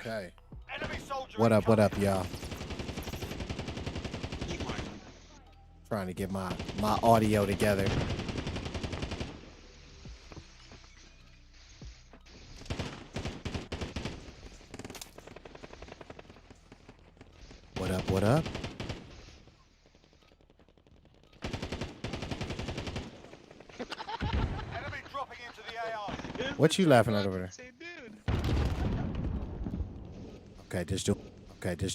Okay. Enemy soldier What incoming. up, y'all? Trying to get my audio together. What up? Enemy dropping into the AR. What you laughing at over there? Okay, just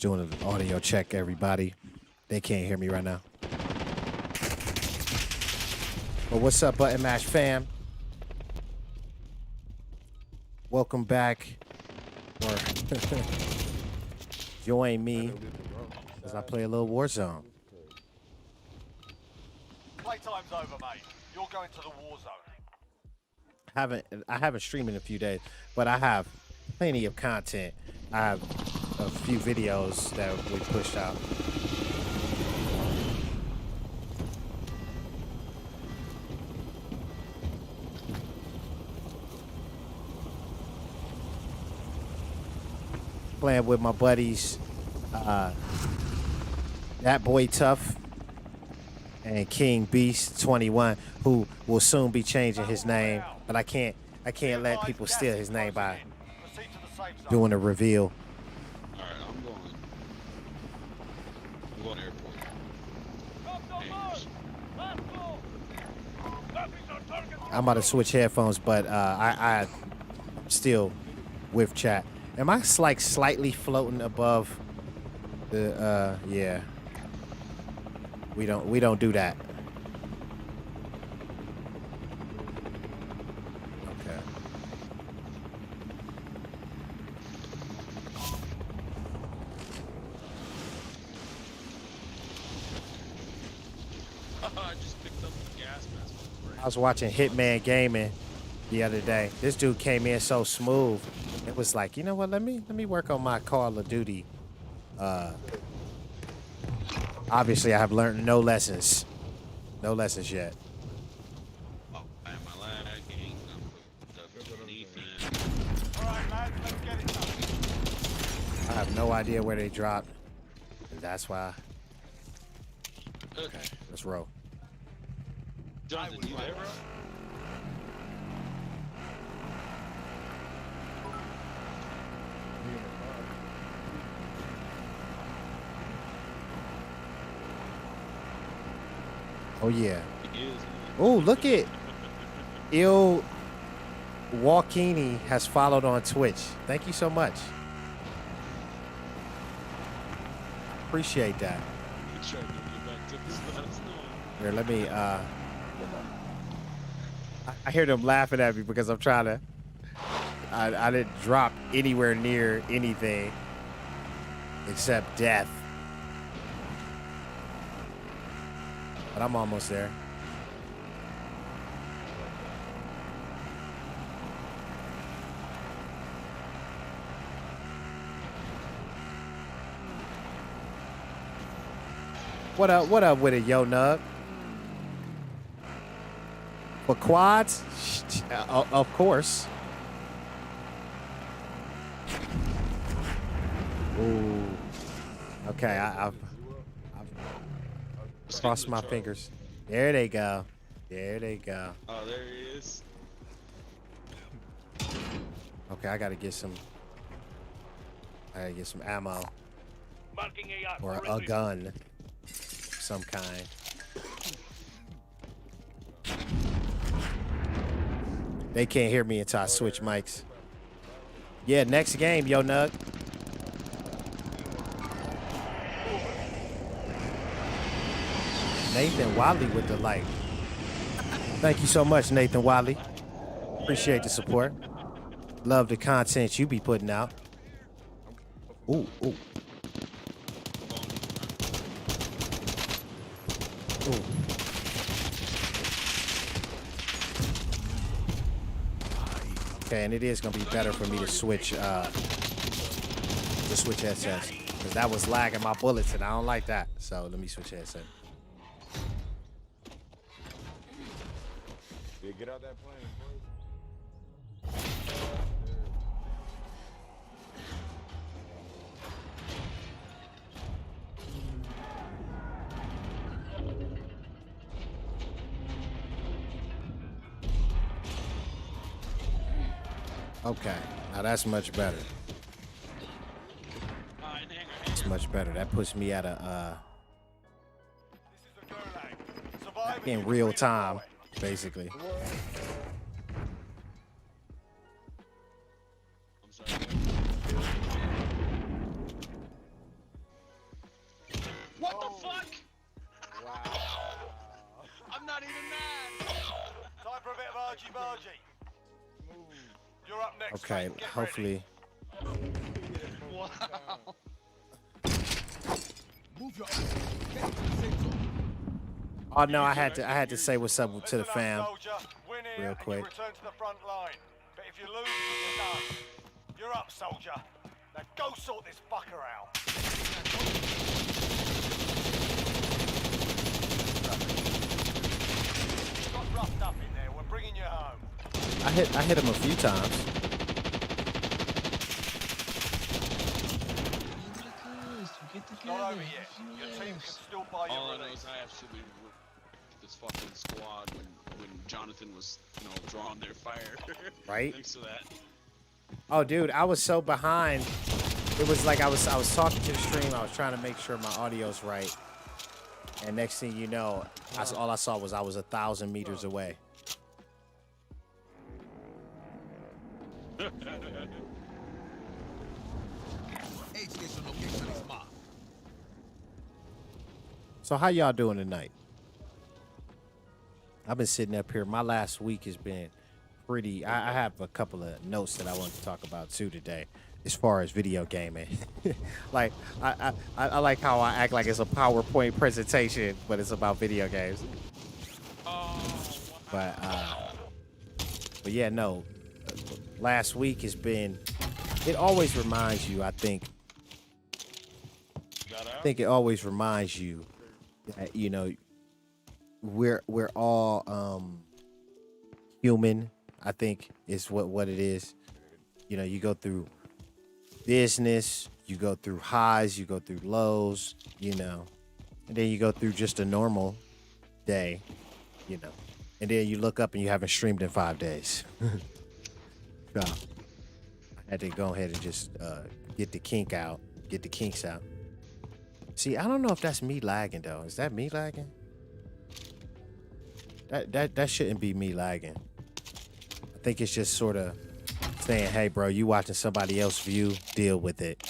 doing an audio check, everybody. They can't hear me right now. But what's up, Button Mash fam? Welcome back. Or join me as I play a little Warzone. Playtime's over, mate. You're going to the war zone. I haven't streamed in a few days, but I have plenty of content. I have a few videos that we pushed out. Playing with my buddies, that boy Tough and King Beast 21, who will soon be changing his name, but I can't let people steal his name by Proceed to the safe zone. doing a reveal. Alright, I'm going airport. I'm about to switch headphones, but I'm still with chat. Am I like slightly floating above the yeah. We don't do that. Okay. I just picked up the gas mask. I was watching Hitman Gaming the other day. This dude came in so smooth. It was like, you know what? Let me work on my Call of Duty. Obviously, I have learned no lessons. No lessons yet. Oh, I am my lagging. I'm defense. All right, lads, let's get it done. I have no idea where they dropped. And that's why. Okay. Let's roll. Jonathan, you there, bro? Oh yeah. He is. Oh, look at Il Walkini has followed on Twitch. Thank you so much. Appreciate that. He tried to get back to this last one. Here, let me I hear them laughing at me because I'm trying to I didn't drop anywhere near anything except death. But I'm almost there. What up with it, yo nug? For quads? Of course. Ooh. Okay, I've crossed my fingers. There they go. There they go. Oh, there he is. Okay, I gotta get some ammo. Marking AR Or for a retrieval. gun of some kind. They can't hear me until I switch mics. Yeah, next game, yo nug. Nathan Wiley with the light. Thank you so much, Nathan Wiley. Appreciate the support. Love the content you be putting out. Ooh, ooh. Ooh. Okay, and it is gonna be better for me to switch headsets. Because that was lagging my bullets and I don't like that. So let me switch headset. Yeah, get out that plane, boy. Okay, now that's much better. In the hangar, It's much better. That puts me at a This is the Gulag. Survive in and real freedom time, for it. basically. I'm sorry. What the fuck? Wow. I'm not even mad. Time for a bit of argy-bargy. You're up next, Okay, mate. Get hopefully. Wow. Move your ass. Get into the safe zone. Oh no, I had to say what's up to the Listen up, fam. soldier. Win here Real and quick. you return to the front line. But if you lose, you're done. You're up, soldier. Now go sort this fucker out. You got roughed up in there. We're bringing you home. I hit him a few times. It's not over yet. Your team can still buy All your I know release. is I absolutely ripped this fucking squad when Jonathan was, drawing their fire. Right? Thanks for that. Oh, dude, I was so behind. It was like I was talking to the stream. I was trying to make sure my audio's right, and next thing you know, all I saw was I was 1,000 meters away. Aid station location is marked. So how y'all doing tonight? I've been sitting up here. My last week has been pretty. I have a couple of notes that I want to talk about too today, as far as video gaming. Like I like how I act like it's a PowerPoint presentation, but it's about video games. But yeah, no. Last week has been. It always reminds you. I think it always reminds you that we're all human. I think is what it is. You go through business, you go through highs, you go through lows, and then you go through just a normal day, and then you look up and you haven't streamed in 5 days. So I had to go ahead and just get the kinks out. See, I don't know if that's me lagging though. Is that me lagging? That shouldn't be me lagging. I think it's just sort of saying, hey bro, you watching somebody else view, deal with it.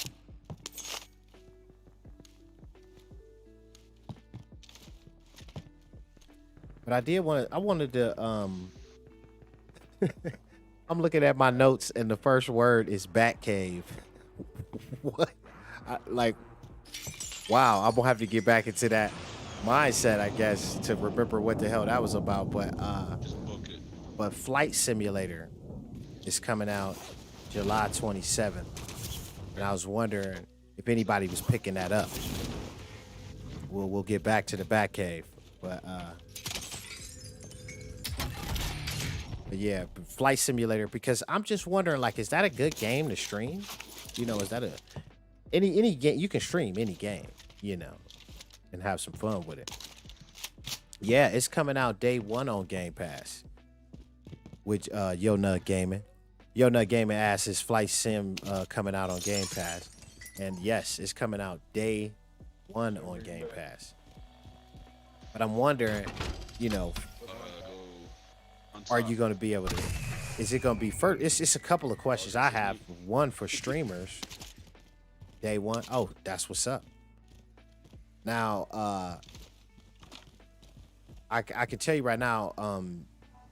But I wanted to I'm looking at my notes and the first word is Batcave. What? Wow, I'm gonna have to get back into that mindset, I guess, to remember what the hell that was about. But Just book it. but Flight Simulator is coming out July 27th, and I was wondering if anybody was picking that up. We'll get back to the Batcave, but yeah, Flight Simulator, because I'm just wondering, like, is that a good game to stream? Is that any game you can stream any game, and have some fun with it. Yeah, it's coming out day one on Game Pass. Which Yo Nut Gaming asks, is Flight Sim coming out on Game Pass? And yes, it's coming out day one on Game Pass. But I'm wondering, are you going to be able to? Is it going to be first? It's a couple of questions I have. One for streamers. Day one. Oh, that's what's up. Now, I can tell you right now.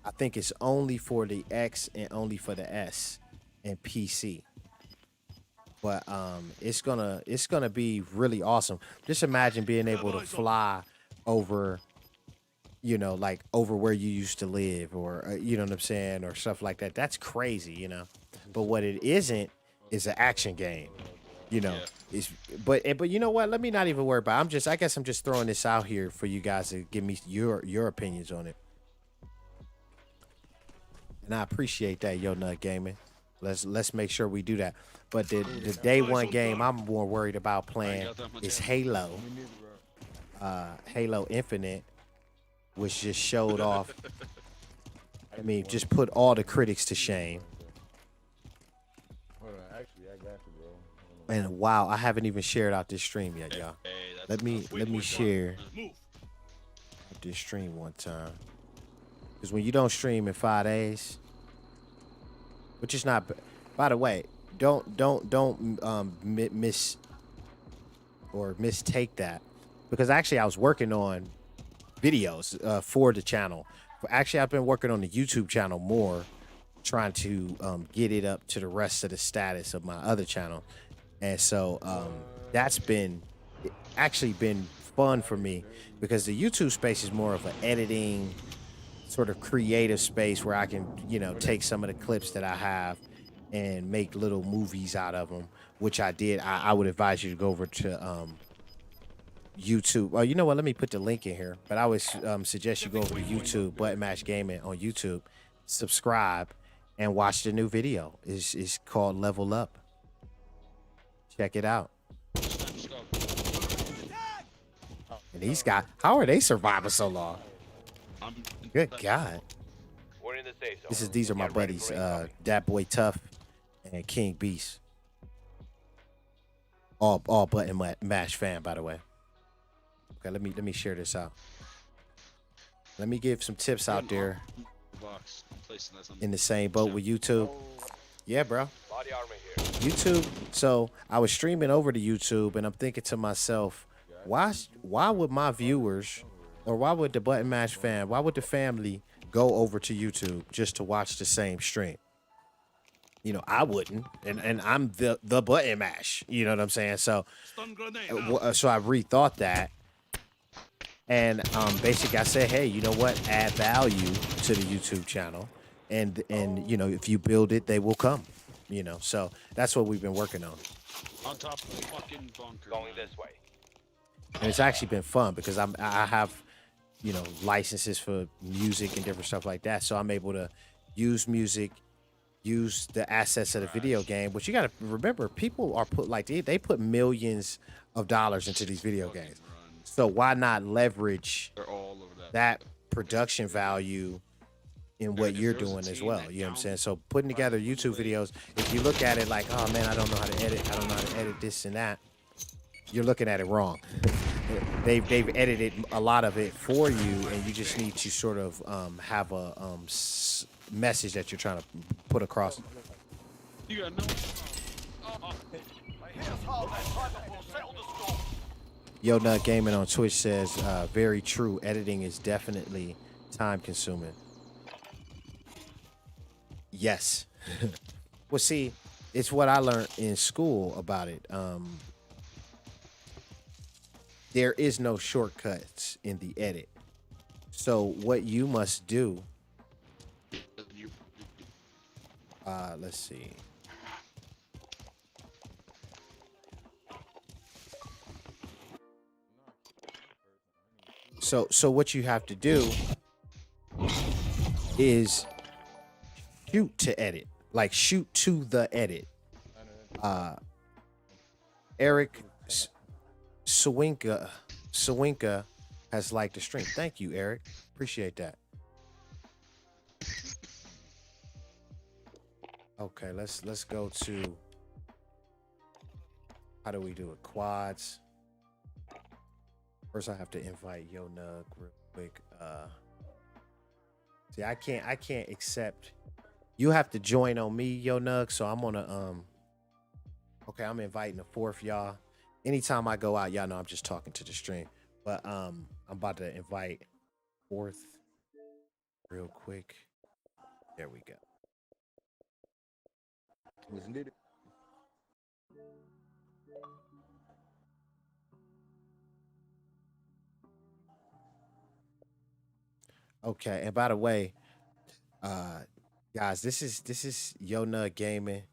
I think it's only for the X and only for the S and PC. But it's gonna be really awesome. Just imagine being able to fly over, like over where you used to live, or you know what I'm saying, or stuff like that. That's crazy, But what it isn't is an action game, Yeah. But you know what? Let me not even worry about it. I guess I'm just throwing this out here for you guys to give me your opinions on it. And I appreciate that, Yo Nut Gaming. Let's make sure we do that. But the day one game I'm more worried about playing is Halo. Halo Infinite, which just showed off. I mean, just put all the critics to shame. And wow, I haven't even shared out this stream yet, y'all. Hey, that's Let me enough. share Move. this stream one time. Because when you don't stream in 5 days, which is not, by the way, don't miss or mistake that, because actually I was working on videos for the channel. Actually, I've been working on the YouTube channel more, trying to get it up to the rest of the status of my other channel, and so that's been actually been fun for me, because the YouTube space is more of an editing sort of creative space where I can, take some of the clips that I have and make little movies out of them, which I did. I would advise you to go over to YouTube. Oh, you know what? Let me put the link in here. But I would suggest you go over to YouTube, Button Mash Gaming on YouTube, subscribe, and watch the new video. It's called Level Up. Check it out. Let's go. And these guys, how are they surviving so long? I'm Good God. We're in the safe zone. These are my Get ready buddies, for incoming. Dat Boy Tough and King Beast. All Button Mash fan, by the way. Okay, let me share this out. Let me give some tips out there box. I'm placing that in the same boat with YouTube. Yeah, bro. Body armor here. YouTube. So I was streaming over to YouTube, and I'm thinking to myself, why would my viewers, or why would the Button Mash fan, why would the family go over to YouTube just to watch the same stream? I wouldn't, and I'm the Button Mash. You know what I'm saying? So, Stun grenade. so I rethought that, and basically I said, hey, you know what? Add value to the YouTube channel, and if you build it, they will come. So that's what we've been working on, On top of the fucking bunker. Going man. this way. and it's actually been fun because I have licenses for music and different stuff like that, so I'm able to use music, use the assets of the video game. But you got to remember, people are they put millions of dollars into these video games. So why not leverage They're all over that. that production value in what you're doing as well? You know what I'm saying? So putting together YouTube videos, if you look at it like, oh man, I don't know how to edit, I don't know how to edit this and that, you're looking at it wrong. They've edited a lot of it for you, and you just need to sort of have a message that you're trying to put across. You got no. They hit us hard that time, but we'll settle the score. Yo Nut Gaming on Twitch says, very true. Editing is definitely time consuming. Yes. Well, see, it's what I learned in school about it. There is no shortcuts in the edit. So what you must do, let's see. So what you have to do is shoot to edit, like shoot to the edit. Eric Sawinka has liked the stream. Thank you, Eric. Appreciate that. Okay, let's go to, how do we do it? Quads. First, I have to invite Yo Nug real quick. See, I can't accept. You have to join on me, Yo Nug. So I'm gonna Okay, I'm inviting the fourth, y'all. Anytime I go out, y'all know I'm just talking to the stream. But I'm about to invite fourth real quick. There we go. Let's get it. Okay, and by the way, guys, this is Yo Nug Gaming,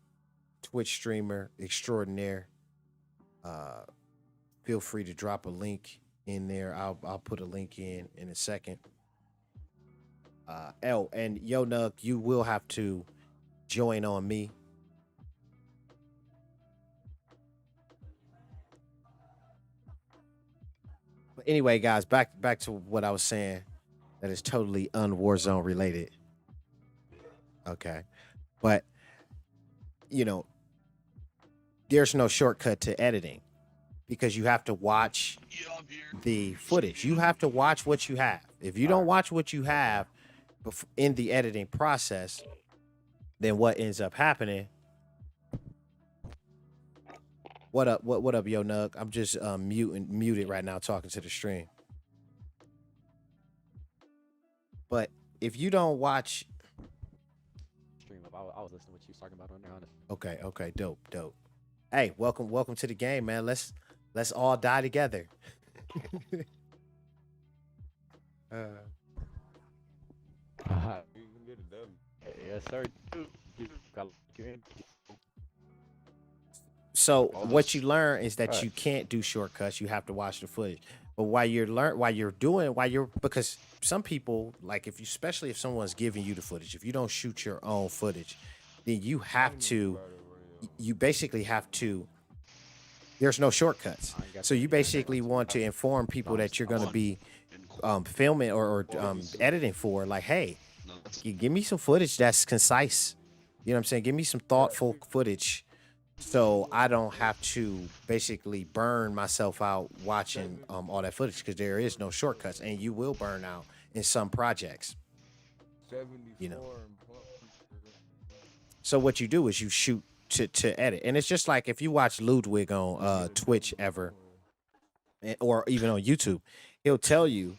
Twitch streamer extraordinaire. Feel free to drop a link in there. I'll put a link in a second. And Yo Nug, you will have to join on me. But anyway, guys, back to what I was saying. That is totally un-Warzone related. Okay. But, there's no shortcut to editing because you have to watch Yeah, I'm here. the footage. You have to watch what you have. If you don't watch what you have in the editing process, then what ends up happening? What up? What up, yo, Nug? I'm just muted right now, talking to the stream. But if you don't watch, Stream up. I was listening to what you was talking about on there. Honestly. okay, dope. Hey, welcome to the game, man. Let's all die together. Yes, sir. Got you in. So All what this- you learn is that Right. you can't do shortcuts. You have to watch the footage. But because some people, like if you, especially if someone's giving you the footage, if you don't shoot your own footage, then you have to, you basically have to, there's no shortcuts. So you basically want to inform people that you're going to be filming or editing for, like, hey, No, that's give me some footage that's concise. You know what I'm saying? Give me some thoughtful footage so I don't have to basically burn myself out watching all that footage, because there is no shortcuts and you will burn out in some projects. You know. So what you do is you shoot to edit. And it's just like if you watch Ludwig on Twitch ever, or even on YouTube, he'll tell you,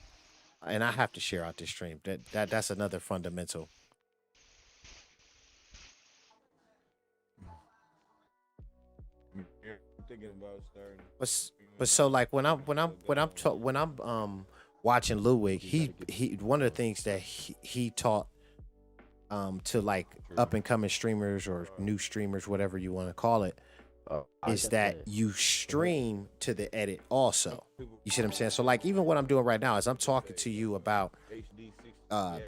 and I have to share out this stream, that's another fundamental. Thinking about starting. But so like when I'm watching Ludwig, he one of the things that he taught to like up and coming streamers or new streamers, whatever you want to call it, is that you stream to the edit also. You see what I'm saying? So like even what I'm doing right now is I'm talking to you about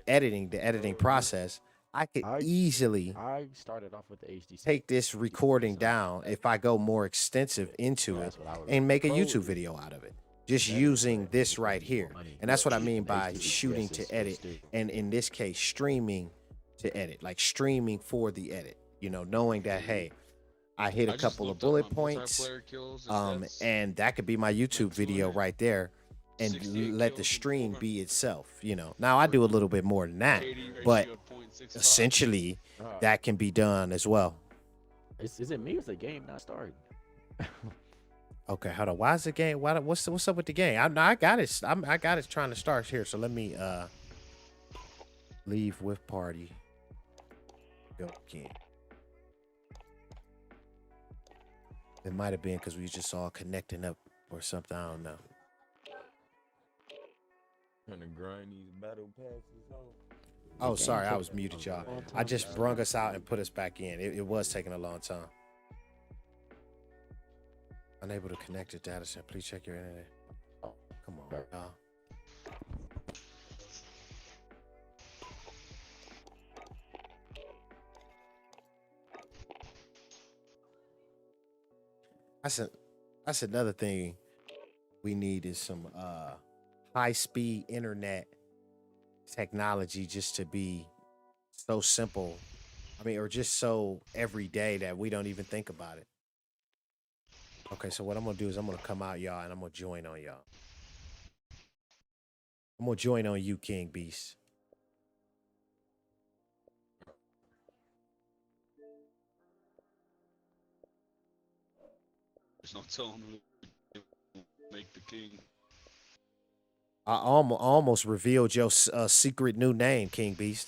editing, the editing process. I could easily I started off with the HD. take this recording down if I go more extensive into it and make a YouTube video out of it. Just using this right here. And that's what I mean by shooting to edit. And in this case, streaming to edit, like streaming for the edit, you know, knowing that, hey, I hit a just couple of looked up bullet my points, multiplayer kills, and that's and that could be my YouTube video right there, and 68 let the kills stream before. be itself, you know. Now I do a little bit more than that, 80 but ratio of 0.65. essentially that can be done as well. Is it me or is the game not starting? Okay, hold on. Why is the game? What's up with the game? I got it. I got it trying to start here. So let me leave with party. Go again. It might have been because we just all connecting up or something. I don't know. Trying to grind these battle passes out. Oh, sorry, I was muted, y'all. I just brung us out and put us back in. It was taking a long time. Unable to connect your data center. Please check your internet. Oh, come on, y'all. That's another thing we need is some high-speed internet technology, just to be so simple. I mean, or just so everyday that we don't even think about it. Okay, so what I'm gonna do is I'm gonna come out, y'all, and I'm gonna join on y'all. I'm gonna join on you, King Beast. There's no telling who make the king. I almost revealed your secret new name, King Beast,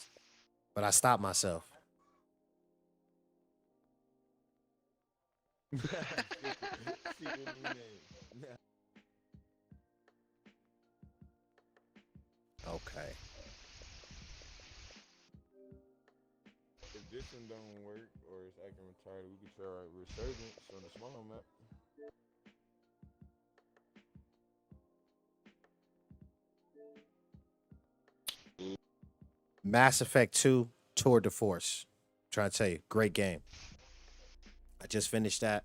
but I stopped myself. Okay. If this one don't work or it's acting retarded, we can try resurgence on the small map. Mass Effect 2, Tour de Force. Trying to tell you, great game. I just finished that.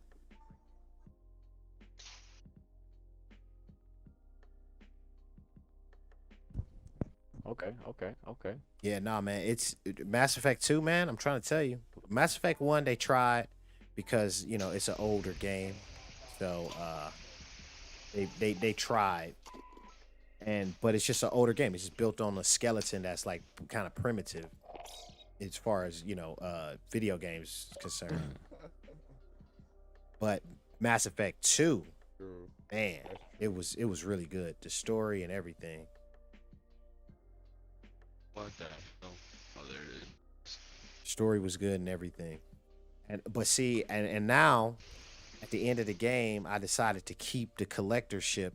Okay. Yeah, nah, man. It's Mass Effect 2, man. I'm trying to tell you. Mass Effect 1, they tried. because you know it's an older game, so they tried, and but it's just an older game. It's just built on a skeleton that's like kind of primitive as far as you know video games concerned. But Mass Effect 2, True. man, it was really good. The story and everything. What the hell? Oh, there it is. Story was good and everything. And but see, and now at the end of the game, I decided to keep the collectorship.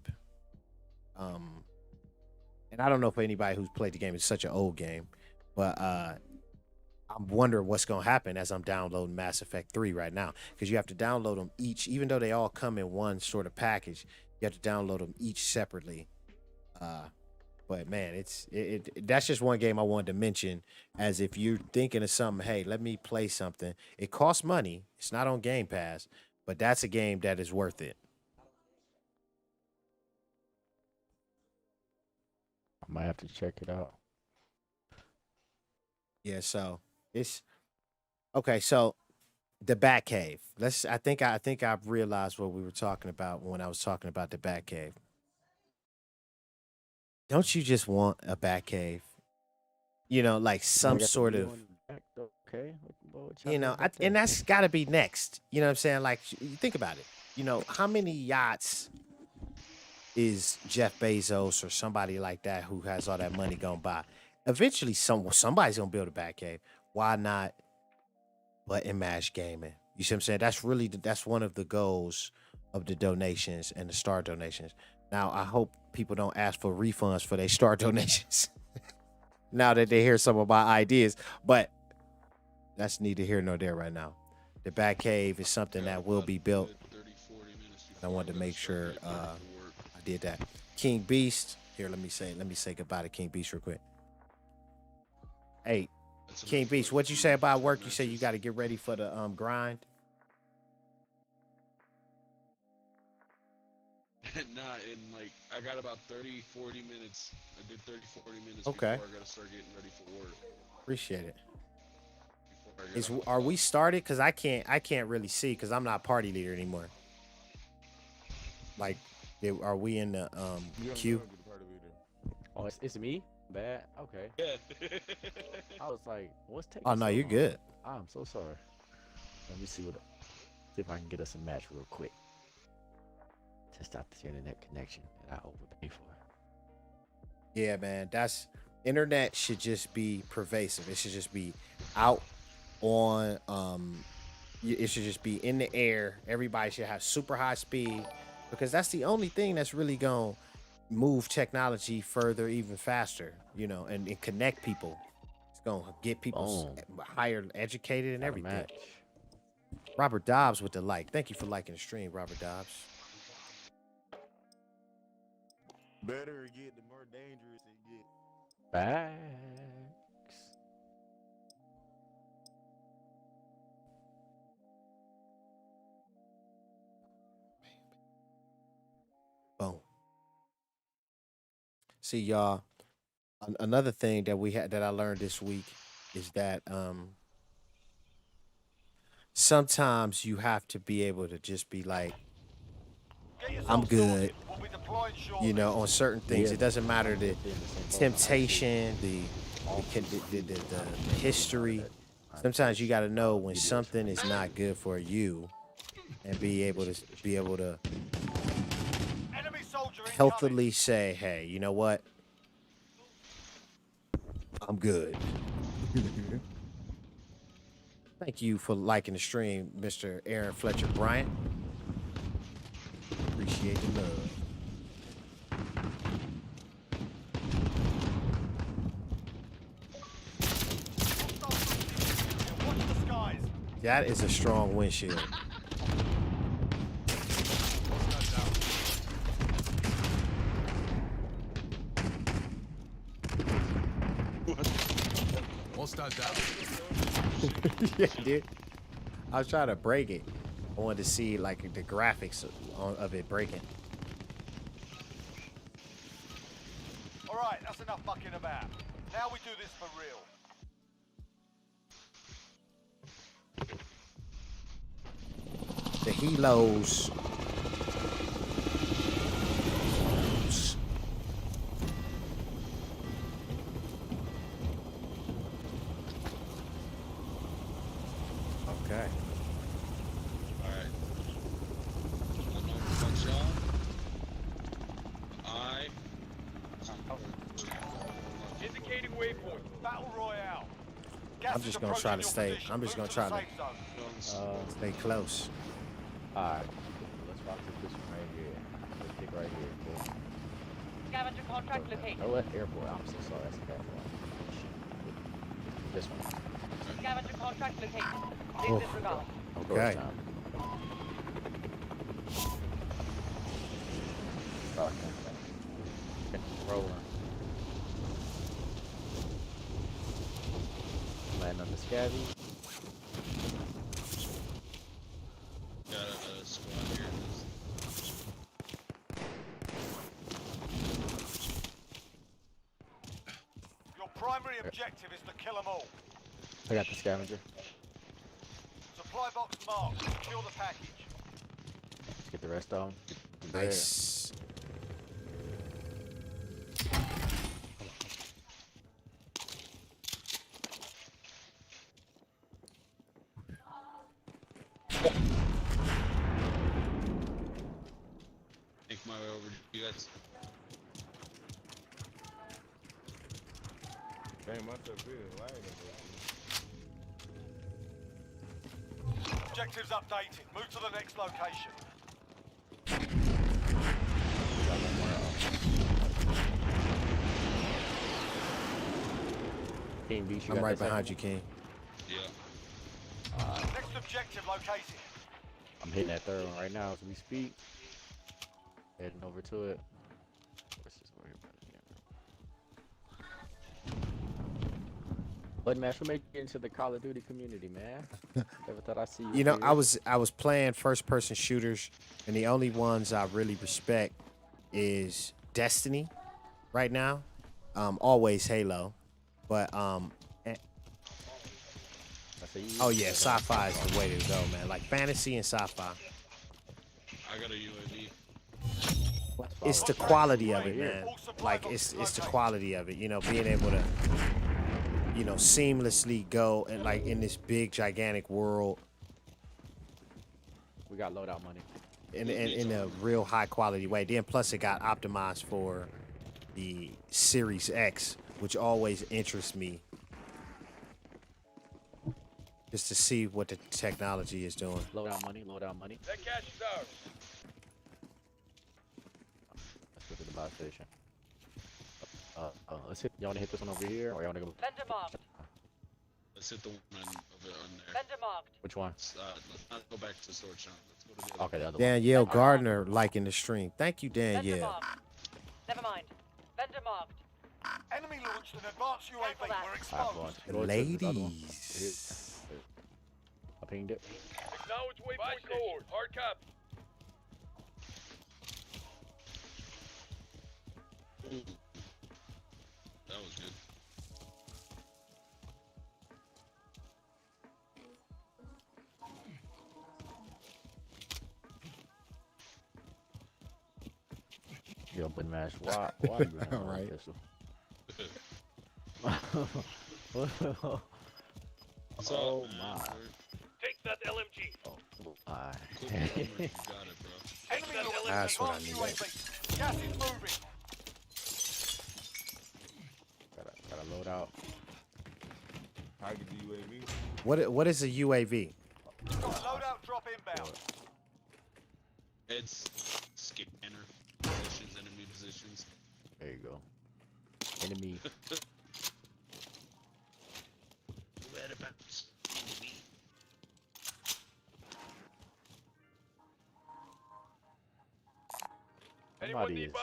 And I don't know if anybody who's played the game, it's such an old game, but I'm wondering what's gonna happen as I'm downloading Mass Effect 3 right now, because you have to download them each, even though they all come in one sort of package. You have to download them each separately. But man, that's just one game I wanted to mention, as if you're thinking of something. Hey, let me play something. It costs money. It's not on Game Pass, but that's a game that is worth it. I might have to check it out. Yeah, so it's okay. So the Batcave. I think I've realized what we were talking about when I was talking about the Batcave. Don't you just want a Batcave? You know, like I some got the sort new of, one back, okay. What you know, y'all and that's got to be next. You know what I'm saying? Like, you think about it. You know, how many yachts is Jeff Bezos or somebody like that who has all that money gonna buy? Eventually, somebody's gonna build a Batcave. Why not Button Mash Gaming? You see what I'm saying? That's one of the goals of the donations and the star donations. Now, I hope people don't ask for refunds for their star donations now that they hear some of my ideas, but that's neither here nor there right now. The Batcave is something that will be built. 30, 40 minutes I wanted to make sure before I gotta start getting ready for work. I did that. King Beast. Here, let me say goodbye to King Beast real quick. Hey, That's King enough Beast, for what you say about work? You say you matches. got to get ready for the grind. Nah, in like, I got about 30, 40 minutes. I did 30, 40 minutes Okay. before I gotta start getting ready for work. Appreciate it. Before I get on the Are we clock. started? Cause I can't really see because I'm not party leader anymore. Like, are we in the You queue? don't be the party leader. Oh, it's me? Bad. Okay. Yeah. I was like, what's taking Oh no, so you're long? good. I'm so sorry. Let me see if I can get us a match real quick. Test out this internet connection that I overpay for. Yeah, man. That's internet should just be pervasive. It should just be out on it should just be in the air. Everybody should have super high speed, because that's the only thing that's really gonna move technology further, even faster, you know, and connect people. It's gonna get people higher educated and Got a everything. match. Robert Dobbs with the like. Thank you for liking the stream, Robert Dobbs. Better it get, the more dangerous it get. Facts. Boom. See, y'all. Another thing that I learned this week is that sometimes you have to be able to just be like, Get yourself I'm good. sorted. We'll be deploying shortly. You know, on certain things. Yeah. It doesn't matter the Been in the same boat. temptation, the history. Sometimes you got to know when something is not good for you, and be able to Enemy soldier incoming. healthily say, hey, you know what? I'm good. Thank you for liking the stream, Mr. Aaron Fletcher Bryant. Appreciate the love. Watch the skies. That is a strong windshield. Hostile down. Yeah, dude. I was trying to break it. I wanted to see like the graphics of it breaking. All right, that's enough mucking about. Now we do this for real. Helos. Okay. Alright. I don't know about y'all. Indicating waypoint. Battle Royale. Gas I'm is just gonna try to approaching your stay. position. I'm just Move gonna to try the to safe zone. stay close. Alright. Let's rock with this one right here. Let's pick right here. Cool. Scavenger contract located. Oh, what? Airport. I'm so sorry. That's a bad one. This one. Scavenger contract located. Oh. Please disregard. I'll go Okay. this time. Rock that. Rolling. Land on the scabby. Got a squad here. Your primary objective is to kill them all. I got the scavenger. Supply box marked. Secure the package. Get the rest of them. Nice. Make my way over to you guys. Damn, my stuff is lagging. Objectives updated. Move to the next location. King Beach, you I'm got right that behind second? you, King. Yeah. Next objective located. I'm hitting that third one right now as we speak. Heading over to it. What's this over here? Bud Mash, what made you into the Call of Duty community, man? Never thought I'd see you. You know, here. I was playing first person shooters, and the only ones I really respect is Destiny right now. Always Halo. But I say you- oh yeah, sci-fi is the way to go, man. Like fantasy and sci-fi. I got a UAV. It's the quality of it, man. Like it's the quality of it, you know, being able to, you know, seamlessly go and like in this big gigantic world We got loadout money. in a real high quality way. Then plus it got optimized for the Series X, which always interests me. Just to see what the technology is doing. Loadout money, loadout money. That cash is ours. Let's go to the buy station. Let's hit. Y'all wanna hit this one over here, or y'all wanna go? Vendor marked. Let's hit the one over on there. Vendor marked. Which one? Let's not go back to sword shop. Let's go to the other Okay, the other Danielle Gardner liking the stream. Thank you, Vendor Danielle. marked. Never mind. Vendor marked. Enemy launched an advanced UAV. Cancel that. We're one. Alright, exposed. go to the other one. Ladies. I pinged it. Acknowledge waypoint forward. Hard cap. That was good. Yo, Bud Mash, why you running around Right. with a pistol? What's Oh, up, man? my. Take that LMG. Oh, my. Click the camera if you got it, bro. Enemy launched That's what I advanced need. UAV. Gas is moving. Gotta load out. How get the UAV? What is a UAV? Got a loadout drop inbound. It's scanner positions, enemy positions. There you go. Enemy. Whereabouts? Somebody is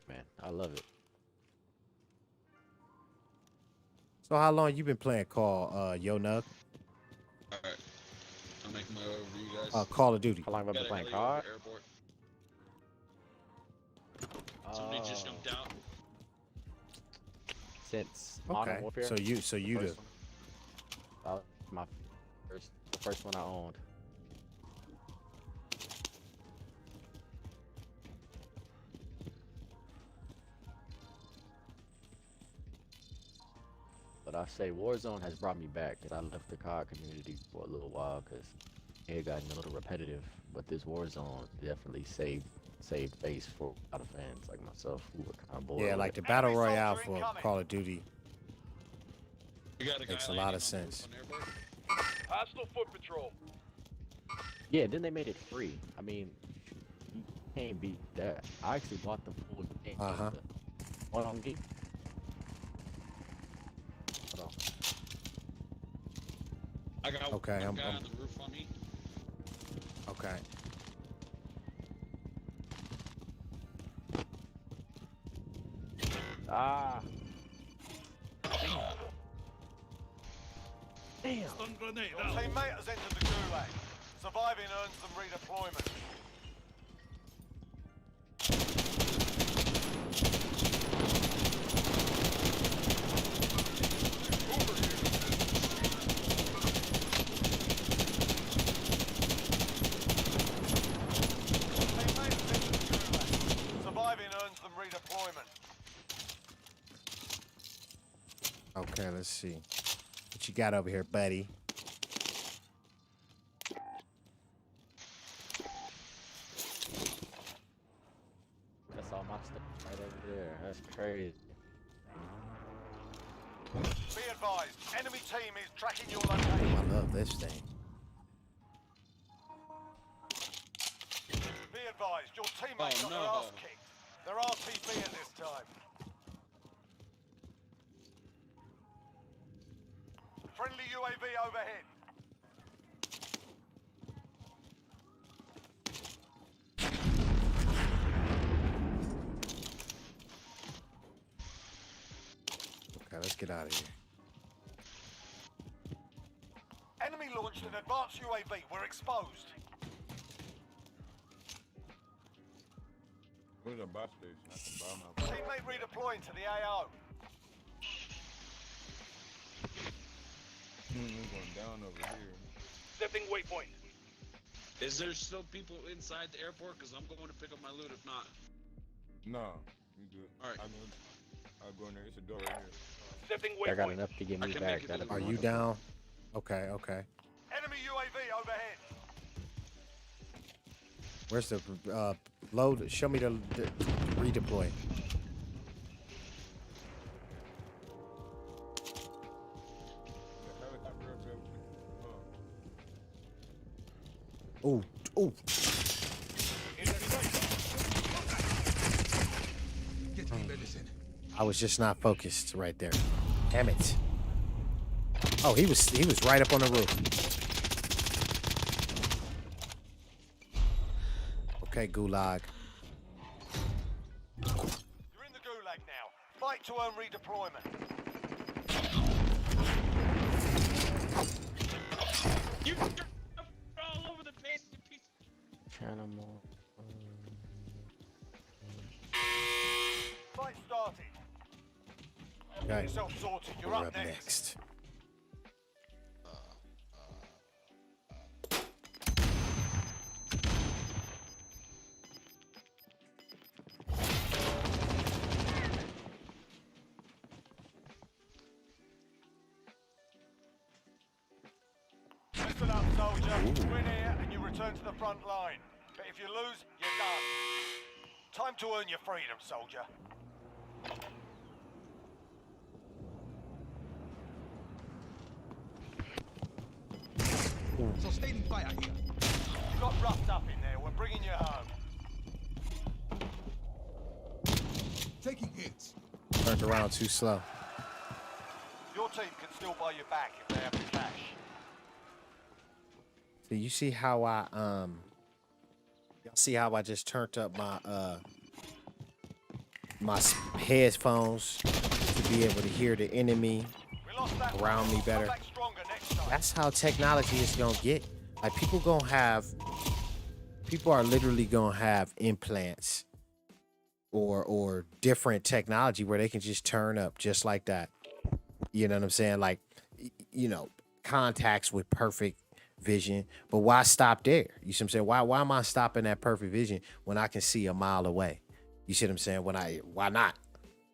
man. I love it. So how long you been playing Yo Nug? Alright. I'm making my way over to you guys. Call of Duty. How long have I Got been a playing heli over COD? airport. Somebody just jumped out. Since Okay. Modern Warfare. So you First do. one. My the first one I owned. I say Warzone has brought me back, and I left the COD community for a little while because it got a little repetitive. But this Warzone definitely saved face for a lot of fans like myself who were kind of bored. Yeah, with like it. the battle Enemy soldier royale for incoming. Call of Duty You got a guy makes a landing lot on of the sense. roof on airport? Hostile foot patrol. Yeah, then they made it free. I mean, you can't beat that. I actually bought the full game. Uh-huh. One on game. Hold on. I got Okay, one I'm- guy I'm- on the roof on me. Okay. Ah. Damn. Stun grenade Your out. teammate has entered the gulag. Surviving earns them redeployment. Teammate has entered the gulag. Surviving earns them redeployment. Okay, let's see. What you got over here, buddy? That's all my stuff right over there. That's crazy. Be advised, enemy team is tracking your Oh, location. I love this thing. Be advised, your teammate Oh, got their no. ass kicked. They're RTB at this time. Friendly UAV overhead. Okay, let's get out of here. Enemy launched an advanced UAV. We're exposed. Where's a buy station? I can buy my. Teammate redeploying to the AO. We're going down over here. Setting waypoint. Is there still people inside the airport? Because I'm going to pick up my loot if not. No, you good. Alright. I'll go in there. It's a door right here. Setting I got enough to get I me can back. make it That'll to Are be you wonderful. down? Okay, okay. Enemy UAV overhead. Where's the load? Show me the redeploy. The helicopter up there. Ooh, ooh. Get me medicine. I was just not focused right there. Damn it. Oh, he was right up on the roof. Okay, Gulag. You're in the gulag now. Fight to earn redeployment. You're all over the place, you piece. Channel more. Fight started. Okay. Get yourself sorted. You're We're up up next. next. Listen up, soldier. Win here and you return to the front line. But if you lose, you're done. Time to earn your freedom, soldier. Sustaining fire here. You got roughed up in there. We're bringing you home. Taking hits. Turned around too slow. Your team can still buy you back if they have the cash. So you see how I y'all see how I just turned up my headphones to be able to hear the enemy We lost that around me Come better. back stronger next time. That's how technology is gonna get. Like people are literally gonna have implants or different technology where they can just turn up just like that. You know what I'm saying? Like, you know, contacts with perfect vision. But why stop there? You see what I'm saying? Why am I stopping at perfect vision when I can see a mile away? You see what I'm saying? Why not?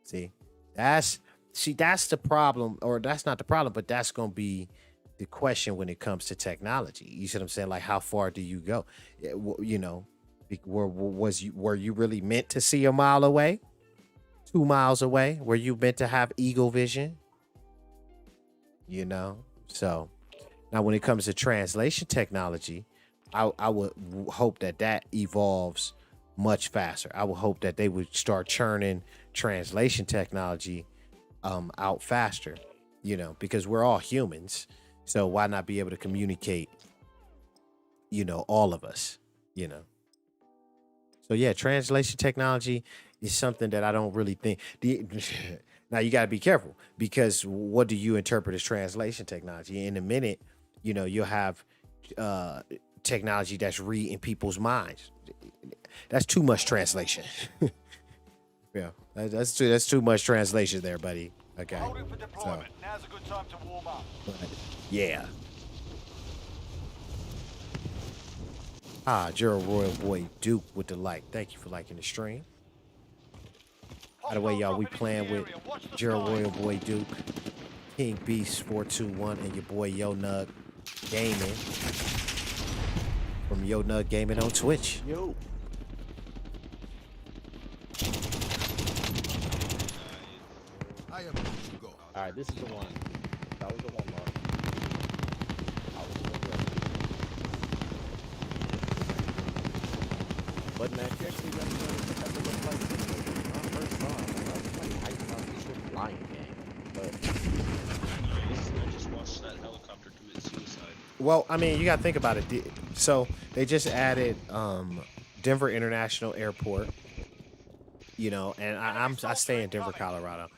See, see, that's the problem, or that's not the problem, but that's gonna be the question when it comes to technology. You see what I'm saying? Like, how far do you go? You know, were you really meant to see a mile away, 2 miles away? Were you meant to have eagle vision? You know, so now when it comes to translation technology, I would hope that evolves much faster. I would hope that they would start churning translation technology out faster, you know, because we're all humans. So why not be able to communicate, you know, all of us, you know? So yeah, translation technology is something that I don't really think now you got to be careful, because what do you interpret as translation technology? In a minute, you know, you'll have technology that's reading people's minds. That's too much translation. Yeah, that's too much translation there, buddy. Okay. Hold it for deployment. Now's a good time to warm up. But, yeah. Gerald Royal Boy Duke with the like. Thank you for liking the stream. By the way, y'all, we playing with Gerald Royal Boy Duke, King Beast 421, and your boy Yo Nug Gaming from Yo Nug Gaming on Twitch. Yo. I am good to go. All right, this is the one. That was the one, Mark. I was so ready. But man, you actually got to look like my first time. I was like hyped about this flying game, but I just watched that helicopter commit suicide. Well, I mean, you got to think about it. So they just added Denver International Airport, you know, and I stay in Denver, Colorado.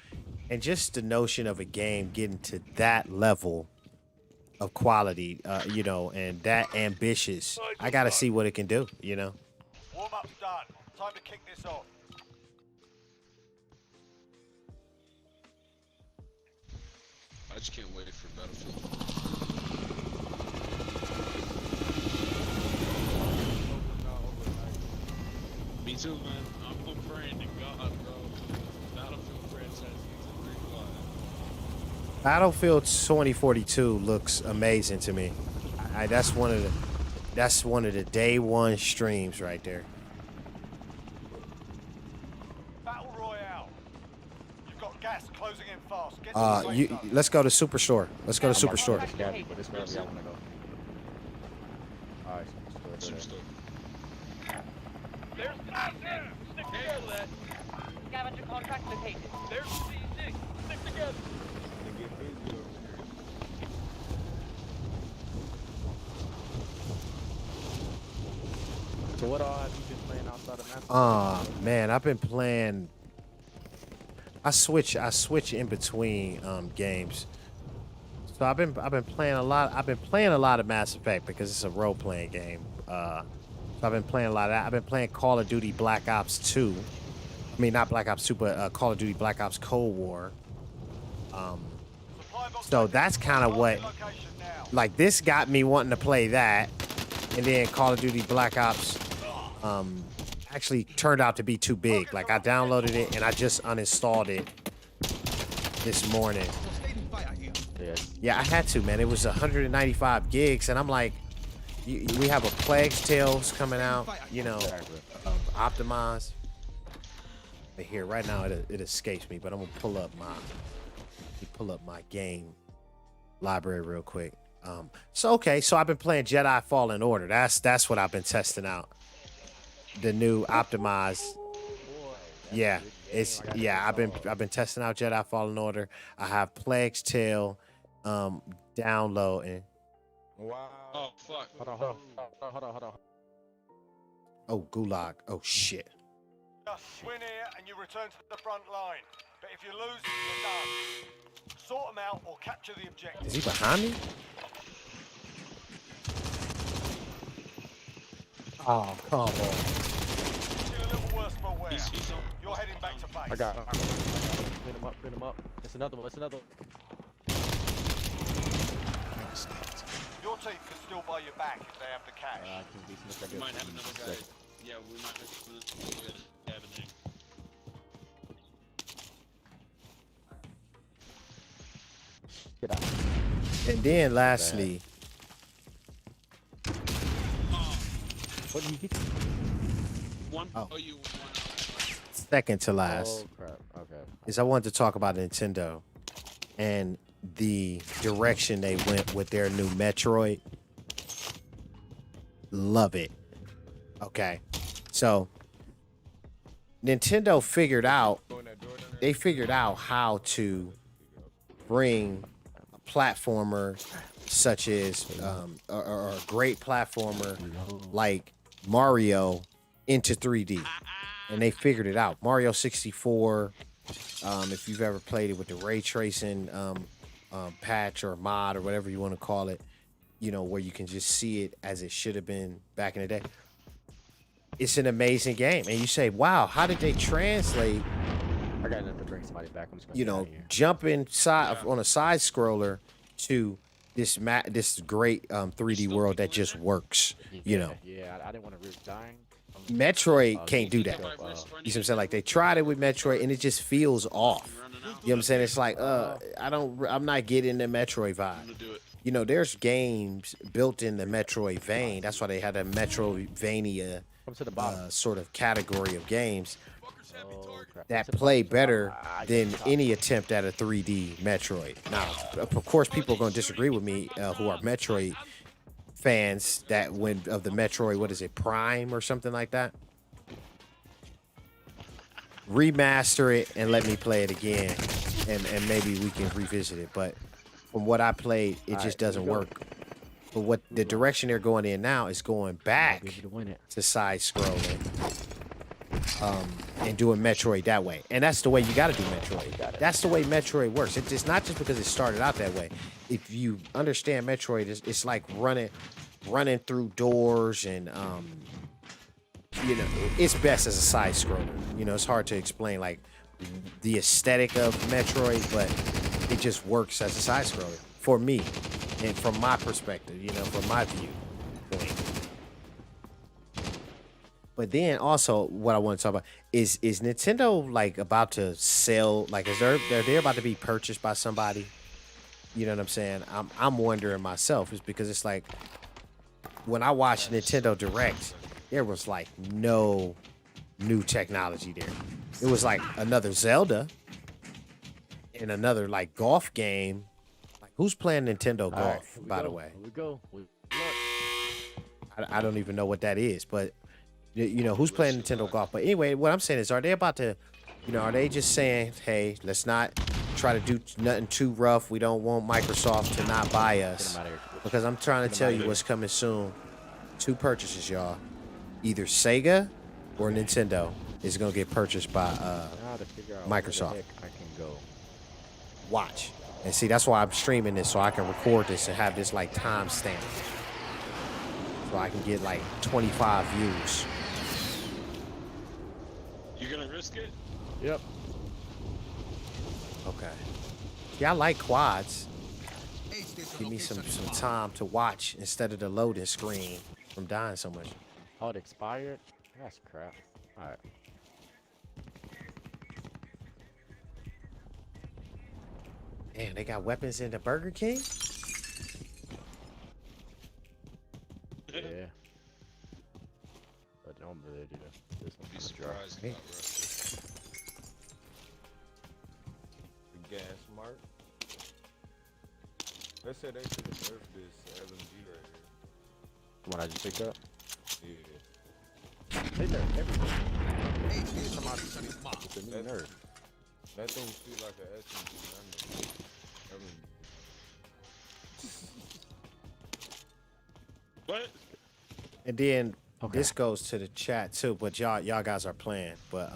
And just the notion of a game getting to that level of quality, you know, and that ambitious, I got to see what it can do, you know. Warm up's done. Time to kick this off. I just can't wait for Battlefield. Me too, man. I'm praying to God, bro. Battlefield franchise needs a green light. Battlefield 2042 looks amazing to me. That's one of the day one streams right there. Battle Royale. You've got gas closing in fast. Get to the safe zone. Let's go to Superstore. Let's go to Superstore. Gabby, but it's wherever y'all want to go. All right, Superstore. There's the C6. Stick together. Scavenger contract located. There's the C6. Stick together. They get busy over here. So what all have you been playing outside of Mass? Man, I've been playing. I switch in between games. So I've been playing a lot. I've been playing a lot of Mass Effect because it's a role playing game. So I've been playing a lot of that. I've been playing Call of Duty Black Ops 2. I mean, not Black Ops 2, but Call of Duty Black Ops Cold War. So that's kind of what, like, this got me wanting to play that, and then Call of Duty Black Ops actually turned out to be too big. Like, I downloaded it and I just uninstalled it this morning. Sustaining fire here. Yeah, I had to, man. It was 195 gigs, and I'm like, we have a Plague's Tales coming out, you know, optimized. But here, right now, it escapes me, but I'm gonna pull up my game library real quick. So I've been playing Jedi Fallen Order. That's what I've been testing out. The new optimized. Yeah, I've been testing out Jedi Fallen Order. I have Plague's Tale downloading. Wow. Oh, fuck. Hold on. Oh, Gulag. Oh shit. Just win here and you return to the front line. But if you lose, you're done. Sort them out or capture the objective. Is he behind me? Oh, come on. Feel a little worse for wear. He's on. You're heading back to base. I got it. Pin him up. It's another one. Your team can still buy you back if they have the cash. We might have another guy. Yeah, we might have another guy. Get out. And then lastly, What did you get? One. Oh. Oh, you one out. second to last, Oh crap. Okay. is I wanted to talk about Nintendo and the direction they went with their new Metroid. Love it. Okay. So Nintendo figured out they figured out how to bring a platformer such as or a great platformer like Mario into 3D. And they figured it out. Mario 64, if you've ever played it with the ray tracing patch or mod or whatever you want to call it, you know, where you can just see it as it should have been back in the day. It's an amazing game. And you say, wow, how did they translate, I got enough to bring somebody back. I'm just gonna you get out know, of here. jumping side on a side scroller to this great 3D world that just works, you know. Yeah, I didn't want to risk dying. Metroid can't do that. My You see wrist running what I'm saying? Like they tried it with Metroid and it just feels off. running out. You know what I'm saying? It's like, I'm not getting the Metroid vibe. I'm gonna do it. You know, there's games built in the Metroid vein. That's why they had a Metroidvania Come to the bottom. sort of category of games Oh, crap. that Come to the play bottom. better I than got the top. any attempt at a 3D Metroid. Now, of course, people are going to disagree with me who are Metroid fans that when of the Metroid, what is it, Prime or something like that? Remaster it and let me play it again, and maybe we can revisit it. But from what I played, it All just right, doesn't here we go. work. But what the direction they're going in now is going back Be able to win it. to side scrolling and doing Metroid that way. And that's the way you got to do Metroid. That's the way Metroid works. It's not just because it started out that way. If you understand Metroid, it's like running through doors and you know, it's best as a side scroller. You know, it's hard to explain like the aesthetic of Metroid, but it just works as a side scroller for me and from my perspective, you know, from my viewpoint. But then also what I want to talk about is Nintendo like about to sell, like is they're about to be purchased by somebody? You know what I'm saying? I'm wondering myself, is because it's like when I watched Nintendo Direct, there was like no new technology there. It was like another Zelda and another like golf game. Like who's playing Nintendo All right, Golf, here we by go. the way? Here we go. I don't even know what that is, but you know, who's playing Nintendo Golf? But anyway, what I'm saying is, are they about to, you know, are they just saying, hey, let's not try to do nothing too rough. We don't want Microsoft to not buy us. Get 'em outta here. Because I'm trying to Get 'em tell outta you here. what's coming soon. 2 purchases, y'all. Either Sega or Nintendo is going to get purchased by Now to figure out where the Microsoft. heck I can go. Watch. And see, that's why I'm streaming this, so I can record this and have this like timestamp. So I can get like 25 views. You gonna risk it? Yep. Okay. Yeah, I like quads. Aid station Give me some location is time to watch instead of the loading screen from dying so much. Oh, it expired? That's crap. Alright. Damn, they got weapons in the Burger King? Yeah. But don't really do that. This Be one's gonna dry. surprised Hey. about Russia. The gas mark. They said they should have nerfed this LMG right The one I just picked up? here. Yeah. They nerfed everything. Aid station location is marked. It's a new nerf. That thing feel like an SMG. I mean, What? And then Okay. this goes to the chat too, but y'all guys are playing. But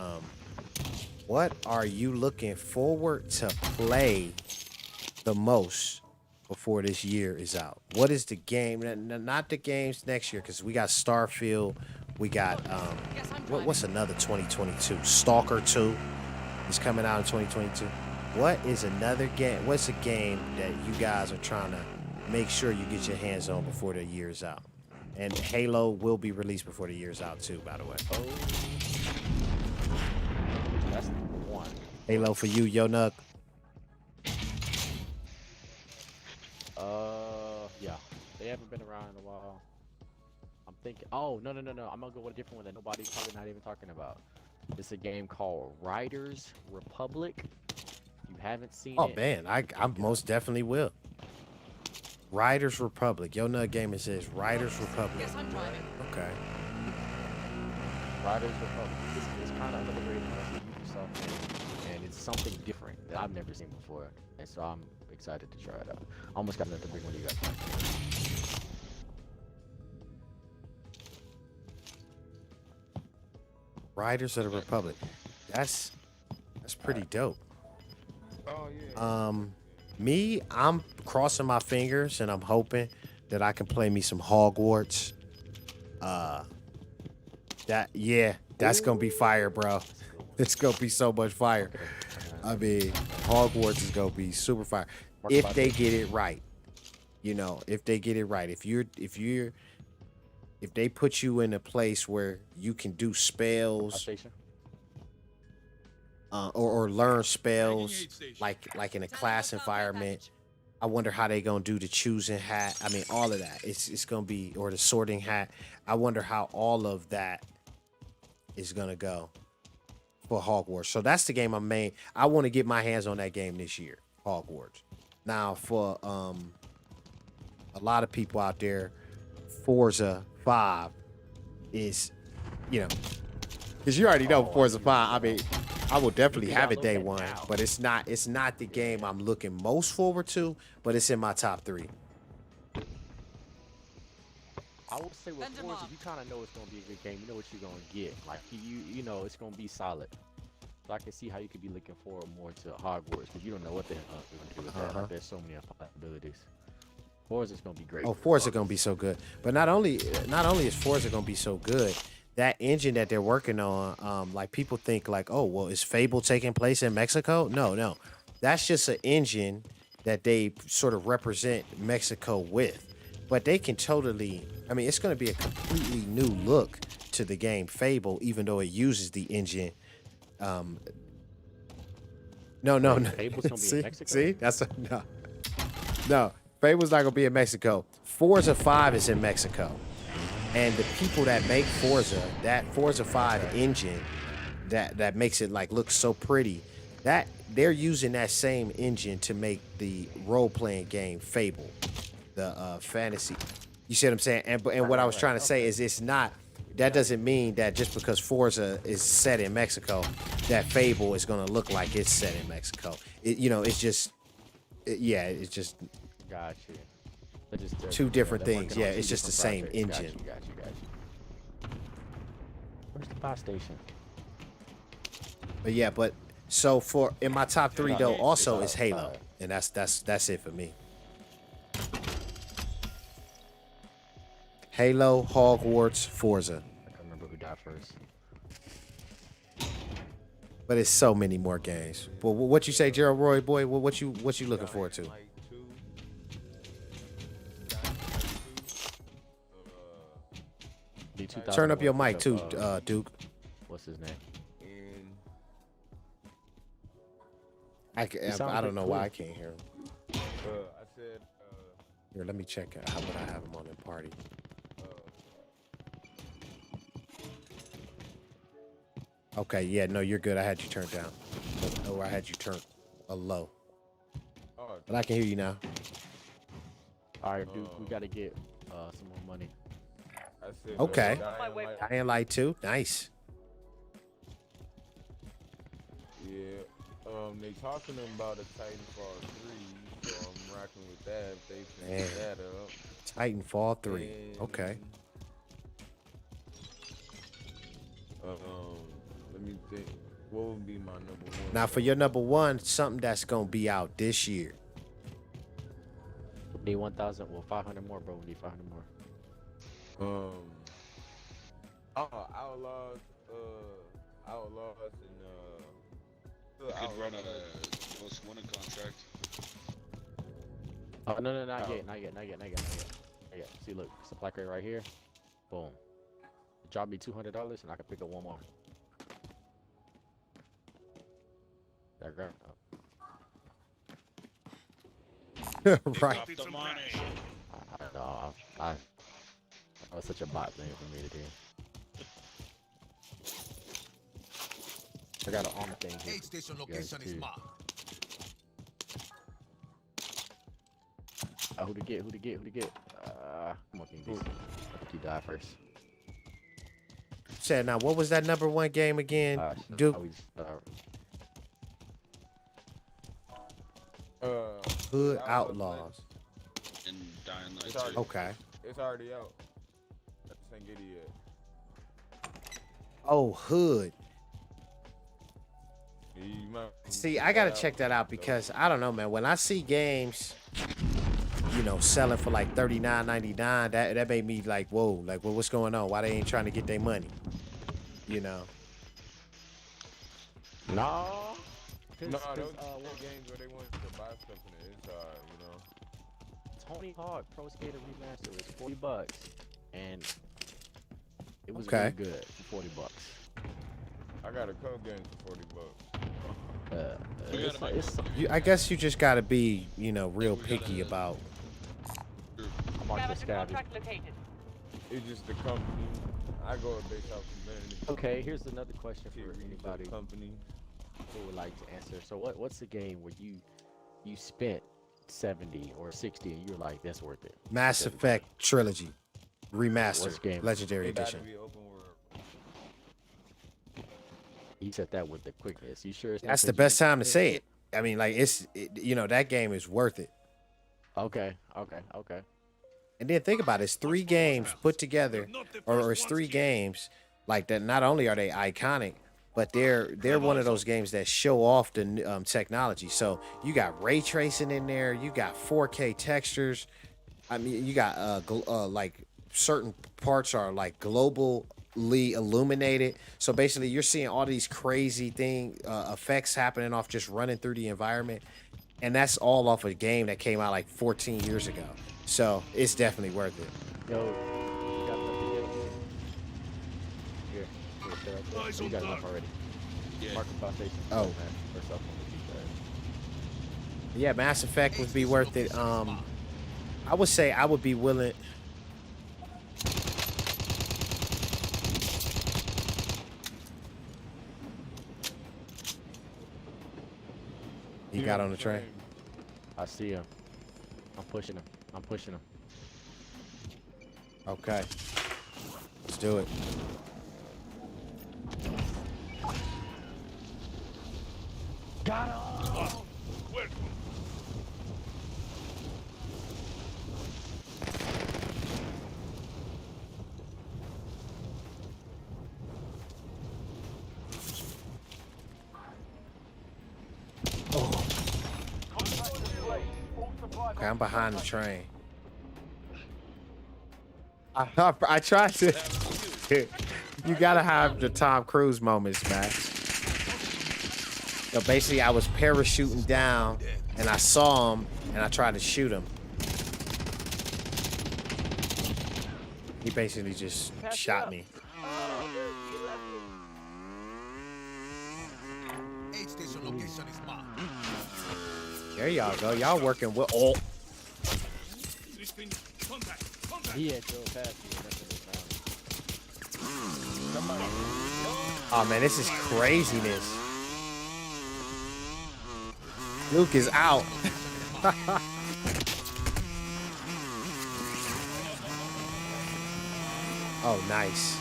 what are you looking forward to play the most before this year is out? What is the game? Not the games next year, because we got Starfield, we got what's another 2022? Stalker 2 is coming out in 2022. What is another game? What's a game that you guys are trying to make sure you get your hands on before the year's out? And Halo will be released before the year's out too, by the way. Oh. That's one. Halo for you, Yo Nug. They haven't been around in a while. I'm thinking. Oh no. I'm gonna go with a different one that nobody's probably not even talking about. It's a game called Riders Republic. If you haven't seen Oh it, man, I most definitely will. Riders Republic. Yo, Nut Gamer says Riders Republic. Guess I'm driving. Okay. Riders Republic. It's kind of underrated as a Ubisoft game, and it's something different that I've never seen before, and so I'm excited to try it out. I almost got another big one you guys. Riders of the Republic. That's pretty dope. Oh yeah. Me, I'm crossing my fingers and I'm hoping that I can play me some Hogwarts. That's gonna be fire, bro. It's gonna be so much fire. I mean, Hogwarts is gonna be super fire if they get it right. You know, if they get it right. If they put you in a place where you can do spells, or learn spells like in a class environment. I wonder how they gonna do the choosing hat. I mean, all of that. It's gonna be, or the sorting hat. I wonder how all of that is gonna go for Hogwarts. So that's the game I want to get my hands on that game this year, Hogwarts. Now for a lot of people out there, Forza 5 is, because you already know Forza 5. I mean, I will definitely have it day one, but it's not the game I'm looking most forward to, but it's in my top 3. I would say with Forza, you kind of know it's gonna be a good game. You know what you're gonna get. Like you know it's gonna be solid. So I can see how you could be looking forward more to Hogwarts, because you don't know what they're gonna do with that. Like, there's so many possibilities. Forza's gonna be great. Oh, Forza gonna be so good. But not only is Forza gonna be so good, that engine that they're working on, like people think like, oh, well, is Fable taking place in Mexico? No. That's just an engine that they sort of represent Mexico with. But they can totally, I mean, it's gonna be a completely new look to the game Fable, even though it uses the engine. No. Fable's gonna be in Mexico? See, that's no. Fable's not gonna be in Mexico. Forza 5 is in Mexico, and the people that make Forza, that Forza 5 engine, that makes it like look so pretty, that they're using that same engine to make the role-playing game Fable, the fantasy. You see what I'm saying? And what I was trying to say is it's not. That doesn't mean that just because Forza is set in Mexico, that Fable is gonna look like it's set in Mexico. It's just. Got you. Two different things. Yeah, it's just the same engine. Got you. Where's the buy station? But so for in my top 3 though also is Halo, and that's it for me. Halo, Hogwarts, Forza. I can't remember who died first. But it's so many more games. Well, what you say, Gerald Roy boy? What you looking forward to? Turn up your mic too, Duke. What's his name? I don't know why I can't hear him. I said. Here, let me check out what I have him on in party. Okay, yeah, no, you're good. I had you turned down, or I had you turned low. But I can hear you now. All right, Duke, we gotta get some more money. I said, Okay. Dying Light 2, nice. Yeah. They talking about a Titanfall 3, so I'm rocking with that. If they finish that up. Titanfall 3. Okay. Let me think. What would be my number 1? Now for your number 1, something that's gonna be out this year. We need 1,000. Well, 500 more, bro. We need 500 more. Outlaws and You could run a most wanted contract. Oh no, not yet. See, look, supply crate right here. Boom. Drop me $200 and I can pick up one more. That grab. Right. The money. No, That's such a bot thing for me to do. I got an armor thing here. Aid station for you guys, location is too. marked. Who to get? Who to get? Who to get? I'm looking decent. I think you die first. Said now, what was that number one game again, Duke? Hood Outlaws. And Dying Light It's 2. already, Okay. it's already out. I just ain't get it yet. Oh, Hood. You might- See, I gotta check that out because I don't know, man. When I see games, you know, selling for like $39.99, that made me like, whoa, like, well, what's going on? Why they ain't trying to get their money? You know. No. No, those games where they want to buy stuff in the inside, you know. Tony Hawk Pro Skater Remaster was $40, and it was Okay. really good for $40. I got a code game for $40. We gotta I guess you just gotta be, you know, real picky about. I'm on the Scavenger scabby. contract located. It's just the company. I go based off humanity. Okay, here's another question for Period. anybody Company. who would like to answer. So what's the game where you spent 70 or 60 and you're like, that's worth it? Mass Effect Trilogy Remastered Which game? Legendary It got Edition. to be open world. You said that with the quickness. You sure? It's not That's the 'cause best you- time to say it. I mean, like you know, that game is worth it. Okay. And then think about it, it's 3 games put together, or it's 3 games like that. Not only are they iconic, but they're one of those games that show off the technology. So you got ray tracing in there, you got 4K textures. I mean, you got like certain parts are like globally illuminated. So basically, you're seeing all these crazy effects happening off just running through the environment, and that's all off a game that came out like 14 years ago. So it's definitely worth it. Yo, you got enough to get? Here, stay right there. You got enough already. Yeah. Mark the bus station. Oh. Man, first off on the G-side. Yeah, Mass Effect would be worth it. I would say I would be willing. He got on the train. I see him. I'm pushing him. Okay. Let's do it. Got him! Okay, I'm behind the train. I tried to. You gotta have the Tom Cruise moments, man. So basically, I was parachuting down, and I saw him, and I tried to shoot him. He basically just shot me. Aid station location is marked. There y'all go. Y'all working with. Oh, He had drove past me and that's when they found him. oh man, this is craziness. Luke is out. Oh, nice.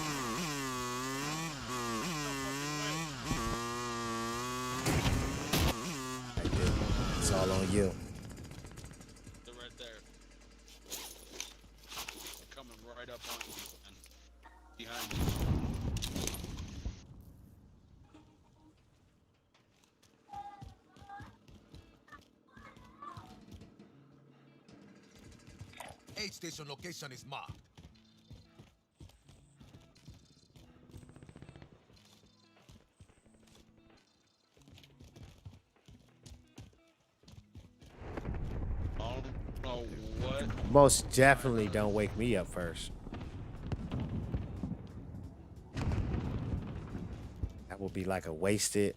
I did. It's all on you. They're right there. They're coming right up on you and behind you. Aid station location is marked. I don't know what. Most definitely don't wake me up first. That would be like a wasted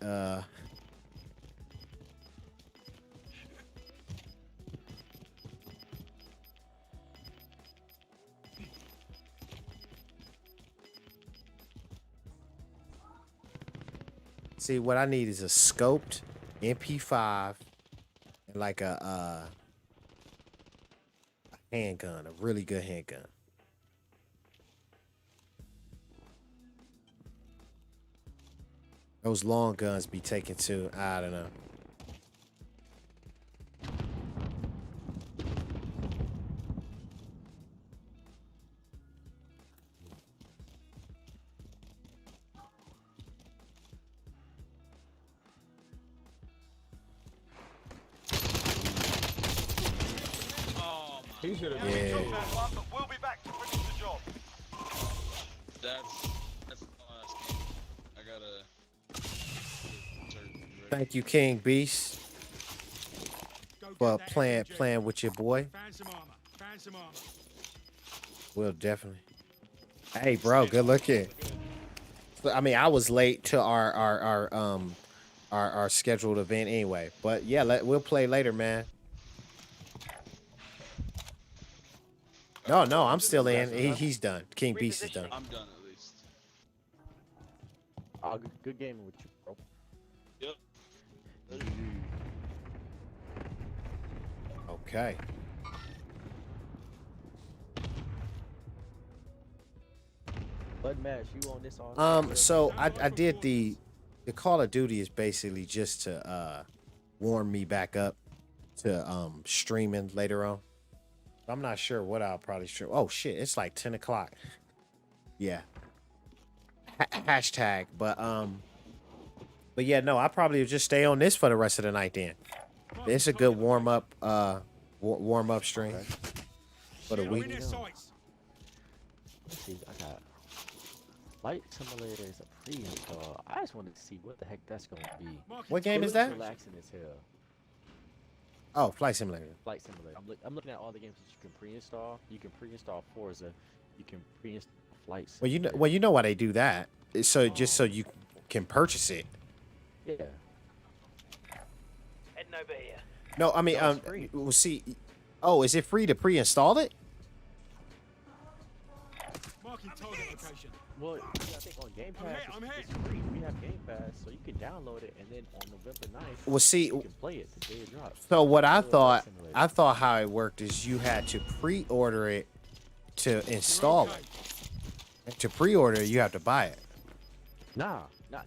See, what I need is a scoped MP5 and like a handgun, a really good handgun. Those long guns be taken too. I don't know. Oh my. He should have Yeah. been Job dead. that one, but we'll be back to finish the job. That's the last game. I gotta. Thank you, King Beast, for playing with your boy. Found some armor. Found some armor. Will definitely. Hey, bro, good looking. So, I mean, I was late to our scheduled event anyway, but yeah, we'll play later, man. No, I'm still in. He's done. King Beast is done. I'm done at least. Oh, good gaming with you, bro. Yep. Okay. Bud Mash, you on this all So I did the Call of Duty is basically just to warm me back up to streaming later on. I'm not sure what I'll probably stream. Oh shit, it's like 10 o'clock. Yeah. Hashtag, but yeah, no, I probably will just stay on this for the rest of the night then. It's a good warm up stream for the week. In their sights. Let's see, I got Flight Simulator is a pre-install. I just wanted to see what the heck that's gonna be. What game It is looks that? Relaxing as hell. Oh, Flight Simulator. Flight Simulator. I'm looking at all the games that you can pre-install. You can pre-install Forza. You can pre-install Flight Simulator. Well, you know why they do that. It's so just so you can purchase it. Yeah. Heading over here. No, I mean, No, it's free. we'll see. Oh, is it free to pre-install it? Marking target location. Well, yeah, I think on Game Pass I'm it's hit. free. We have Game Pass, so you can download it, and then on November 9th, Well, see, you can play it the day it drops. so what I Flight thought, Simulator. how it worked is you had to pre-order it to install it. And to pre-order, you have to buy it. Nah, not.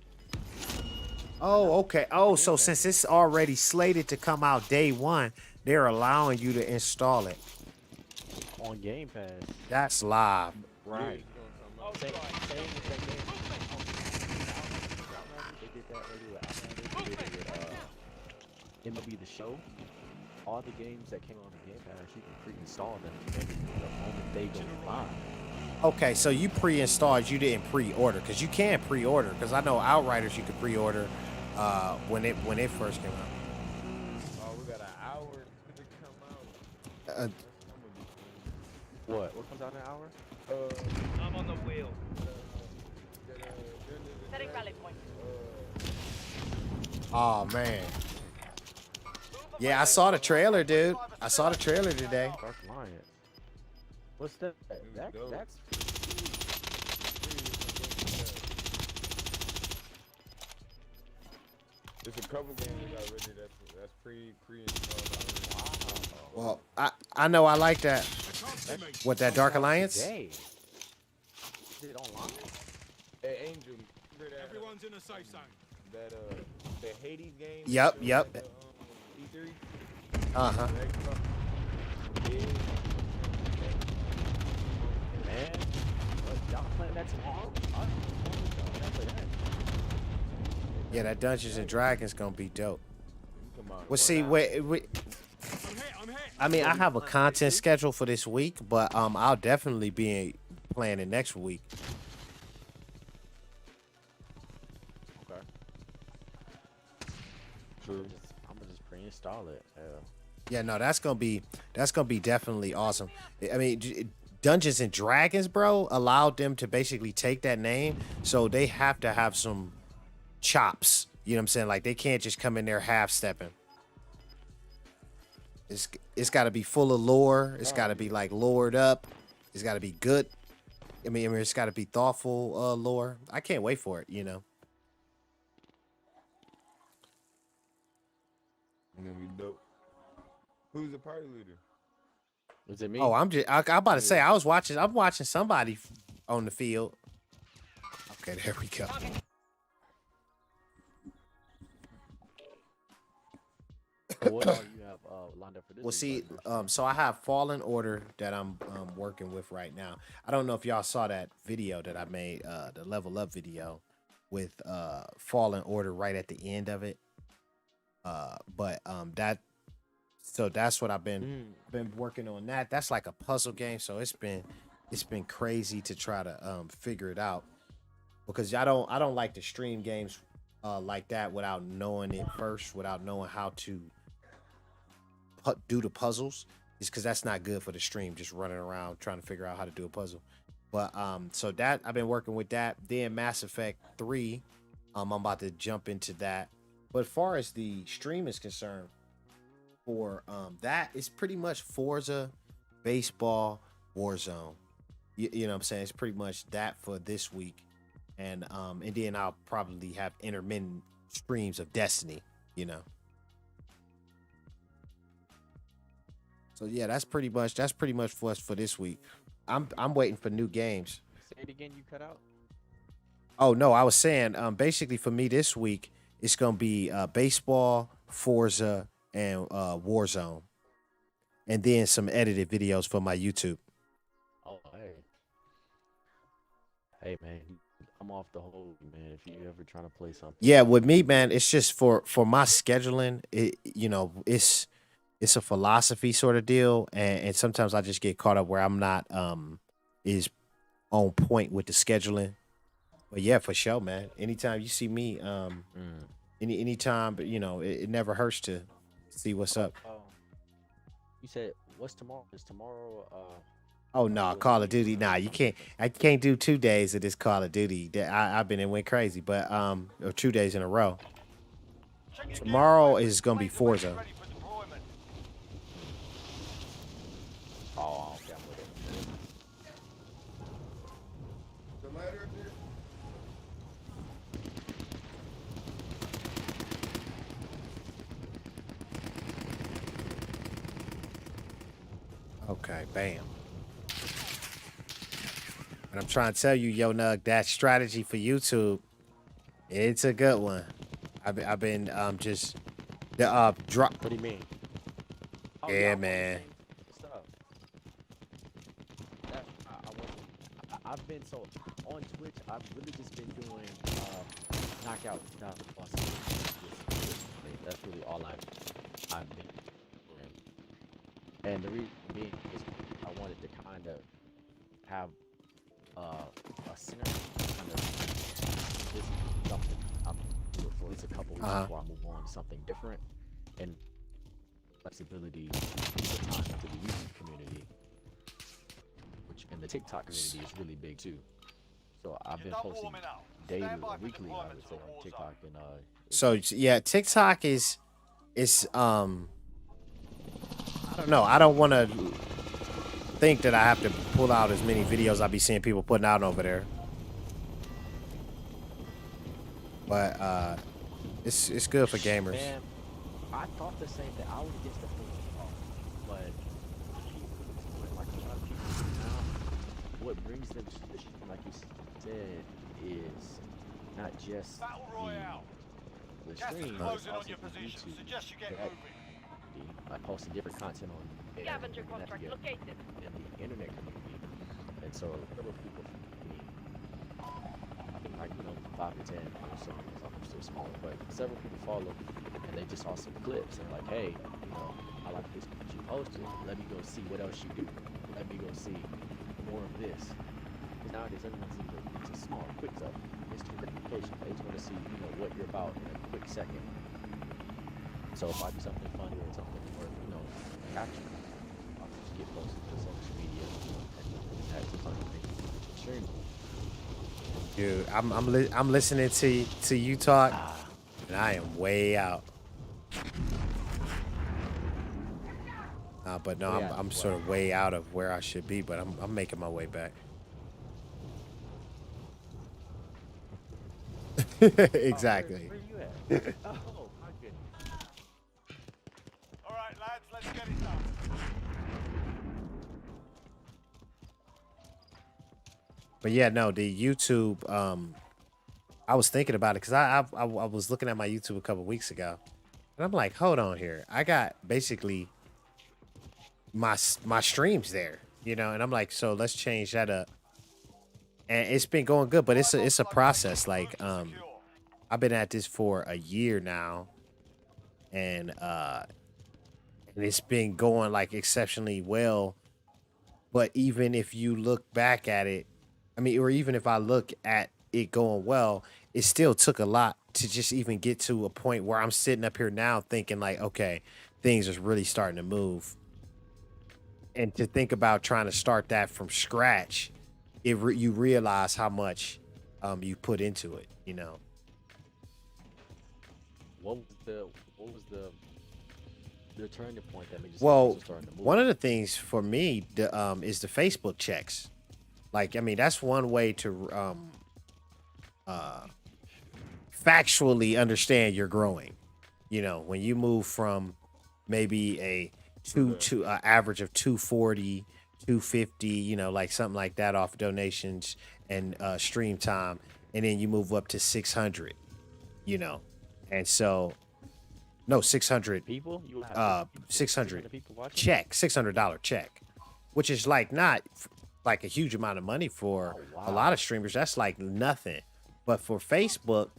Oh, okay. Oh, so since it's already slated to come out day one, they're allowing you to install it. On Game Pass. That's live. Right. Oh, Same right. with that game. They did that earlier with Outlanders. They did it with MLB The Show. All the games that came on the Game Pass, you can pre-install them and the moment they go live. Okay, so you pre-installed, you didn't pre-order, because you can pre-order, because I know Outriders you could pre-order when it first came out. Oh, we got an hour to come out. Uh, What? What comes out in an hour? I'm on the wheel. Setting rally point. Oh man. Yeah, I saw the trailer, dude. I saw the trailer today. Dark Alliance. What's that? dope. That's There's a couple games already that's pre-installed already. Well, I know I like that. Can't see me. What, that Dark Alliance? today. Is it online? Hey, Angel, remember that Everyone's in a safe zone. that Hades game? Yep, that yep. was at the, E3? Uh-huh. The Xbox? Yeah. Man, what, y'all playing that tomorrow? I play that. Yeah, that Dungeons and Dragons gonna be dope. Come on. Well, see, wait. I'm hit. I mean, I have a content schedule for this week, but I'll definitely be playing it next week. Okay. True. I'm gonna just pre-install it. Yeah, no, that's gonna be definitely awesome. I mean, Dungeons and Dragons, bro, allowed them to basically take that name, so they have to have some chops. You know what I'm saying? Like they can't just come in there half stepping. It's got to be full of lore. It's got to be like lored up. It's got to be good. I mean, it's got to be thoughtful lore. I can't wait for it. You know. And then we dope. Who's the party leader? Is it me? Oh, I'm about to say I'm watching somebody on the field. Okay, there we go. So what all you have lined up for this Well, week, see, partner? so I have Fallen Order that I'm working with right now. I don't know if y'all saw that video that I made, the level up video with Fallen Order right at the end of it. But that's what I've been working on. That's like a puzzle game, so it's been crazy to try to figure it out, because I don't like to stream games like that without knowing it first, without knowing how to do the puzzles, is because that's not good for the stream, just running around trying to figure out how to do a puzzle. But so that I've been working with that. Then Mass Effect 3, I'm about to jump into that. But as far as the stream is concerned, for that is pretty much Forza, baseball, Warzone. You know what I'm saying? It's pretty much that for this week. And then I'll probably have intermittent streams of Destiny, you know. So yeah, that's pretty much for us for this week. I'm waiting for new games. Say it again. You cut out. Oh no, I was saying basically for me this week it's gonna be baseball, Forza, and Warzone, and then some edited videos for my YouTube. Oh hey man, I'm off the whole man. If you ever trying to play something. Yeah, with me, man, it's just for my scheduling. It's a philosophy sort of deal, and sometimes I just get caught up where I'm not is on point with the scheduling. But yeah, for sure, man. Anytime you see me, anytime, but it never hurts to see what's up. You said what's tomorrow? Is tomorrow? Oh no, Call of Duty. Nah, you can't. I can't do 2 days of this Call of Duty. I've been and went crazy, but or 2 days in a row. Tomorrow is gonna be Forza. Oh, okay, I'm with it. The ladder up there? Okay, bam. And I'm trying to tell you, Yo Nug, that strategy for YouTube, it's a good one. I've been just the drop. What do you mean? Oh, Yeah, I'm man. Stuff. I've been so on Twitch. I've really just been doing knockout bosses. That's really all I've been doing. And the reason being is I wanted to kind of have a center kind of this something I'm doing for at least a couple weeks before I move on to something different, and flexibility over time to the YouTube community, which and the TikTok community is really big too. So I've been posting daily or weekly, I would say, on TikTok and So yeah, TikTok is I don't know. I don't want to think that I have to pull out as many videos I be seeing people putting out over there. But it's good for gamers. Man, I thought the same thing. I was against the first but like a lot of people now, what brings them to the like you said, is not just the stream, but Closing on also your the position. YouTube. Suggest you get That- moving. like posting different content on Scavenger contract located. in the internet community, and so several people, I think like 5 to 10 or so, I'm still smaller, but several people follow, and they just saw some clips and like, hey, I like this that you posted. Let me go see what else you do. Let me go see more of this. Because nowadays everyone's into small, quick stuff, instant gratification. They just want to see what you're about in a quick second. So if I do something funny or something, or action, I'll just get posted to social media and have some fun things. Dude, I'm listening to you talk, and I am way out. But no, I'm sort of way out of where I should be, but I'm making my way back. Exactly. Where you at? Oh my goodness. let's get it done. But yeah, no, the YouTube. I was thinking about it because I was looking at my YouTube a couple weeks ago, and I'm like, hold on here. I got basically my streams there, you know, and I'm like, so let's change that up. And it's been going good, but it's a process. Like I've been at this for a year now, and it's been going like exceptionally well. But even if you look back at it, I mean, or even if I look at it going well, it still took a lot to just even get to a point where I'm sitting up here now thinking like, okay, things are really starting to move. And to think about trying to start that from scratch, you realize how much you put into it, you know. What was the turning point that made you say Well, things are starting to move? one of the things for me is the Facebook checks. Like, I mean, that's one way to uh, factually understand you're growing. You know, when you move from maybe a to average of 240, 250, you know, like something like that off donations and stream time, and then you move up to 600, you know, and so no 600 People? You have 600 people watching? check, $600 check, which is like not like a huge amount of money for a lot of streamers. That's like nothing. But for Facebook,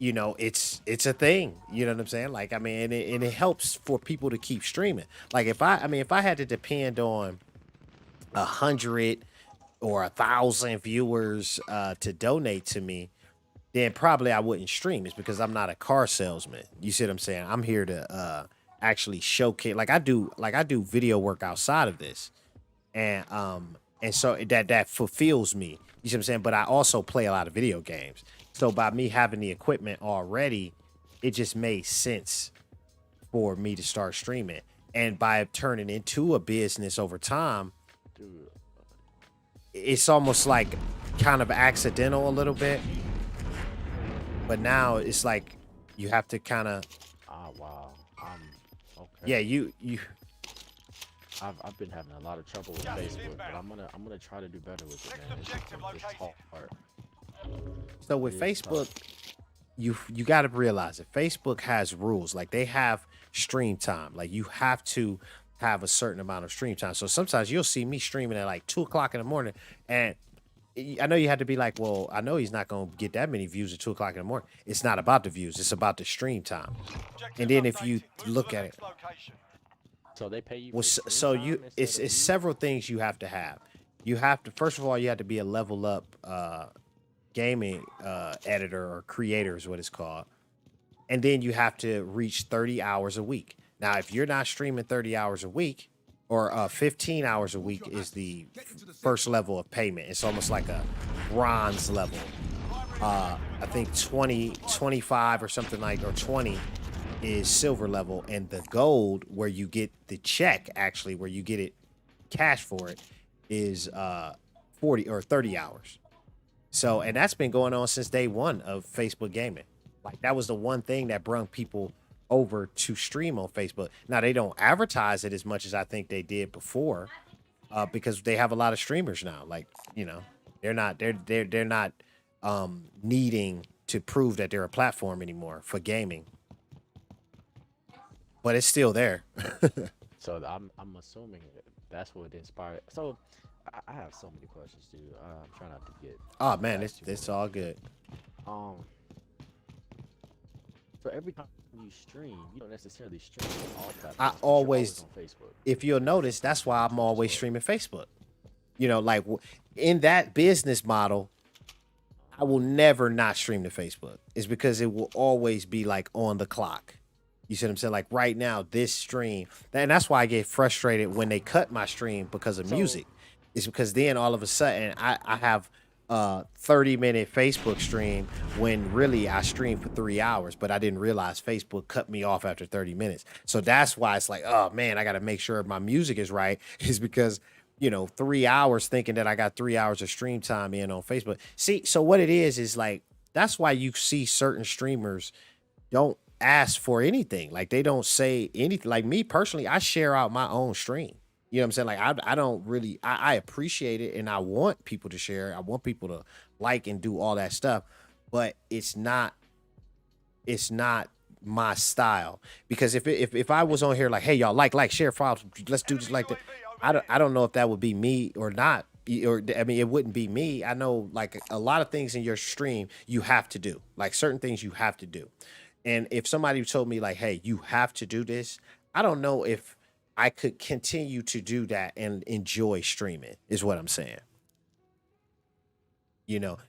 you know, it's a thing. You know what I'm saying? Like, I mean, and it helps for people to keep streaming. Like if I had to depend on 100 or 1,000 viewers to donate to me, then probably I wouldn't stream. It's because I'm not a car salesman. You see what I'm saying? I'm here to actually showcase. Like I do video work outside of this, and so that fulfills me. You see what I'm saying? But I also play a lot of video games. So by me having the equipment already, it just made sense for me to start streaming. And by turning into a business over time, Dude, it's almost like kind of accidental a little bit. But now it's like you have to kind of wow. Okay. yeah, you I've been having a lot of trouble with Gas is Facebook, but inbound. I'm gonna try to do better with it, Next man. objective It's located. hard. so with It is Facebook, tough. you got to realize that Facebook has rules. Like they have stream time. Like you have to have a certain amount of stream time. So sometimes you'll see me streaming at like 2 o'clock in the morning, and I know you had to be like, well, I know he's not going to get that many views at 2 o'clock in the morning. It's not about the views. It's about the stream time. Objective And then if you updated. Move look to the at next it, location. So they pay you well, for so, screen so time you instead it's of it's views? several things you have to have. You have to, first of all, you have to be a level up gaming editor or creator is what it's called. And then you have to reach 30 hours a week. Now, if you're not streaming 30 hours a week, or 15 hours a week is the first level of payment. It's almost like a bronze level. I think 20, 25 or something like, or 20 is silver level, and the gold, where you get the check, actually where you get it cash for it, is 40 or 30 hours. So, and that's been going on since day one of Facebook gaming. Like that was the one thing that brought people over to stream on Facebook. Now they don't advertise it as much as I think they did before, because they have a lot of streamers now. Like, you know, they're not needing to prove that they're a platform anymore for gaming. But it's still there. So I'm assuming that's what inspired. So I have so many questions, dude. I'm trying not to get. Oh man, past you, it's man. all good. Um. So every time you stream, you don't necessarily stream on all platforms. I but you're always, on Facebook. if you'll notice, that's why I'm always streaming Facebook. You know, like in that business model, I will never not stream to Facebook. It's because it will always be like on the clock. You see what I'm saying? Like right now, this stream, and that's why I get frustrated when they cut my stream because of music. It's because then all of a sudden I have a 30-minute Facebook stream when really I streamed for 3 hours, but I didn't realize Facebook cut me off after 30 minutes. So that's why it's like, oh man, I got to make sure my music is right. Is because, you know, 3 hours thinking that I got 3 hours of stream time in on Facebook. See, so what it is like, that's why you see certain streamers don't ask for anything. Like they don't say anything. Like me personally, I share out my own stream. You know what I'm saying? Like I don't really I appreciate it and I want people to share. I want people to like and do all that stuff, but it's not my style. Because if I was on here like, hey y'all, like, share, follow, let's do this like that. I don't know if that would be me or not. Or I mean, it wouldn't be me. I know like a lot of things in your stream you have to do. Like certain things you have to do. And if somebody told me like, hey, you have to do this, I don't know if I could continue to do that and enjoy streaming, is what I'm saying.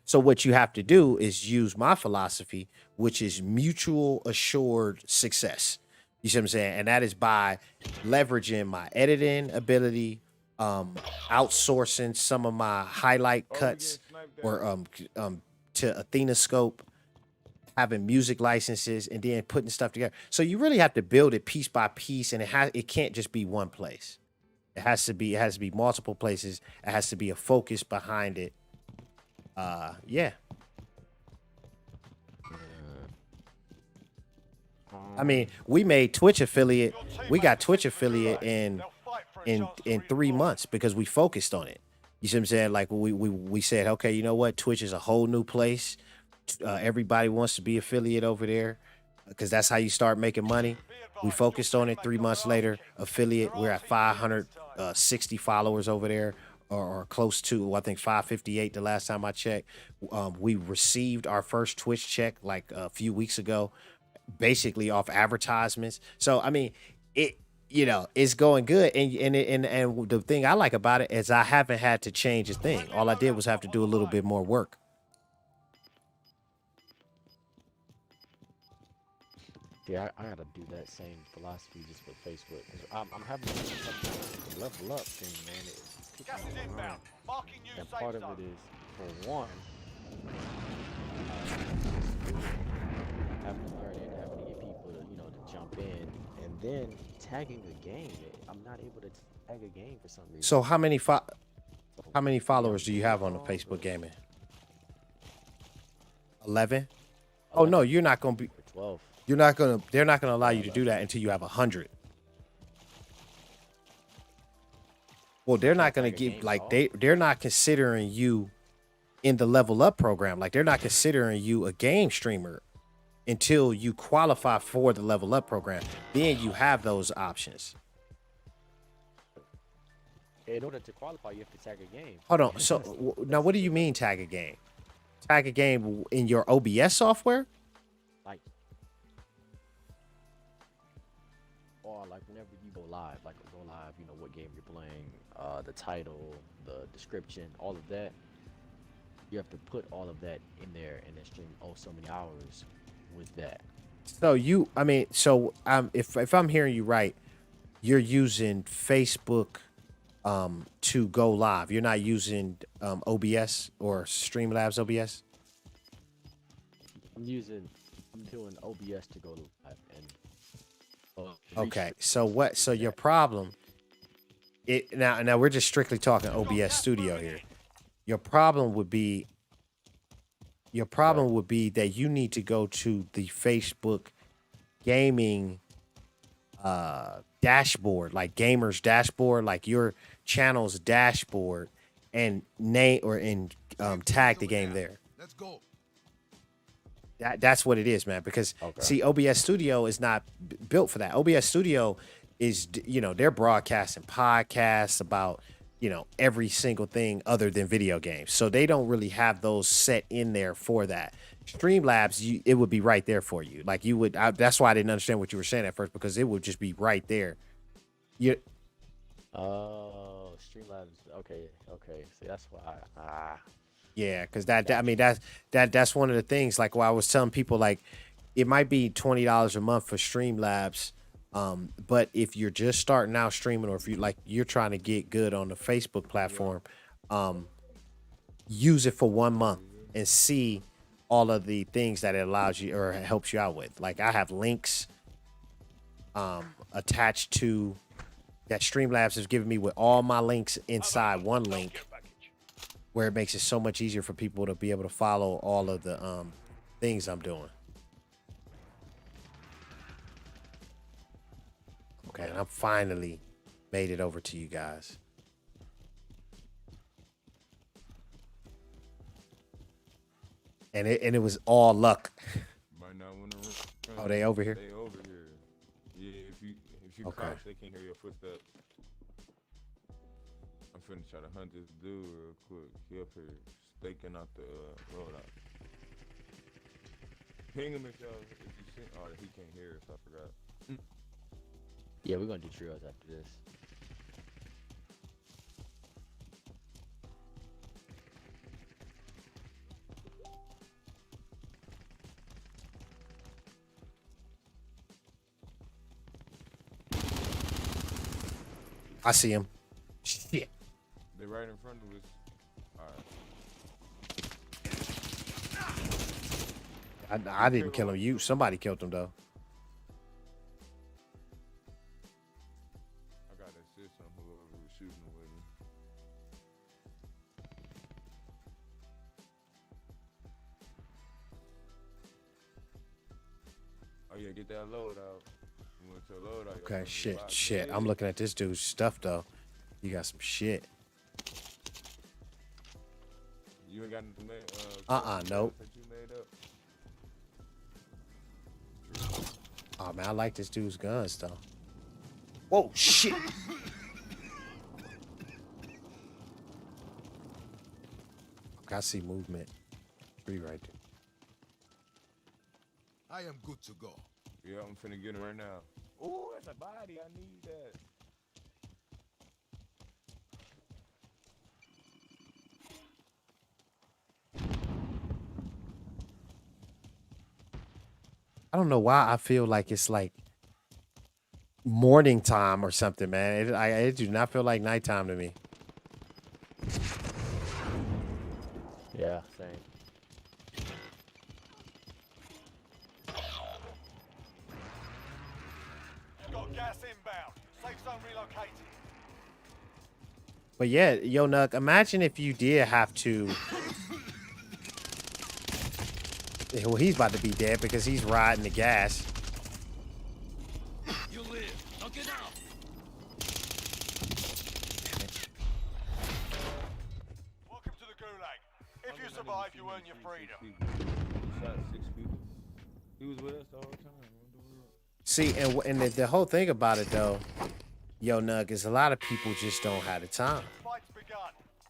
So what you have to do is use my philosophy, which is mutual assured success. You see what I'm saying? And that is by leveraging my editing ability, outsourcing some of my highlight cuts or to Athena Scope, having music licenses, and then putting stuff together. So you really have to build it piece by piece, and it can't just be one place. It has to be multiple places. It has to be a focus behind it. Yeah. I mean, we made Twitch affiliate. We got Twitch affiliate in 3 months because we focused on it. You see what I'm saying? Like we said, okay, you know what? Twitch is a whole new place. Everybody wants to be affiliate over there because that's how you start making money. We focused on it. 3 months later, affiliate. We're at 560 followers over there. Or close to, I think 558 the last time I checked. We received our first Twitch check like a few weeks ago, basically off advertisements. So I mean, it's going good. And the thing I like about it is I haven't had to change a thing. All I did was have to do a little bit more work. Yeah, I gotta do that same philosophy just with Facebook. Cause I'm having a level up thing, man. It's Gas is inbound. Marking new and safe part of zone. it is, for one, having to learn it, having to get people to jump in, and then tagging a game. I'm not able to tag a game for some reason. So how many followers do you have on the Facebook gaming? 11? Oh no, you're not gonna be. 12. They're not gonna allow you to do that until you have 100. Well, they're not gonna give they're not considering you in the level up program. Like they're not considering you a game streamer until you qualify for the level up program. Then you have those options. In order to qualify, you have to tag a game. Hold on. So now, what do you mean tag a game? Tag a game in your OBS software? Like, or like whenever you go live, what game you're playing, the title, the description, all of that. You have to put all of that in there and then stream so many hours with that. So if I'm hearing you right, you're using Facebook to go live. You're not using OBS or Streamlabs OBS. I'm doing OBS to go live and. Okay, so your problem. Now we're just strictly talking OBS Studio here. Your problem would be that you need to go to the Facebook gaming dashboard, like gamers dashboard, like your channel's dashboard, and tag the game there. Let's go. That's what it is, man. Because see, OBS Studio is not built for that. OBS Studio is, they're broadcasting podcasts about, every single thing other than video games. So they don't really have those set in there for that. Streamlabs, it would be right there for you. Like you would. That's why I didn't understand what you were saying at first, because it would just be right there. Oh, Streamlabs. Okay. See, that's why. Yeah, because that's one of the things. Like, I was telling people, like, it might be $20 a month for Streamlabs, but if you're just starting out streaming, or if you're trying to get good on the Facebook platform, use it for 1 month and see all of the things that it allows you or helps you out with. Like, I have links attached to that Streamlabs has given me with all my links inside one link, where it makes it so much easier for people to be able to follow all of the things I'm doing. Okay, and I finally made it over to you guys. And it was all luck. Might not want to run. Oh, they over here? They over here. Yeah, if you Okay. crouch, they can't hear your footsteps. I'm finna try to hunt this dude real quick. He up here staking out the road out. Ping him if you see. Oh, he can't hear us. I forgot. Yeah, we're gonna do trios after this. I see him. Shit. They right in front of us. All right. I didn't kill him. Somebody killed him though. I got to assist on whoever was shooting with me. Oh yeah, get that load out. You went to a load out. Okay, shit. I'm looking at this dude's stuff though. You got some shit. You ain't got nothing Nope. that you made up. Oh man, I like this dude's guns though. Whoa, shit. Okay, I see movement. Tree right there. I am good to go. Yeah, I'm finna get him right now. Ooh, that's a body. I need that. I don't know why I feel like it's like morning time or something, man. It do not feel like nighttime to me. Yeah, same. You've got gas inbound. Safe zone relocated. But yeah, yo, Nuck, imagine if you did have to. Well, he's about to be dead because he's riding the gas. You live. Knock it out. Welcome to the Gulag. If you survive, you earn your freedom. He shot 6 people. He was with us the whole time. See, and the whole thing about it though, yo, Nuck, is a lot of people just don't have the time. Fight's begun.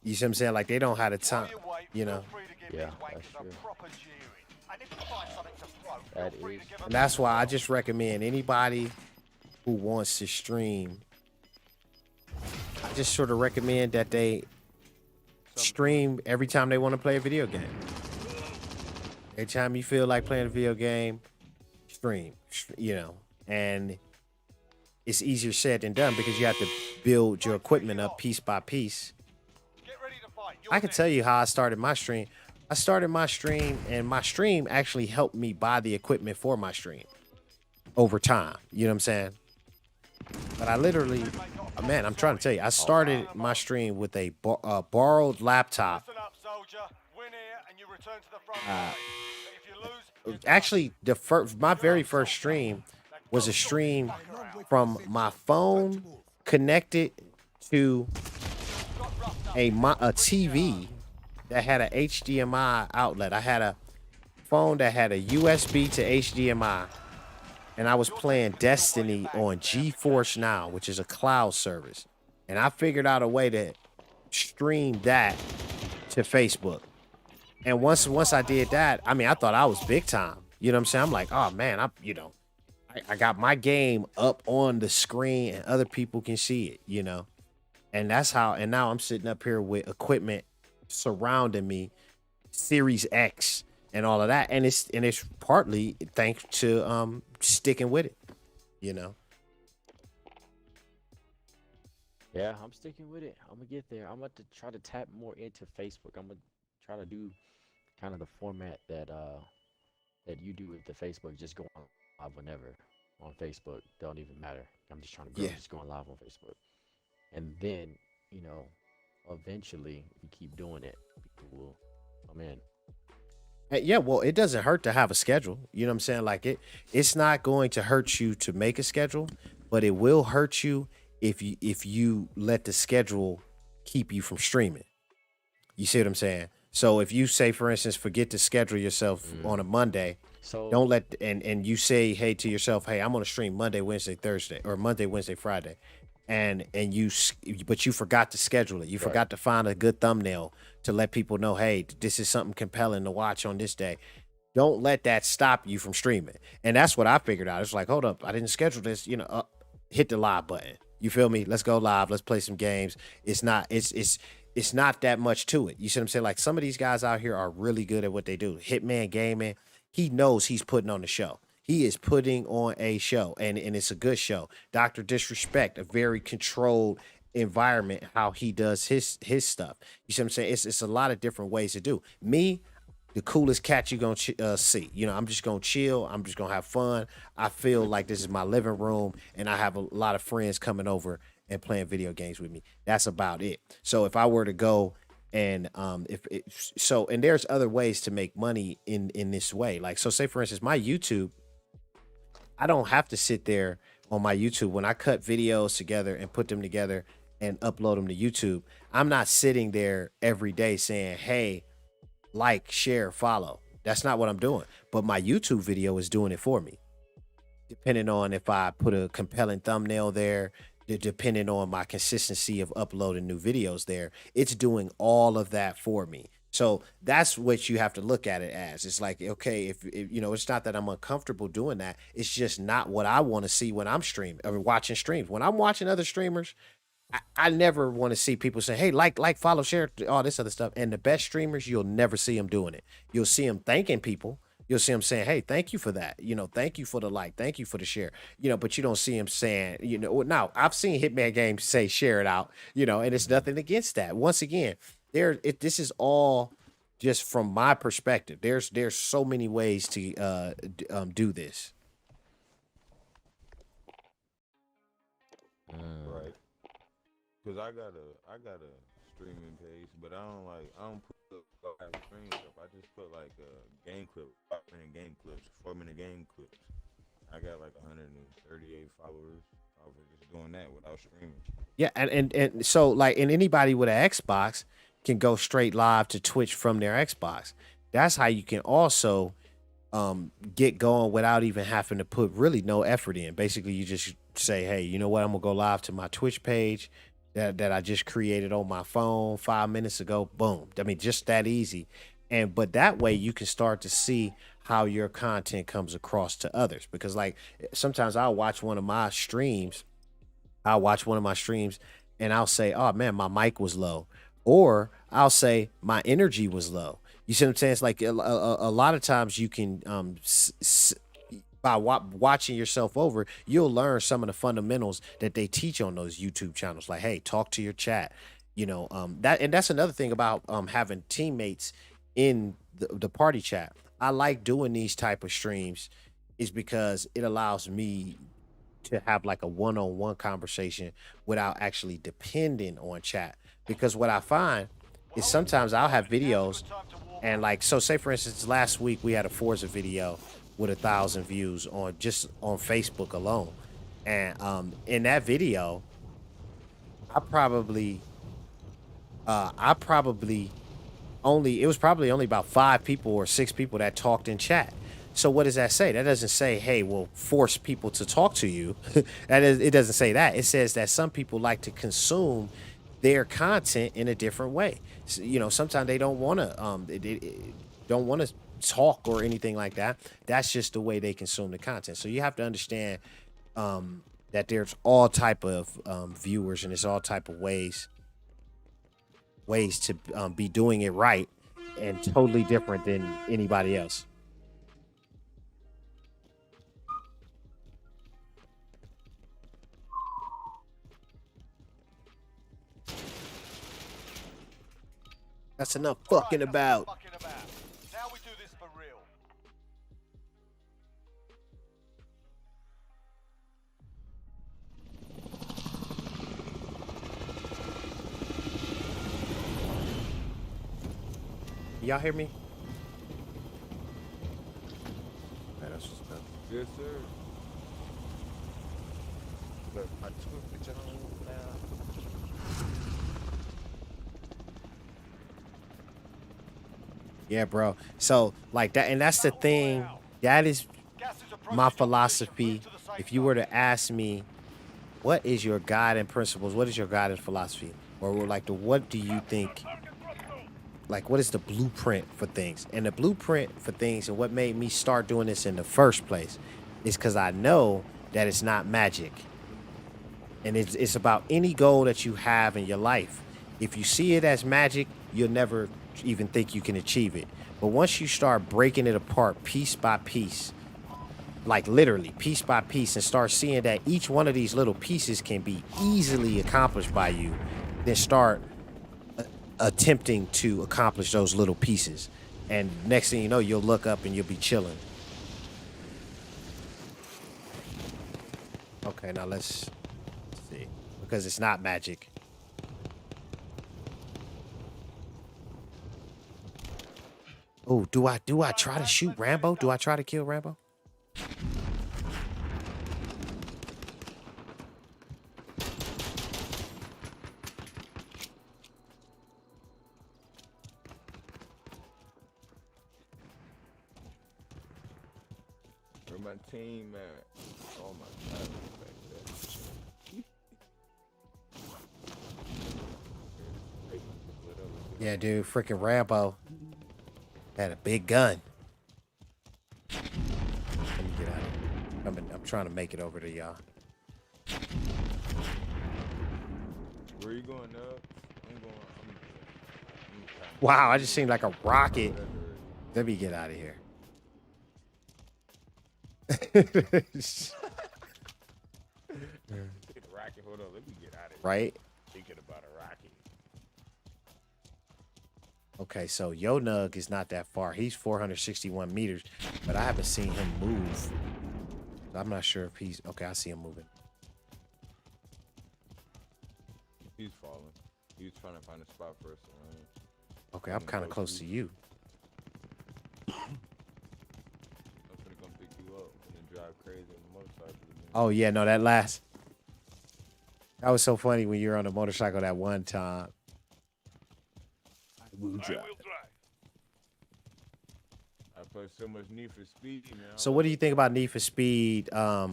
You see what I'm saying? Like they don't have the While time. you wait, You know. feel free to give Yeah, these wankers that's true. a proper jeering. And if you find something to throw, That feel free is to give And them that's why I just recommend anybody who wants to stream. I just sort of recommend that they stream every time they want to play a video game. Every time you feel like playing a video game, stream. You know, and it's easier said than done because you have to build your equipment up piece by piece. Get ready to fight. I can tell you how I started my stream. I started my stream, and my stream actually helped me buy the equipment for my stream over time. You know what I'm saying? But I literally, man, I'm trying to tell you, I started my stream with a borrowed laptop. Listen up, soldier. Win here and you return to the front line. But if you lose, Actually, my very first stream was a stream from my phone connected to a TV that had a HDMI outlet. I had a phone that had a USB to HDMI, and I was playing Destiny on GeForce Now, which is a cloud service. And I figured out a way to stream that to Facebook. And once I did that, I mean, I thought I was big time. You know what I'm saying? I'm like, oh man, I got my game up on the screen and other people can see it, you know? And that's how, and now I'm sitting up here with equipment surrounding me, Series X and all of that. And it's partly thanks to sticking with it, you know? Yeah, I'm sticking with it. I'm gonna get there. I'm about to try to tap more into Facebook. I'm gonna try to do kind of the format that you do with the Facebook, just go on live whenever on Facebook. Don't even matter. I'm just trying to go, just going live on Facebook. And then, you know, eventually, if we keep doing it, people will come in. Yeah, well, it doesn't hurt to have a schedule. You know what I'm saying? Like it's not going to hurt you to make a schedule, but it will hurt you if you let the schedule keep you from streaming. You see what I'm saying? So if you say, for instance, forget to schedule yourself on a Monday, So don't let and you say, hey, to yourself, hey, I'm gonna stream Monday, Wednesday, Thursday, or Monday, Wednesday, Friday, and but you forgot to schedule it. You forgot to find a good thumbnail to let people know, hey, this is something compelling to watch on this day. Don't let that stop you from streaming. And that's what I figured out. It's like, hold up, I didn't schedule this. Hit the live button. You feel me? Let's go live. Let's play some games. It's not that much to it. You see what I'm saying? Like some of these guys out here are really good at what they do. Hitman Gaming, he knows he's putting on the show. He is putting on a show, and it's a good show. Dr. Disrespect, a very controlled environment, how he does his stuff. You see what I'm saying? It's a lot of different ways to do. Me, the coolest cat you're gonna see. I'm just gonna chill. I'm just gonna have fun. I feel like this is my living room, and I have a lot of friends coming over and playing video games with me. That's about it. So if I were to go and and there's other ways to make money in this way. Like, so say for instance, my YouTube, I don't have to sit there on my YouTube when I cut videos together and put them together and upload them to YouTube. I'm not sitting there every day saying, hey, like, share, follow. That's not what I'm doing. But my YouTube video is doing it for me. Depending on if I put a compelling thumbnail there, depending on my consistency of uploading new videos there, it's doing all of that for me. So that's what you have to look at it as. It's like, okay, if it's not that I'm uncomfortable doing that. It's just not what I want to see when I'm streaming or watching streams. When I'm watching other streamers, I never want to see people say, hey, like, follow, share, all this other stuff. And the best streamers, you'll never see them doing it. You'll see them thanking people. You'll see them saying, hey, thank you for that. Thank you for the like. Thank you for the share. But you don't see them saying, now I've seen Hitman Games say share it out, and it's nothing against that. Once again, this is all just from my perspective. There's so many ways to do this. Right. Cause I got a streaming page, but I don't put streams up. I just put like a game clip, 5-minute game clips, 4-minute game clips. I got like 138 followers off of just doing that without streaming. Yeah, and so like, and anybody with an Xbox can go straight live to Twitch from their Xbox. That's how you can also get going without even having to put really no effort in. Basically, you just say, hey, you know what? I'm gonna go live to my Twitch page that I just created on my phone 5 minutes ago. Boom. I mean, just that easy. But that way you can start to see how your content comes across to others. Because like sometimes I'll watch one of my streams and I'll say, oh man, my mic was low. Or I'll say my energy was low. You see what I'm saying? It's like a lot of times you can by watching yourself over, you'll learn some of the fundamentals that they teach on those YouTube channels. Like, hey, talk to your chat. That's another thing about having teammates in the party chat. I like doing these type of streams is because it allows me to have like a one-on-one conversation without actually depending on chat. Because what I find is sometimes I'll have videos and like, so say for instance, last week we had a Forza video with 1,000 views on Facebook alone. And in that video, it was probably only about 5 people or 6 people that talked in chat. So what does that say? That doesn't say, hey, we'll force people to talk to you. It doesn't say that. It says that some people like to consume their content in a different way. So, sometimes they don't want to talk or anything like that. That's just the way they consume the content. So you have to understand that there's all type of viewers, and there's all type of ways to be doing it right and totally different than anybody else. That's enough fucking about. Now we do this for real. Y'all hear me? Man, that's just Yes, sir. I took the John now. Yeah, bro. So like that, and that's the thing. That is Gas is approaching my your position. philosophy. Move to the safe If you were zone. to ask me, what is your guiding principles? What is your guiding philosophy? Or like the what do you think? Like what is the blueprint for things? And the blueprint for things and what made me start doing this in the first place is because I know that it's not magic. And it's about any goal that you have in your life. If you see it as magic, you'll never even think you can achieve it. But once you start breaking it apart piece by piece, like literally piece by piece, and start seeing that each one of these little pieces can be easily accomplished by you, then start attempting to accomplish those little pieces. And next thing you know, you'll look up and you'll be chilling. Okay, now let's see. Because it's not magic. Oh, do I try to shoot Rambo? Do I try to kill Rambo? Where my team at? Oh my god, back there. Yeah, dude, freaking Rambo had a big gun. Let me get out of here. I'm trying to make it over to y'all. Where you going up? I'm going. Wow, I just seen like a rocket. Let me get out of here. Rocket, hold on, let me get out of here. Right? Thinking about a rocket. Okay, so Yo Nug is not that far. He's 461 meters, but I haven't seen him move. I'm not sure if he's okay. I see him moving. He's falling. He's trying to find a spot for us to land. Okay, I'm kind of close to you. I'm gonna come pick you up and then drive crazy on the motorcycle. Oh yeah, no, that was so funny when you were on the motorcycle that one time. I will drive. I put so much Need for Speed, man. So what do you think about Need for Speed? What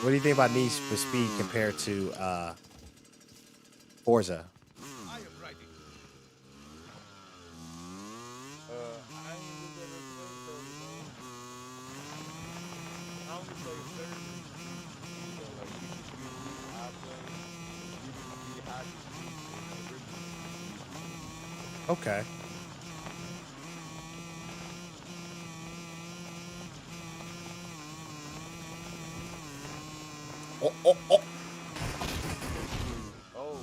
do you think about Need for Speed compared to Forza? I am ready. I ain't looked at it today, so I only play third. So like Need for Speed, I play Need for Speed, Hot Speed, and Okay. Oh, oh, oh. Oh.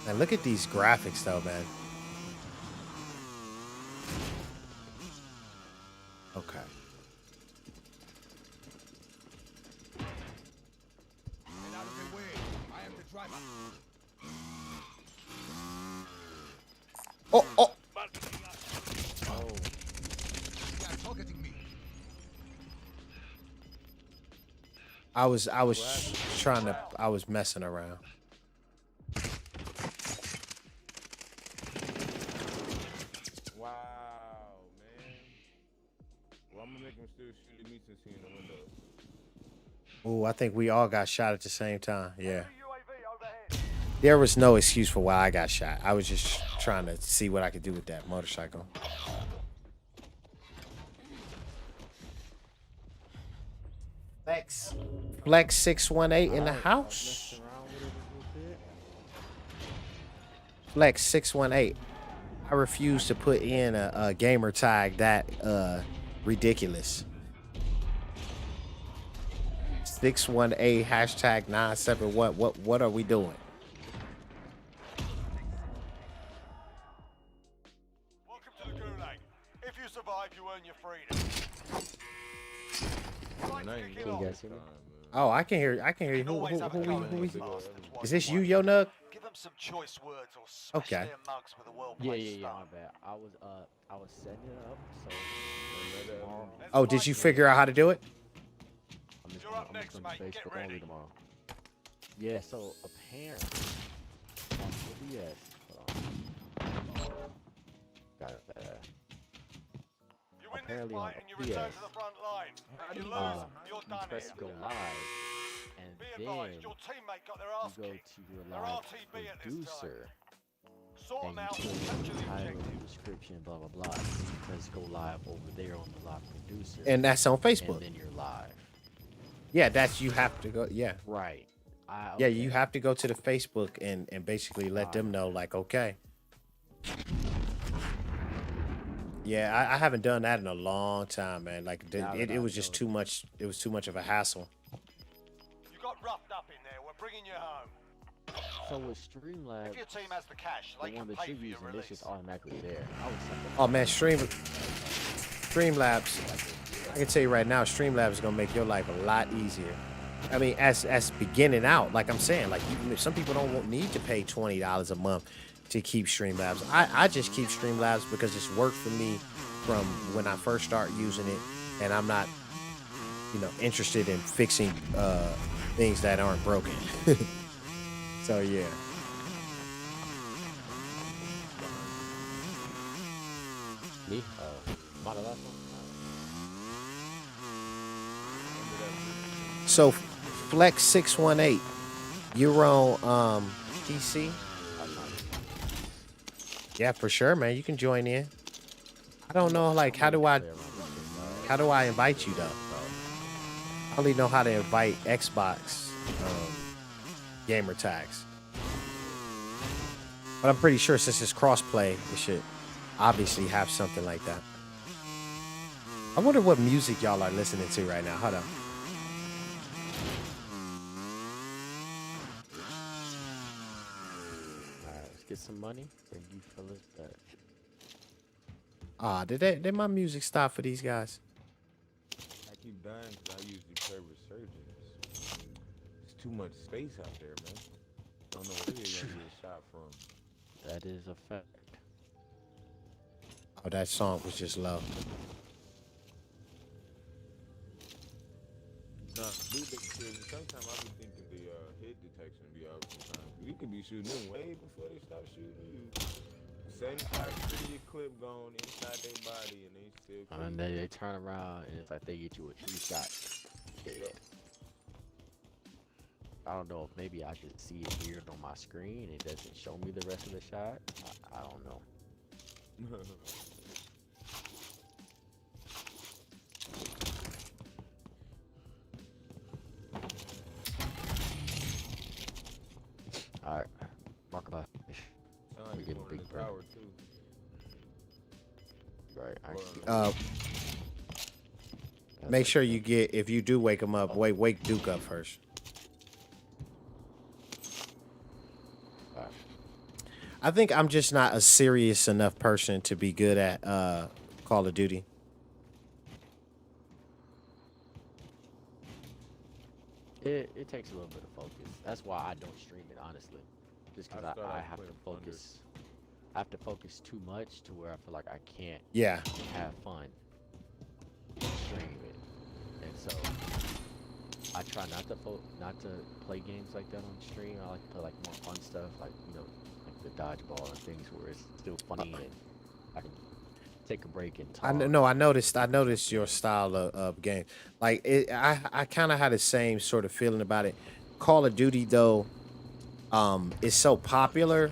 Man, look at these graphics though, man. Okay. Get out of the way. I am the driver. Oh, oh. They are targeting me. I was trying to, I was messing around. Wow, man. Well, I'm gonna make him still shoot at me since he's in the window. Ooh, I think we all got shot at the same time. Yeah. UAV overhead. There was no excuse for why I got shot. I was just trying to see what I could do with that motorcycle. Flex 618 in the house. Flex 618. I refuse to put in a gamer tag that ridiculous. 618 hashtag 971. What are we doing? Welcome to the Gulag. If you survive, you earn your freedom. Man, I ain't Kicking doing off. this time, man. Oh, I can hear you. Always have a gun in Who these is bastards while this you you, Yo Nug? Give them some choice words or smash Okay. their mugs with a Yeah, well-placed yeah, yeah. My stone. bad. I was setting it up so tomorrow. Let's Oh, did find you some- figure out how to do it? You're up next, I'm mate. Facebook Get only ready. tomorrow. Yeah, so apparently on OBS, hold on. Got it. You win this Apparently on fight and you return OBS, to the front line. If you lose, you're you done press here. go live, and Be then advised, your teammate got their you ass go kicked. to your They're live RTB at this time. producer, Sort and them you out put and in capture the the title, objective. description, blah blah blah. And you press go live over there on the live producer, And that's on and Facebook. then you're live. Yeah, that's you have to go. Yeah. Right. Yeah, you have to go to the Facebook and basically let them know, like, okay. Yeah, I haven't done that in a long time, man. Like, it was just too much. It was too much of a hassle. You got roughed up in there. We're bringing you home. So with Streamlabs, If your team has the cash, the they one can that pay you're for your using, it's release. just automatically there. I was like, Oh man, Streamlabs. I can tell you right now, Streamlabs is gonna make your life a lot easier. I mean, as beginning out, like I'm saying, like some people don't need to pay $20 a month to keep Streamlabs. I just keep Streamlabs because it's worked for me from when I first start using it, and I'm not, interested in fixing things that aren't broken. So yeah. me? My last one? So Flex 618, you're on PC. Yeah, for sure, man. You can join in. I don't know, like, how do I invite you though? I only know how to invite Xbox gamer tags. But I'm pretty sure since it's crossplay, it should obviously have something like that. I wonder what music y'all are listening to right now. Hold on. Alright, let's get some money. Then you fellas back. Did my music stop for these guys? I keep dying because I usually play Resurgence. There's too much space out there, man. I don't know where you're gonna get shot from. That is a fact. Oh, that song was just low. Nah, dude, sometimes I be thinking the hit detection be out sometimes. We could be shooting them way before they start shooting you. 75% of your clip gone inside their body and they still. And they turn around and it's like they get you a 3-shot. Yeah. I don't know if maybe I should see it here on my screen. It doesn't show me the rest of the shot. I don't know. Alright. Mark about. Sound We like getting going big in the break. tower too. Right. Make sure you get, if you do wake him up, wake Duke up first. Alright. I think I'm just not a serious enough person to be good at Call of Duty. It takes a little bit of focus. That's why I don't stream it, honestly. Just because I have to focus. I have to focus too much to where I feel like I can't Yeah. have fun streaming it. And so I try not to play games like that on stream. I like to play like more fun stuff, like like the dodgeball and things where it's still funny and I can take a break and talk. I noticed your style of game. Like I kind of had the same sort of feeling about it. Call of Duty though, is so popular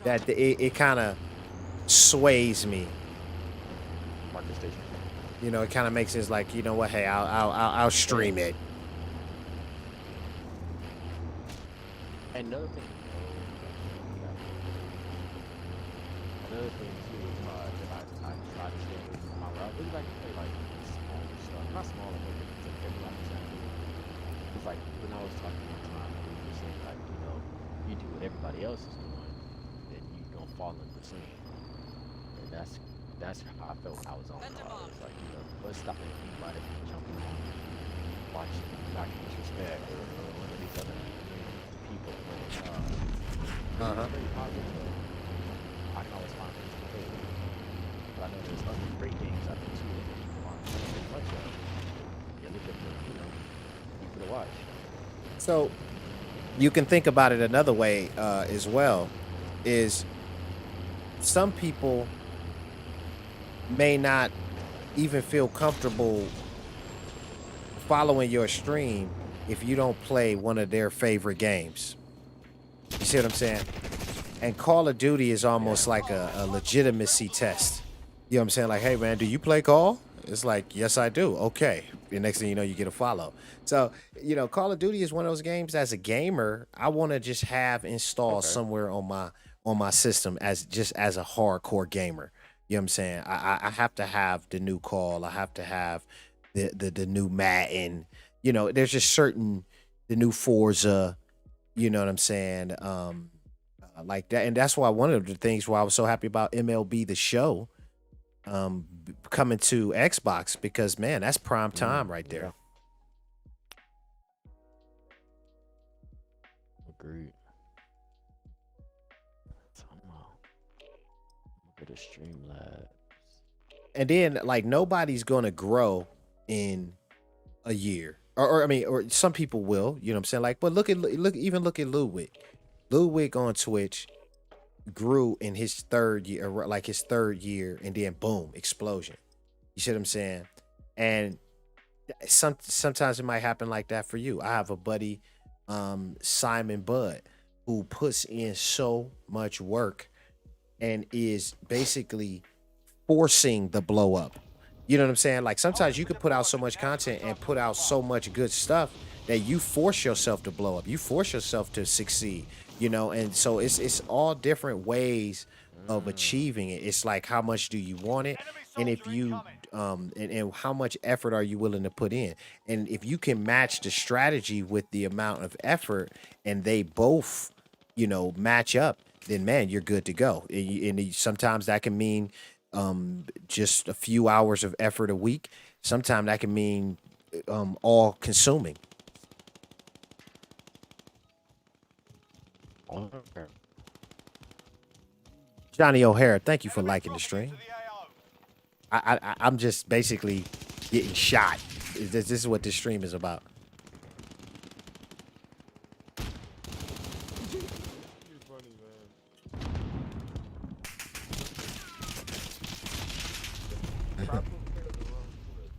that it kind of sways me. Market station. It kind of makes it like, you know what? Hey, I'll stream it. Another thing too is that I try to stay away from my route. I really like to play like smaller stuff. Not smaller, but it's like everybody trying to do. It's like when I was talking one time, we were saying like, you do what everybody else is doing, then you gonna fall in the same. And that's how I felt when I was on the route. It's like, let's stop anybody from jumping on, watching Dr. Disrespect or one of these other people playing Uh-huh. Very popular. I can always find things to play. But I know there's other great games out there too that people aren't playing much of. You look at the, people to watch. So you can think about it another way as well. Is some people may not even feel comfortable following your stream if you don't play one of their favorite games. You see what I'm saying? And Call of Duty is almost like a legitimacy test. You know what I'm saying? Like, hey man, do you play Call? It's like, yes, I do. Okay. The next thing you know, you get a follow. So, Call of Duty is one of those games as a gamer, I want to just have installed Okay. somewhere on my system as just as a hardcore gamer. You know what I'm saying? I have to have the new Call. I have to have the new Madden. There's just certain the new Forza. You know what I'm saying? Like that, and that's why one of the things why I was so happy about MLB the Show coming to Xbox, because man, that's prime time right there. Agreed. So look at the Streamlabs. And then like nobody's gonna grow in a year, or I mean, or some people will. You know what I'm saying? Like, but look at Ludwig. Ludwig on Twitch grew in his third year, or like his third year, and then boom, explosion. You see what I'm saying? And sometimes it might happen like that for you. I have a buddy, Simon Budd, who puts in so much work and is basically forcing the blow up. You know what I'm saying? Like sometimes you could put out so much content and put out so much good stuff that you force yourself to blow up. You force yourself to succeed. And so it's all different ways of achieving it. It's like, how much do you want it, and if you and how much effort are you willing to put in, and if you can match the strategy with the amount of effort, and they both match up, then man, you're good to go. And sometimes that can mean just a few hours of effort a week. Sometimes that can mean all consuming. Okay. Johnny O'Hara, thank you for liking the stream. I'm just basically getting shot. This is what this stream is about. You're funny, man. Stop comparing the wrong clip.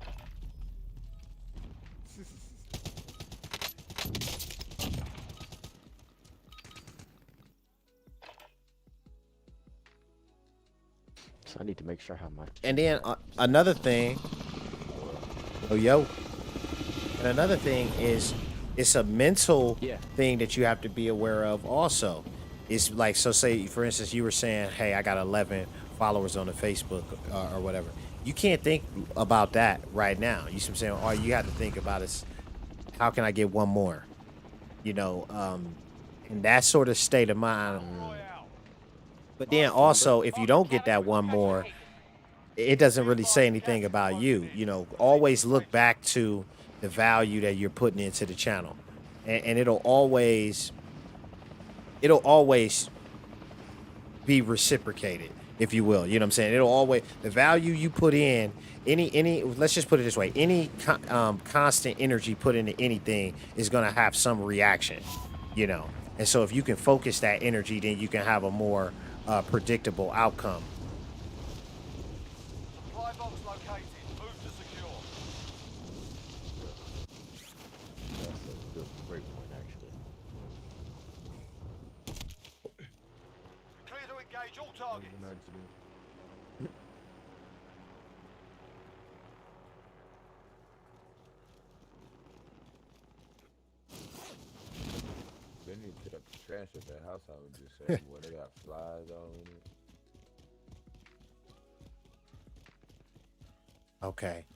So I need to make sure I have my. And then another thing, yo, and another thing is it's a mental thing that you have to be aware of also. It's like, so say, for instance, you were saying, hey, I got 11 followers on the Facebook or whatever. You can't think about that right now. You see what I'm saying? All you have to think about is, how can I get one more? In that sort of state of mind. But then also, if you don't get that one more, it doesn't really say anything about you. Always look back to the value that you're putting into the channel, and it'll always be reciprocated, if you will. You know what I'm saying? It'll always, the value you put in, any let's just put it this way, any constant energy put into anything is going to have some reaction. And so if you can focus that energy, then you can have a more predictable outcome. Supply box located. Move to secure. That's a good, great point, actually. Clear to engage all targets. An accident. They need to pick up the trash at that house. I would just say, boy, they got flies all in it. Okay.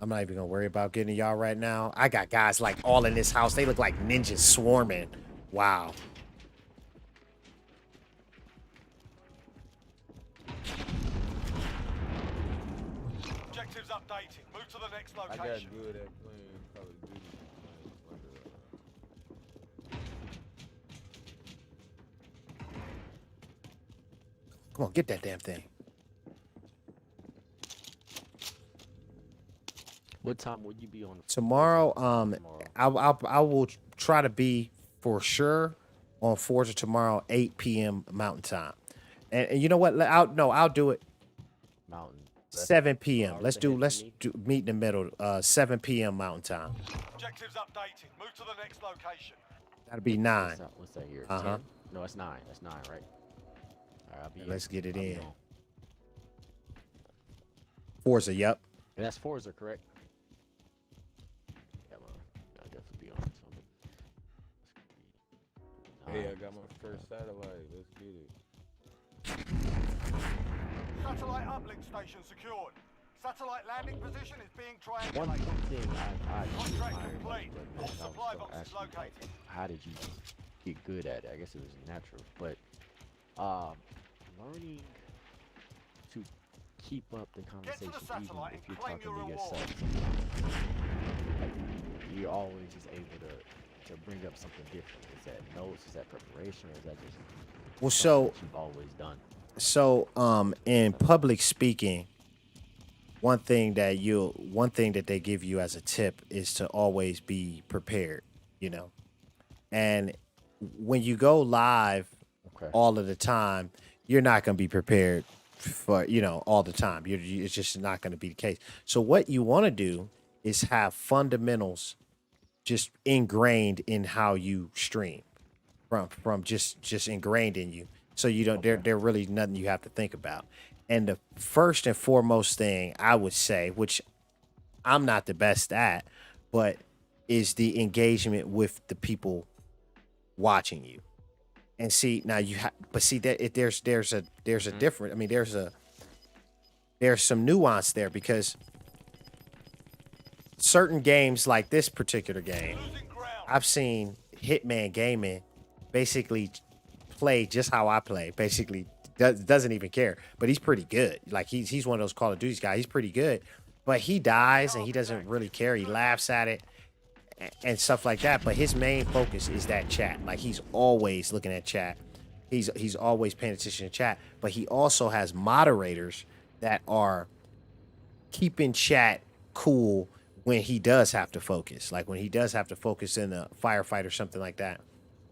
I'm not even gonna worry about getting y'all right now. I got guys like all in this house. They look like ninjas swarming. Wow. Objectives updated. Move to the next I got location. good at playing Call of Duty. Like, Come on, get that damn thing. What time will you be on? Tomorrow, tomorrow? I will try to be for sure on Forza tomorrow, 8 p.m. Mountain Time. And you know what? I'll do it Mountain. 7 p.m. hours Let's ahead for me? meet in the middle. 7 p.m. Mountain Time. Objectives updated. Move to the next location. That'll be 9. What's that here? Uh-huh. 10? No, it's 9. That's 9, right? All right, I'll be Let's get it I'll be in. on. Forza, yep. And that's Forza, correct? Yeah, well, I'll definitely be on something. Hey, I got my first satellite. Let's get it. Satellite uplink station secured. Satellite landing position is being One triangulated. thing I Contract admire complete. about All this, I was supply gonna boxes ask you, like, located. how did you get good at it? I guess it was natural, but learning to keep up the conversation even satellite if and you're claim talking your to reward. yourself. Sometimes, like, you're always just able to bring up something different. Is that notes? Is that preparation? Or is that just Well, something that you've always done? So in public speaking, one thing that they give you as a tip is to always be prepared, you know. And when you go live Okay. all of the time, you're not going to be prepared for, all the time. It's just not going to be the case. So what you want to do is have fundamentals just ingrained in how you stream from just ingrained in you. So you don't they're really nothing you have to think about. And the first and foremost thing I would say, which I'm not the best at, but is the engagement with the people watching you. And see now but see that there's a different. I mean there's some nuance there because certain games like this particular game, Losing ground. I've seen Hitman Gaming basically play just how I play. Basically, doesn't even care. But he's pretty good. Like he's one of those Call of Duty guys. He's pretty good. But he dies and he doesn't really care. He laughs at it and stuff like that. But his main focus is that chat. Like he's always looking at chat. He's always paying attention to chat. But he also has moderators that are keeping chat cool when he does have to focus. Like when he does have to focus in a firefight or something like that.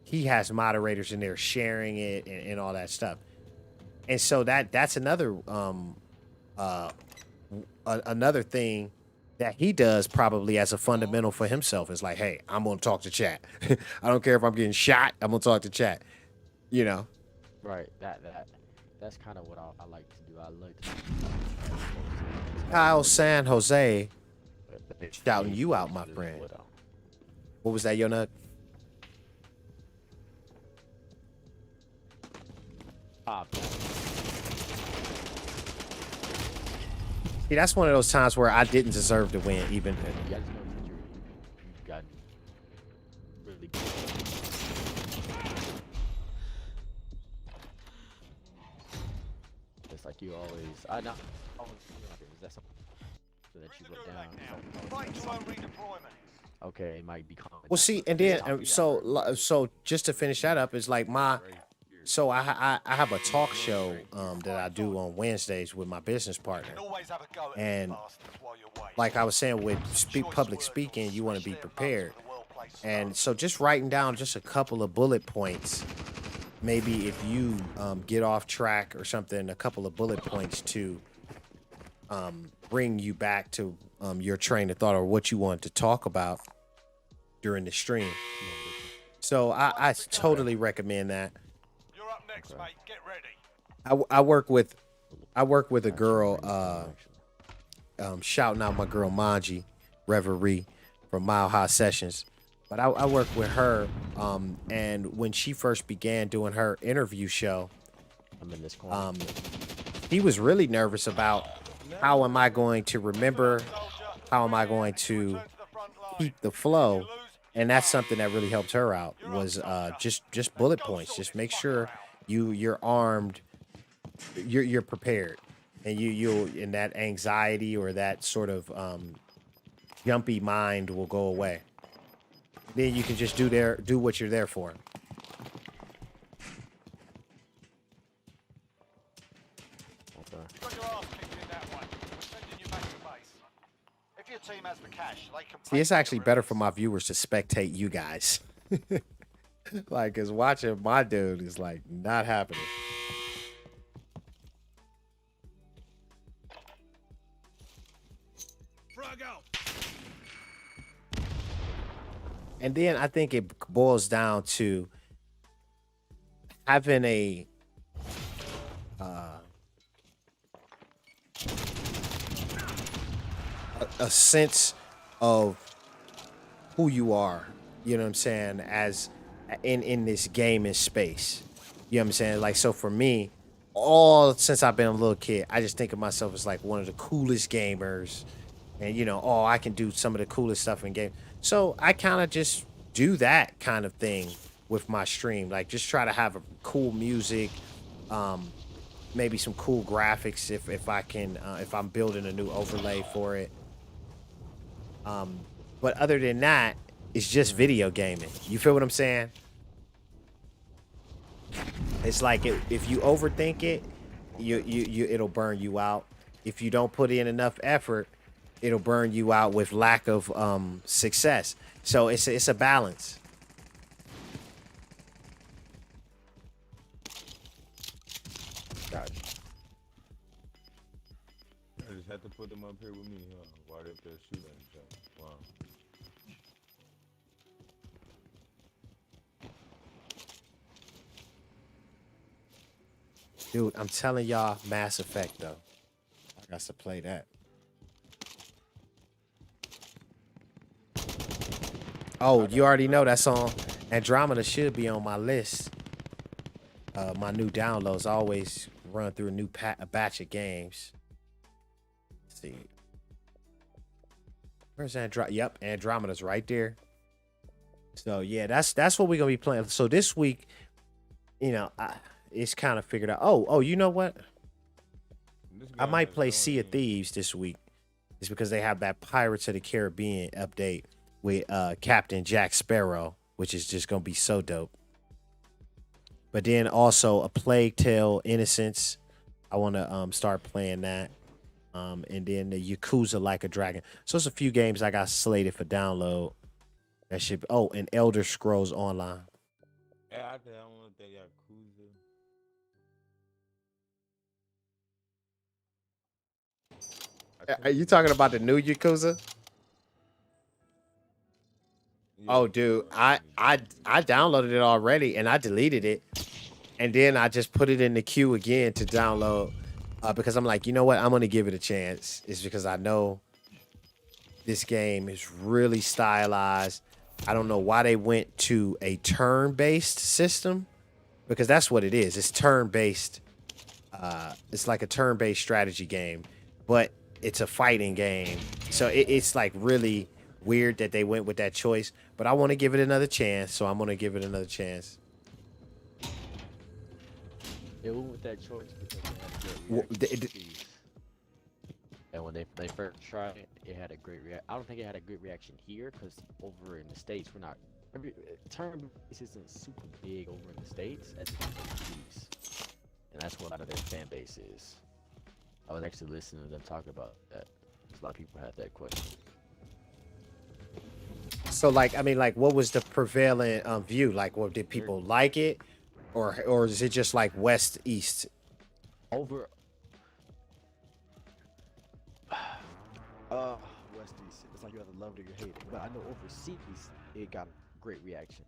He has moderators in there sharing it and all that stuff. And so that's another another thing that he does probably as a fundamental for himself is like, hey, I'm gonna talk to chat. I don't care if I'm getting shot, I'm gonna talk to chat. You know? Right. That's kind of what I like to do. I like to Kyle San Jose shouting Hey, you out, my this is friend. what, What was that, Yo Nug? See, that's one of those times where I didn't deserve to win, even. Yeah, I just noticed that you've gotten really good. It's like you always. I know. Is that something that you wrote down? Fight to own redeployment. Okay, it might be common. Well, see, and then so just to finish that up is like so I have a talk show that I do on Wednesdays with my business partner, You can always have a go at and these bastards while you're waiting. like I was saying with public speaking, you want to be prepared, and so just writing down just a couple of bullet points. Maybe if you get off track or something, a couple of bullet points to bring you back to your train of thought or what you want to talk about during the stream. So I totally recommend that. You're up next, mate. Get ready. I work with a girl shouting out my girl Manji Reverie from Mile High Sessions. But I work with her, and when she first began doing her interview show, I'm in this corner. he was really nervous about how am I going to remember, how am I going to keep the flow, and that's something that really helped her out was just bullet points. Just make sure you're armed, you're prepared, and you and that anxiety or that sort of jumpy mind will go away. Then you can just do what you're there for. sir. You got your ass kicked in that one. We're sending you back to base. If your team has the cash, they can. See, it's actually better for my viewers to spectate you guys. Like, cause watching my dude is like not happening. Frag out. And then I think it boils down to having a a sense of who you are, you know what I'm saying, as in this gaming space. You know what I'm saying? Like, so for me, all since I've been a little kid, I just think of myself as like one of the coolest gamers. And you know, oh, I can do some of the coolest stuff in game. So I kind of just do that kind of thing with my stream. Like just try to have a cool music, maybe some cool graphics if I can if I'm building a new overlay for it. But other than that, it's just video gaming. You feel what I'm saying? It's like if you overthink it, you it'll burn you out. If you don't put in enough effort, it'll burn you out with lack of success. So it's a balance. Gotcha. I just had to put them up here with me, huh? While they're up there shooting at each other. Wow. Dude, I'm telling y'all, Mass Effect though. I got to play that. Oh, you already know that song. Andromeda should be on my list. My new downloads. I always run through a batch of games. Let's see. Where's Andromeda? Yep, Andromeda's right there. So yeah, that's what we're gonna be playing. So this week, you know, it's kind of figured out. Oh, you know what? I might play Sea of Thieves this week. It's because they have that Pirates of the Caribbean update with Captain Jack Sparrow, which is just gonna be so dope. But then also a Plague Tale: Innocence. I want to start playing that. And then the Yakuza Like a Dragon. So it's a few games I got slated for download. That should. Oh, and Elder Scrolls Online. Yeah, I don't want that Yakuza. Are you talking about the new Yakuza? Oh, dude, I downloaded it already and I deleted it, and then I just put it in the queue again to download because I'm like, you know what, I'm gonna give it a chance. It's because I know this game is really stylized. I don't know why they went to a turn-based system, because that's what it is. It's turn-based. It's like a turn-based strategy game, but it's a fighting game. So it's like really weird that they went with that choice, but I want to give it another chance, so I'm going to give it another chance. They went with that choice because they had a great reaction. And when they first tried it, it had a great reaction. I don't think it had a good reaction here because over in the States, we're not. Turn isn't super big over in the States as it is overseas. And that's what a lot of their fan base is. I was actually listening to them talk about that. A lot of people had that question. So, like, I mean, like, what was the prevalent view? Like, what did people like it, or is it just like west east? Over. West east. It's like you have to love it or you hate it. But I know overseas it got great reaction.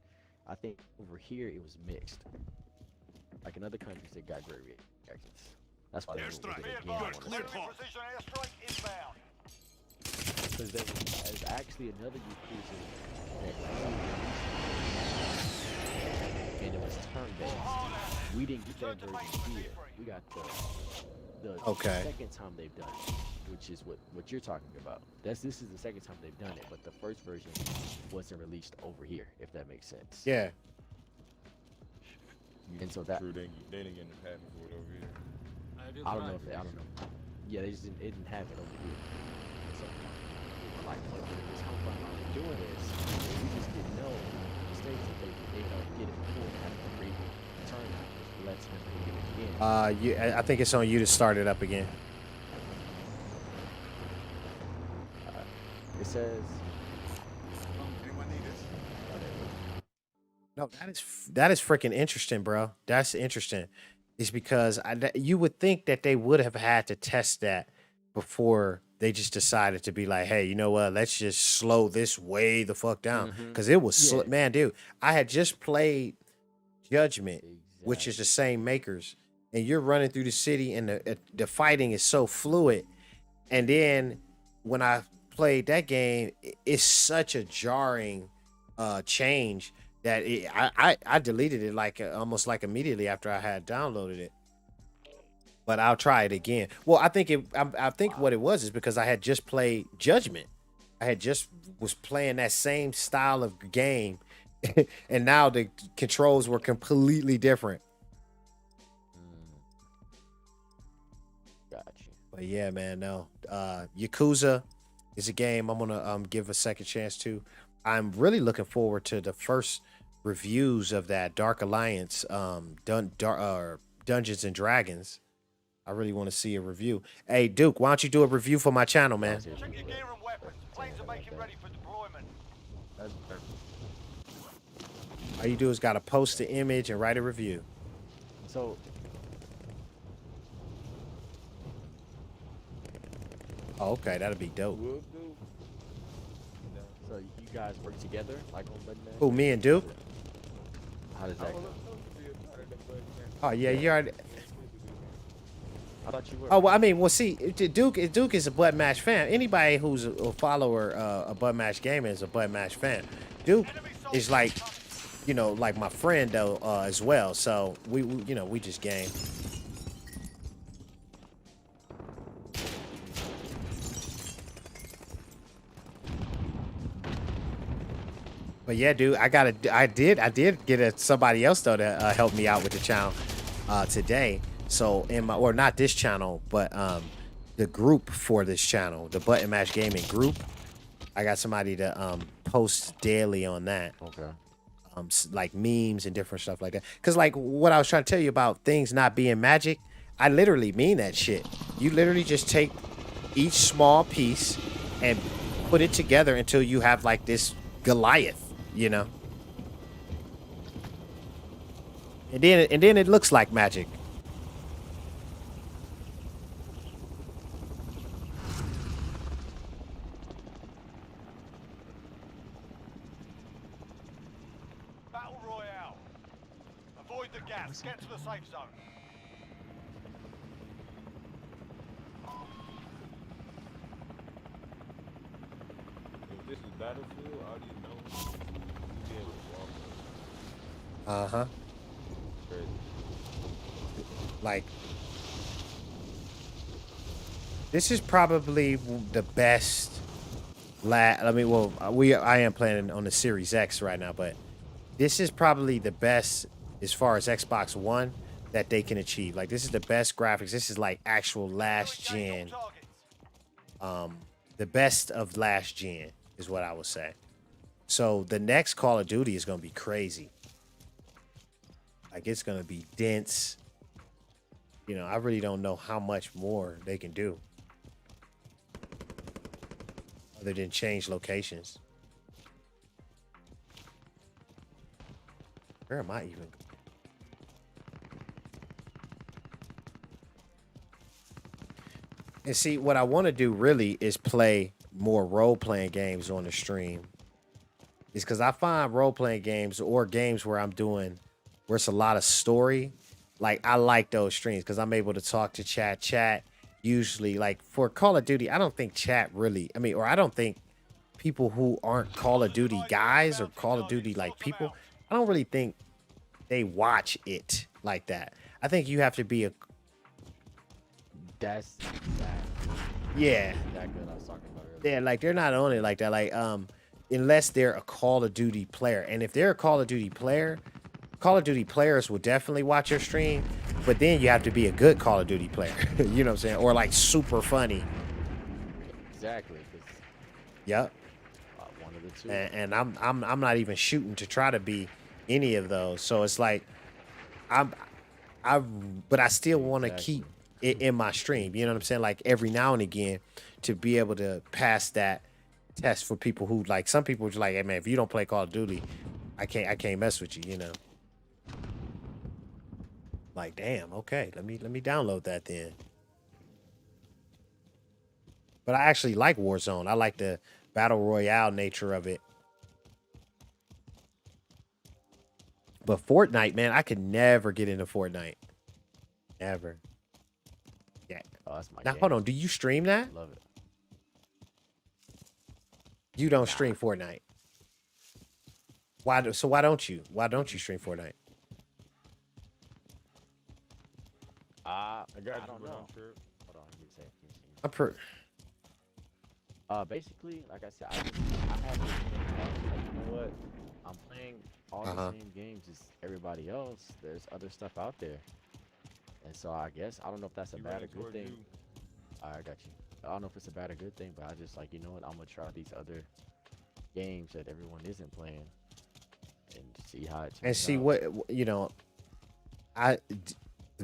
I think over here it was mixed. Like in other countries, it got great reactions. That's why they went with it again. I wanna say. Precision airstrike inbound. Because there's actually another Yakuza that and it was turn-based. We didn't get that version here. We got the second time they've done it, which is what you're talking about. This is the second time they've done it, but the first version wasn't released over here, if that makes sense. Yeah. And so that True, they didn't get the patent for it over here. I don't know if I don't know. Yeah, they just didn't have it over here. So we were like, look, this how fun are we doing this? We just didn't know the states that they get it before they had a great turnout. Let's get it again. I think it's on you to start it up again. It says. Anyone need us? No, that is freaking interesting, bro. That's interesting. It's because you would think that they would have had to test that before they just decided to be like, hey, you know what? Let's just slow this way the fuck down. Mm-hmm. Because it was, Yeah. man, dude, I had just played Judgment, which is the Exactly. same makers, and you're running through the city, and the fighting is so fluid. And then when I played that game, it's such a jarring change that I deleted it like almost like immediately after I had downloaded it. But I'll try it again. Well, I think what it was is because I had just played Judgment. I had just was playing that same style of game, and now the controls were completely different. Got you. But yeah, man, no. Yakuza is a game I'm gonna give a second chance to. I'm really looking forward to the first reviews of that Dark Alliance Dungeons and Dragons. I really want to see a review. Hey, Duke, why don't you do a review for my channel, man? Check your gear and weapons. Planes are making ready for deployment. That's perfect. All you do is gotta post the image and write a review. So Oh, okay, that'll be dope. Will do. So you guys work together, like on Budman? Who, me and Duke? How does that go? Oh yeah, you already. I thought you were. Oh well, I mean, well, see, Duke is a Bud Match fan. Anybody who's a follower of Bud Match Gaming is a Bud Match fan. Duke is like, you know, like my friend though as well. So we just game. But yeah, dude, I did get somebody else though to help me out with the channel today. So in my, or not this channel, but the group for this channel, the Button Mash Gaming group, I got somebody to post daily on that. Okay. Like memes and different stuff like that. Cause like what I was trying to tell you about things not being magic, I literally mean that shit. You literally just take each small piece and put it together until you have like this Goliath, you know? And then it looks like magic. Battle Royale. Avoid the gas. Get to the safe zone. If this is Battlefield, all you know, you be able to walk Uh-huh. crazy. Like this is probably the best I mean, well, I am playing on the Series X right now, but this is probably the best as far as Xbox One that they can achieve. Like this is the best graphics. This is like actual last gen. Engage all targets. The best of last gen is what I would say. So the next Call of Duty is going to be crazy. Like it's going to be dense. You know, I really don't know how much more they can do other than change locations. Where am I even? And see, what I want to do really is play more role-playing games on the stream. Is because I find role-playing games or games where where it's a lot of story. Like I like those streams because I'm able to talk to chat. Usually, like for Call of Duty, I don't think chat really. I mean, or I don't think people who aren't Call of Duty guys or Call of Duty like people, I don't really think they watch it like that. I think you have to be That's that. yeah. That good I was talking about earlier. Yeah, like they're not on it like that. Like, unless they're a Call of Duty player. And if they're a Call of Duty player, Call of Duty players will definitely watch your stream, but then you have to be a good Call of Duty player. You know what I'm saying? Or like super funny. Exactly. 'Cause, Yep. one of the two. And I'm not even shooting to try to be any of those. So it's like I but I still want to Exactly. keep it in my stream. You know what I'm saying? Like every now and again, to be able to pass that test for people who like. Some people are like, hey man, if you don't play Call of Duty, I can't mess with you. You know. Like, damn. Okay, let me download that then. But I actually like Warzone. I like the battle royale nature of it. But Fortnite, man, I could never get into Fortnite. Never. Yeah. Oh, that's my Now game. hold on. Do you stream that? Love it. You don't stream Fortnite. Why don't you? Why don't you stream Fortnite? I I got you, don't but know. I'm sure. Hold on, let me say. I'm per. Basically, like I said, I had this thing where I was like, you know what? I'm playing all the same games as everybody else. There's other stuff out there, and so I guess I don't know if that's a He bad or running good toward thing. you. I got you. I don't know if it's a bad or good thing, but I just like, you know what? I'm gonna try these other games that everyone isn't playing, and see how it turns And see out. what you know.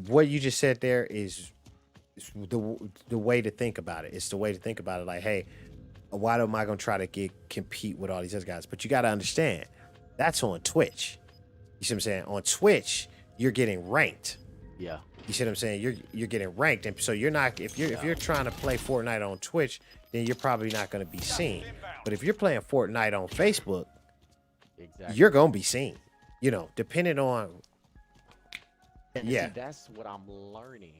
What you just said there is the way to think about it. It's the way to think about it. Like, hey, why am I gonna try to compete with all these other guys? But you got to understand, that's on Twitch. You see what I'm saying? On Twitch, you're getting ranked. Yeah. You see what I'm saying? You're getting ranked, and so you're not if you're trying to play Fortnite on Twitch, then you're probably not going to be seen. But if you're playing Fortnite on Facebook, Exactly. you're going to be seen. You know, depending on. And Yeah. see, that's what I'm learning.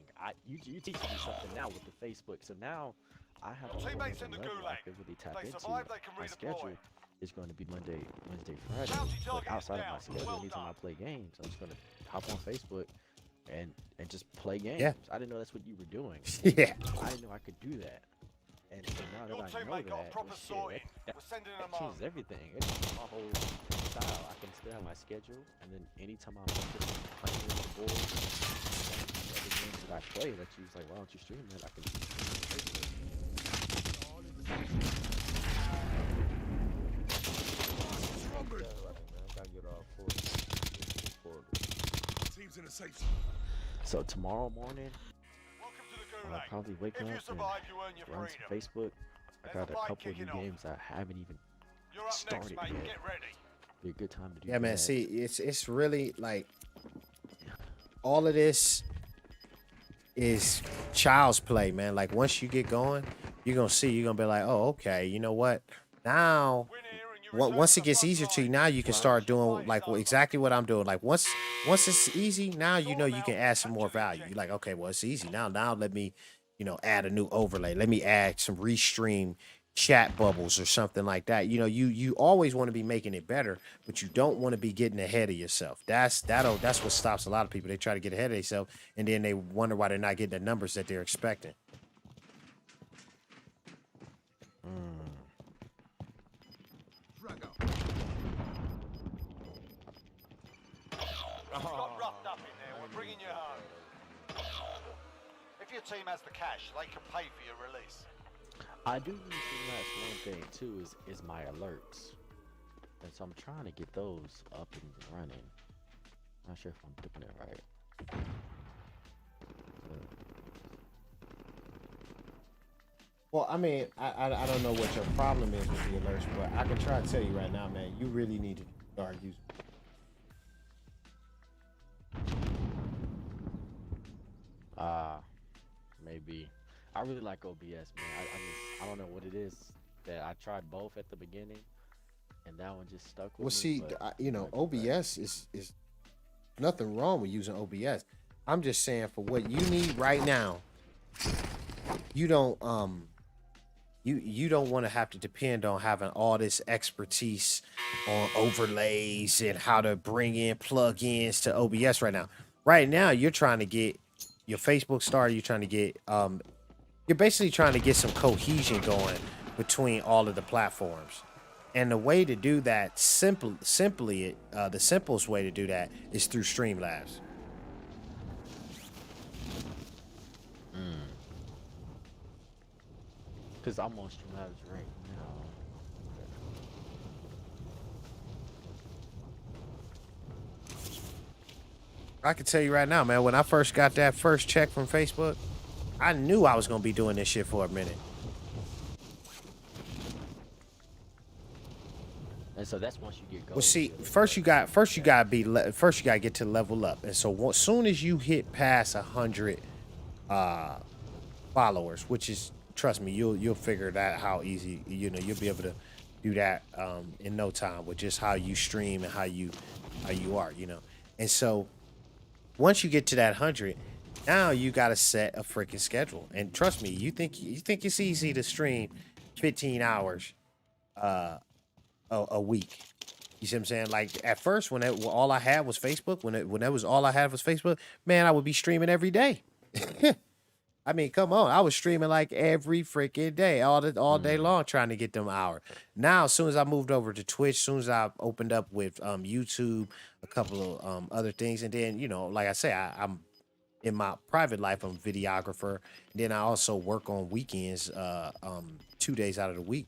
You teaching me something now with the Facebook. So now I have Your a whole teammates other in the level I gulag. can really tap If they into. survive, they can My redeploy. schedule is going to be Monday, Wednesday, Friday. Bounty But target is outside of my down. schedule, Well anytime I done. play games, I'm just going to hop on Facebook and just play games. Yeah. I didn't know that's what you were doing. Yeah. I didn't know I could do that. And so now Your that I know teammate got a that, proper well, shit, sorting. that We're sending them that on. changes everything. It changes my whole style. I can still have my schedule, and then anytime I'm playing with the boys, the other games that I play, that you was like, why don't you stream that? I can stream it. I gotta get all four. Team's in a safe zone. So tomorrow morning, Welcome to the I'll gulag. probably wake If you up survive, you earn your and run some freedom. Facebook. I There's got a a fight couple of new kicking off. games I haven't even You're up next, started mate. yet. Get ready. Be a good time to do Yeah, man. that. See, it's really like all of this is child's play, man. Like once you get going, you're gonna be like, oh, okay, you know what? Now, Win here and you return once to it the gets front easier to you, line. now you can start doing Fight like is over. exactly what I'm doing. Like once it's easy, now you know you can add some more value. You're like, okay, well it's easy now. Now let me, add a new overlay. Let me add some restream chat bubbles or something like that. You always want to be making it better, but you don't want to be getting ahead of yourself. That's what stops a lot of people. They try to get ahead of themselves and then they wonder why they're not getting the numbers that they're expecting. Drag out. You got roughed up in there. We're bringing you home. If your team has the cash, they can pay for your release. I do need to match one thing too is my alerts. And so I'm trying to get those up and running. Not sure if I'm doing it right. Well, I mean, I don't know what your problem is with the alerts, but I can try to tell you right now, man, you really need to start using. Maybe. I really like OBS, man. I don't know what it is that I tried both at the beginning, and that one just stuck with Well, me. see, but OBS is nothing wrong with using OBS. I'm just saying for what you need right now, you don't you don't want to have to depend on having all this expertise on overlays and how to bring in plugins to OBS right now. Right now, you're trying to get your Facebook started. You're trying to get you're basically trying to get some cohesion going between all of the platforms. And the way to do that, the simplest way to do that is through Streamlabs. because I'm on Streamlabs right now. I can tell you right now, man, when I first got that first check from Facebook, I knew I was gonna be doing this shit for a minute. And so that's once you get gold. Well, see, first you gotta get to level up, and so as soon as you hit past 100 followers, which is, trust me, you'll figure that how easy, you know, you'll be able to do that in no time with just how you stream and how you are, you know. And so once you get to that 100, now you gotta set a freaking schedule. And trust me, you think it's easy to stream 15 hours a week. You see what I'm saying? Like at first, when all I had was Facebook, when that was all I had was Facebook, man, I would be streaming every day. I mean, come on, I was streaming like every freaking day, all day long, trying to get them hours. Now, as soon as I moved over to Twitch, as soon as I opened up with YouTube, a couple of other things, and then you know, like I say, I'm in my private life, I'm a videographer. And then I also work on weekends, 2 days out of the week,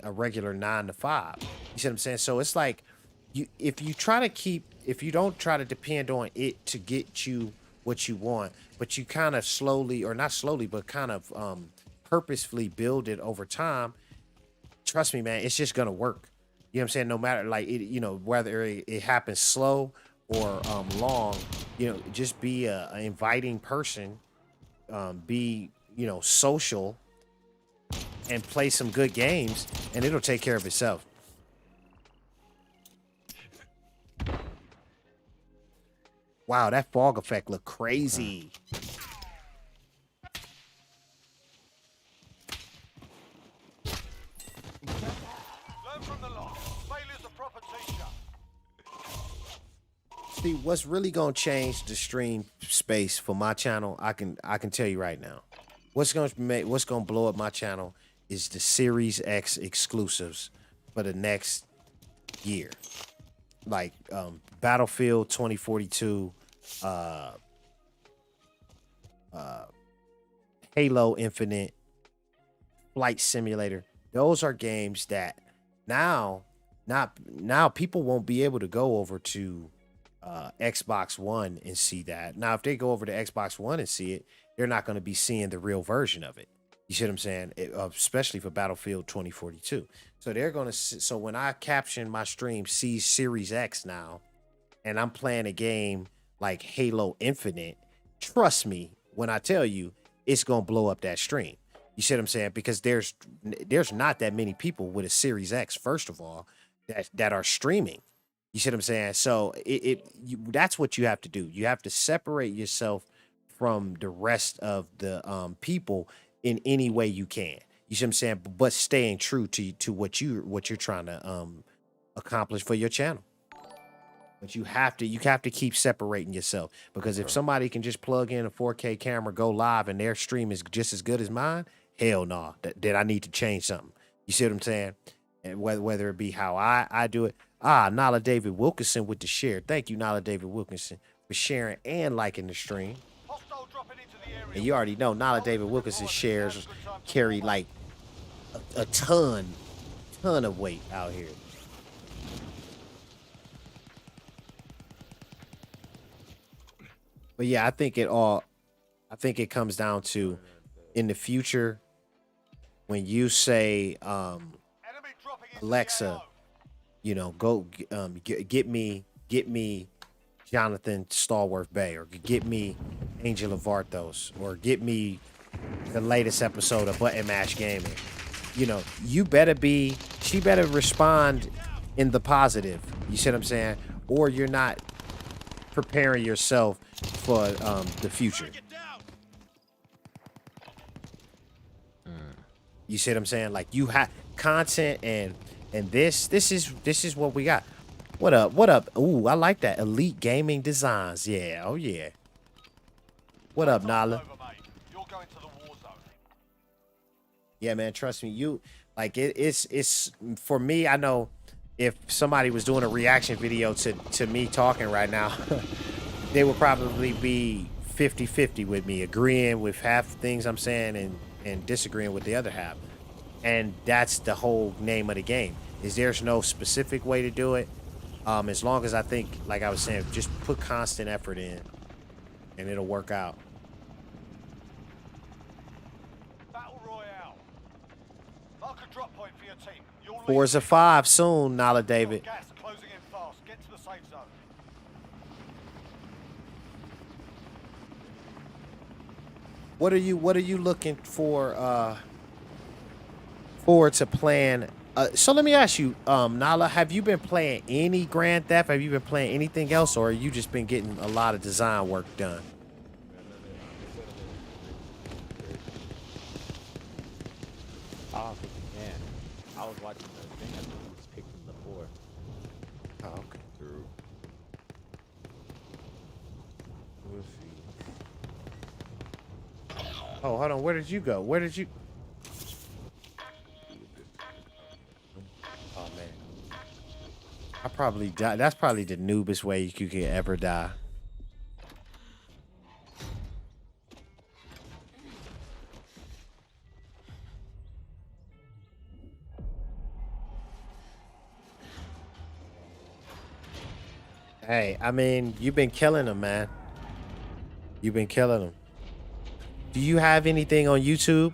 a regular 9 to 5. You see what I'm saying? So it's like, if you don't try to depend on it to get you what you want, but you kind of slowly, or not slowly, but kind of purposefully build it over time, trust me, man, it's just gonna work. You know what I'm saying? No matter, like, it, you know, whether it happens slow or long, you know, just be a inviting person, be, you know, social, and play some good games, and it'll take care of itself. Wow, that fog effect looked crazy. Learn from the lot. Failure's a proper teacher. See, what's really gonna change the stream space for my channel, I can tell you right now. What's gonna blow up my channel is the Series X exclusives for the next year. Like Battlefield 2042, Halo Infinite, Flight Simulator. Those are games that now people won't be able to go over to Xbox One and see that. Now, if they go over to Xbox One and see it, they're not going to be seeing the real version of it. You see what I'm saying? Especially for Battlefield 2042. So they're going to. So when I caption my stream, see Series X now, and I'm playing a game like Halo Infinite, trust me when I tell you, it's going to blow up that stream. You see what I'm saying? Because there's not that many people with a Series X, first of all, that are streaming. You see what I'm saying? So that's what you have to do. You have to separate yourself from the rest of the people in any way you can. You see what I'm saying? But staying true to what you're trying to accomplish for your channel. But you have to keep separating yourself, because if somebody can just plug in a 4K camera, go live, and their stream is just as good as mine, hell no, that I need to change something. You see what I'm saying? And whether it be how I do it. Nala David Wilkinson with the share. Thank you, Nala David Wilkinson, for sharing and liking the stream. Hostile dropping into the area. And you already know Nala David Wilkinson shares carry like a ton of weight out here. But yeah, I think it comes down to, in the future, when you say, Enemy dropping into Alexa, the AO. you know, go get me Jonathan Stallworth Bay, or get me Angel of Varthos, or get me the latest episode of Button Mash Gaming. You know, she better respond in the positive. You see what I'm saying? Or you're not preparing yourself for the future. You see what I'm saying? Like, you have content, and this is what we got. What up? Ooh, I like that. Elite Gaming Designs. Yeah, oh yeah. What up, Nala? Over, mate. You're going to the war zone. Yeah, man, trust me. It's for me, I know if somebody was doing a reaction video to me talking right now, they would probably be 50-50 with me, agreeing with half the things I'm saying and disagreeing with the other half. And that's the whole name of the game. There's no specific way to do it. As long as I think, like I was saying, just put constant effort in, and it'll work out. Battle Royale. Mark a drop point for your team. You'll lead Forza this. 5 soon, Nala David. Gas closing in fast. Get to the safe zone. What are you looking for forward to plan? So let me ask you, Nala, have you been playing any Grand Theft? Have you been playing anything else, or have you just been getting a lot of design work done? Oh, if you can. I was watching the thing. I think you just picked from the 4. Oh, okay. True. We'll see. Oh, hold on. Where did you go? Where did you? Oh man, I probably die. That's probably the noobest way you could ever die. Hey, I mean, you've been killing them, man. You've been killing them. Do you have anything on YouTube?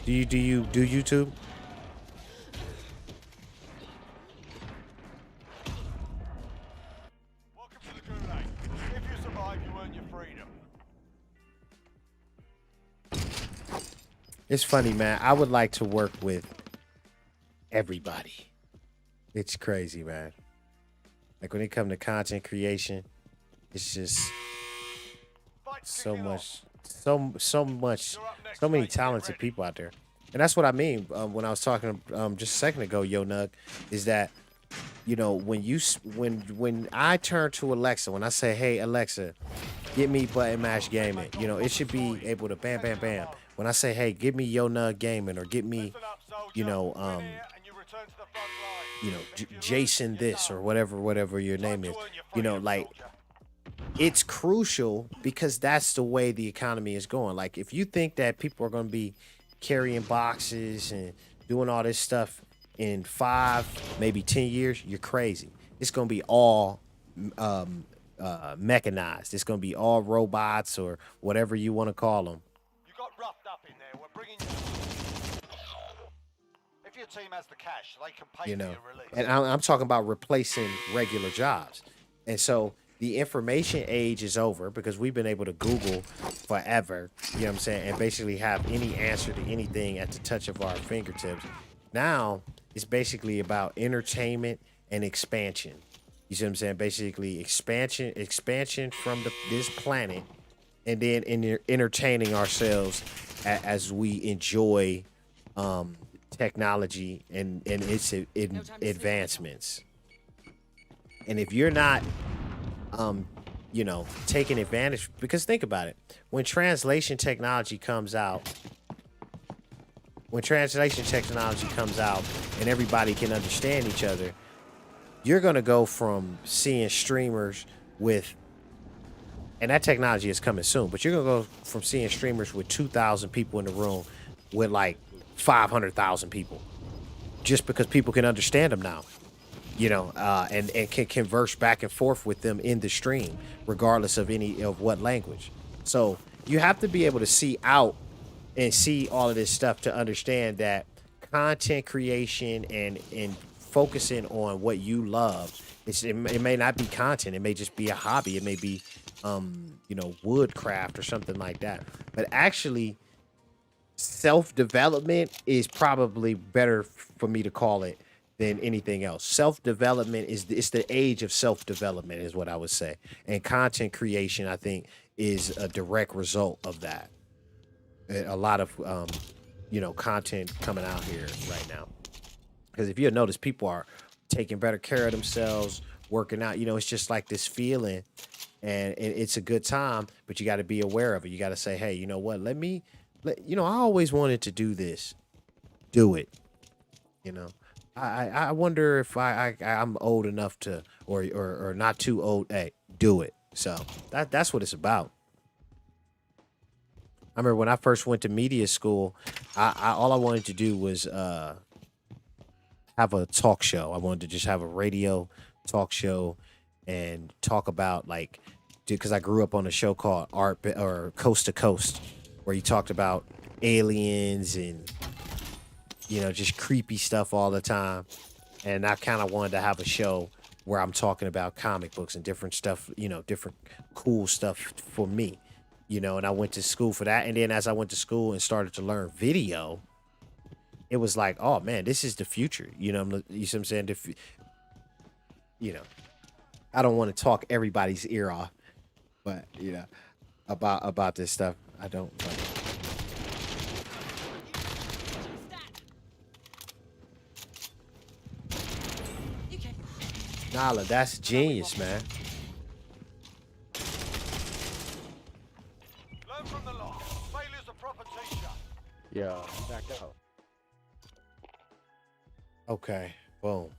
Do you do YouTube? Welcome to the Gulag. If you survive, you earn your freedom. It's funny, man. I would like to work with everybody. It's crazy, man. Like when it comes to content creation, it's just Fight's so kicking much, off. so much, You're up next, so many mate. Get talented ready. people out there. And that's what I mean when I was talking just a second ago, Yo Nug, is that when when I turn to Alexa, when I say, "Hey Alexa, get me Button Mash Gaming," it should be able to bam, bam, bam. When I say, "Hey, give me Yo Nug Gaming," or "Get me," Listen up, soldier. you know, Win um, here and you return to the front line. If you lose, Jason you're this done. or whatever your Time name to is. earn your freedom, Like soldier. it's crucial because that's the way the economy is going. Like if you think that people are going to be carrying boxes and doing all this stuff in 5, maybe 10 years, you're crazy. It's going to be all mechanized. It's going to be all robots or whatever you want to call them. You got roughed up in there. We're bringing you. If your team has the cash, they can pay you for know your release. and I'm talking about replacing regular jobs. And so the information age is over because we've been able to Google forever, you know what I'm saying, and basically have any answer to anything at the touch of our fingertips. Now it's basically about entertainment and expansion. You see what I'm saying? Basically expansion from this planet, and then entertaining ourselves as we enjoy technology and its advancements. And if you're not, taking advantage, because think about it, when translation technology comes out, and everybody can understand each other, you're gonna go from seeing streamers with, and that technology is coming soon, but you're gonna go from seeing streamers with 2,000 people in the room with like 500,000 people, just because people can understand them now, and can converse back and forth with them in the stream, regardless of what language. So you have to be able to see out and see all of this stuff to understand that content creation and focusing on what you love, it may not be content, it may just be a hobby, it may be woodcraft or something like that, but actually self-development is probably better for me to call it than anything else. Self-development it's the age of self-development is what I would say, and content creation I think is a direct result of that. A lot of content coming out here right now, because if you notice, people are taking better care of themselves, working out. It's just like this feeling, and it's a good time, but you got to be aware of it. You got to say, hey, you know what, I always wanted to do this. Do it. I wonder if I'm old enough to, or not too old. Hey, do it. So that's what it's about. I remember when I first went to media school, all I wanted to do was have a talk show. I wanted to just have a radio talk show and talk about like, because I grew up on a show called or Coast to Coast, where you talked about aliens and just creepy stuff all the time. And I kind of wanted to have a show where I'm talking about comic books and different stuff, different cool stuff for me, and I went to school for that. And then as I went to school and started to learn video, it was like, oh man, this is the future. You see what I'm saying? I don't want to talk everybody's ear off, but about this stuff, I don't. But Nala, that's genius, man. Learn from the loss. Failure's a proper teacher. Yeah, back out. Okay, boom.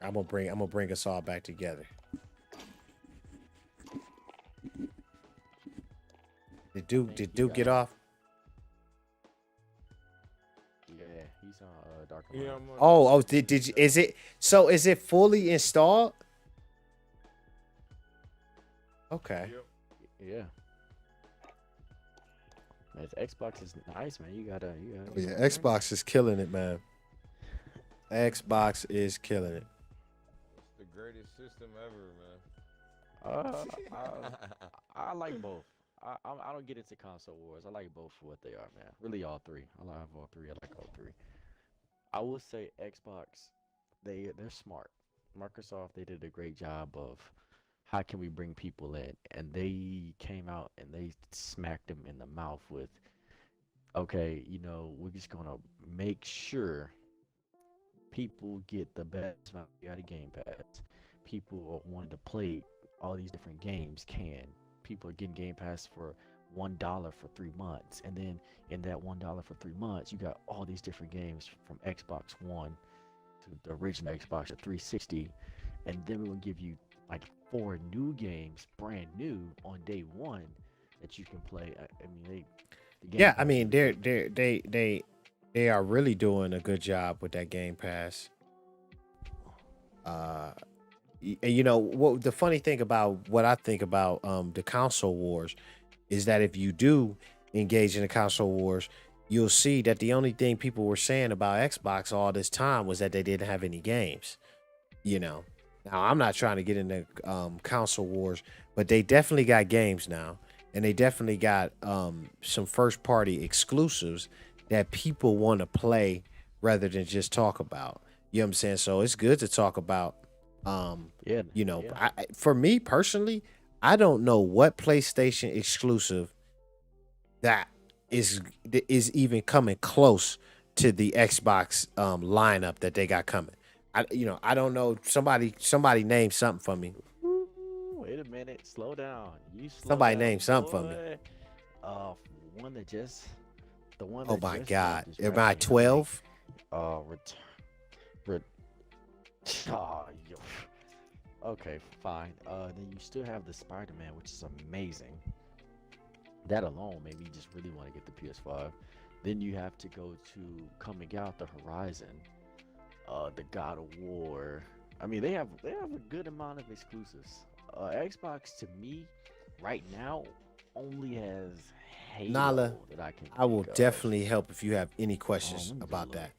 I'm gonna bring us all back together. Did Duke get off? Yeah, he's on Dark. Yeah, Did you, is it fully installed? Okay. Yep. Yeah. Man, this Xbox is nice, man. You gotta. Yeah, Xbox is killing it, man. Xbox is killing it. It's the greatest system ever, man. I like both. I don't get into console wars. I like both for what they are, man. Really, all three. I like all three. I like all three. I will say Xbox, they're smart. Microsoft, they did a great job of how can we bring people in, and they came out and they smacked them in the mouth with, okay, we're just gonna make sure people get the best value out of Game Pass. People wanting to play all these different games can. People are getting Game Pass for $1 for 3 months, and then in that $1 for 3 months, you got all these different games from Xbox One to the original Xbox to 360, and then we will give you like 4 new games, brand new on day one that you can play. I mean, Yeah, I mean they are really doing a good job with that Game Pass. What the funny thing about what I think about the console wars is that if you do engage in the console wars, you'll see that the only thing people were saying about Xbox all this time was that they didn't have any games. Now I'm not trying to get into console wars, but they definitely got games now, and they definitely got some first party exclusives that people want to play rather than just talk about. You know what I'm saying? So it's good to talk about. For me personally, I don't know what PlayStation exclusive that is even coming close to the Xbox lineup that they got coming. I don't know. Somebody name something for me. Wait a minute, slow down. Somebody name something for me. One that just the one. Oh my God! Am I 12? Okay, fine. Then you still have the Spider-Man, which is amazing. That alone made me just really want to get the PS5. Then you have to go to coming out the Horizon, the God of War. I mean, they have a good amount of exclusives. Xbox to me, right now, only has Halo Nala, that I can. I will think of. definitely help if you have any questions Let me about look. that.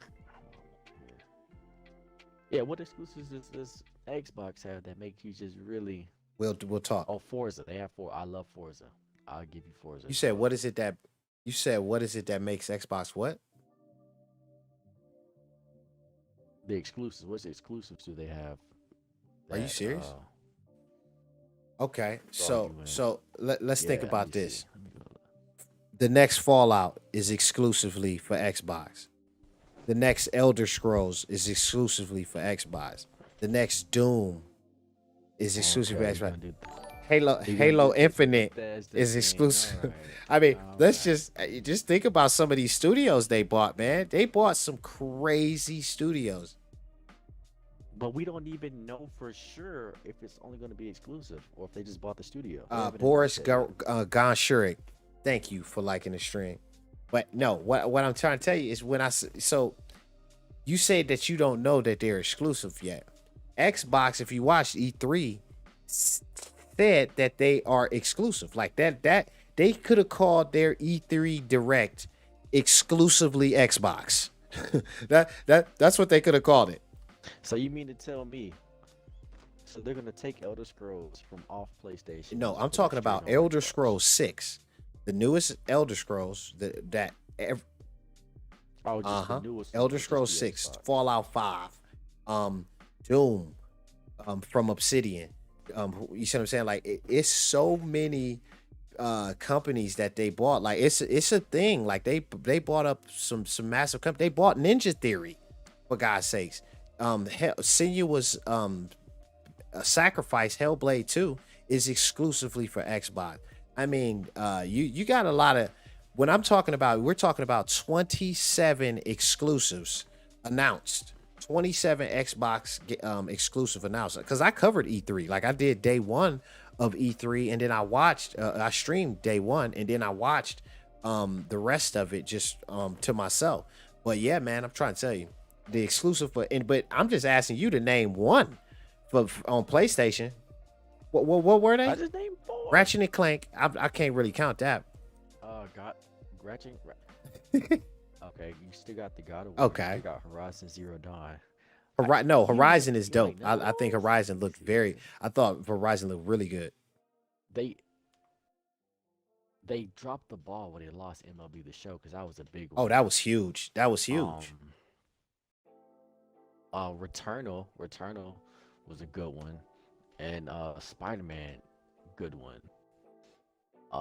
Yeah, what exclusives does this Xbox have that make you just really? We'll talk. Oh, Forza. They have I love Forza. I'll give you Forza. You said what is it that makes Xbox what? The exclusives. What exclusives do they have? Are you that, serious? Okay, so let's think yeah, about let me this. see. Let me go. The next Fallout is exclusively for Xbox. The next Elder Scrolls is exclusively for Xbox. The next Doom is exclusive Okay, for you're Xbox. gonna do- Halo do this Infinite Bethesda is thing. exclusive. Alright, I mean, let's alright. just think about some of these studios they bought, man. They bought some crazy studios. But we don't even know for sure if it's only going to be exclusive or if they just bought the studio. They haven't Boris announced that yet. Gonshurik, thank you for liking the stream. But no, what I'm trying to tell you is so you said that you don't know that they're exclusive yet. Xbox, if you watched E3, said that they are exclusive. Like that they could have called their E3 Direct exclusively Xbox. That's what they could have called it. So you mean to tell me? So they're gonna take Elder Scrolls from off PlayStation? No, and I'm put it talking straight about on Elder Xbox? Scrolls 6, the newest Elder Scrolls Oh, just the newest. Elder would just Scrolls be 6, Xbox. Fallout 5, Doom, from Obsidian. You see what I'm saying? Like it's so many companies that they bought. Like it's a thing. Like they bought up some massive company. They bought Ninja Theory, for God's sakes. Senua's a Sacrifice, Hellblade 2 is exclusively for Xbox. I mean, you got a lot of, when I'm talking about, we're talking about 27 exclusives announced. 27 Xbox exclusive announced, because I covered E3. Like I did day one of E3, and then I streamed day one, and then I watched the rest of it just to myself. But yeah, man, I'm trying to tell you the exclusive but I'm just asking you to name one for on PlayStation. What were they? I just named 4. Ratchet and Clank. I can't really count that. Got Ratchet. Okay, you still got the God of War. Okay. You got Horizon Zero Dawn. Horizon is you dope. like none of I think those? Horizon looked I thought Horizon looked really good. They dropped the ball when they lost MLB The Show, because that was a big Oh, one. that was huge. That was huge. Returnal was a good one, and Spider-Man, good one. I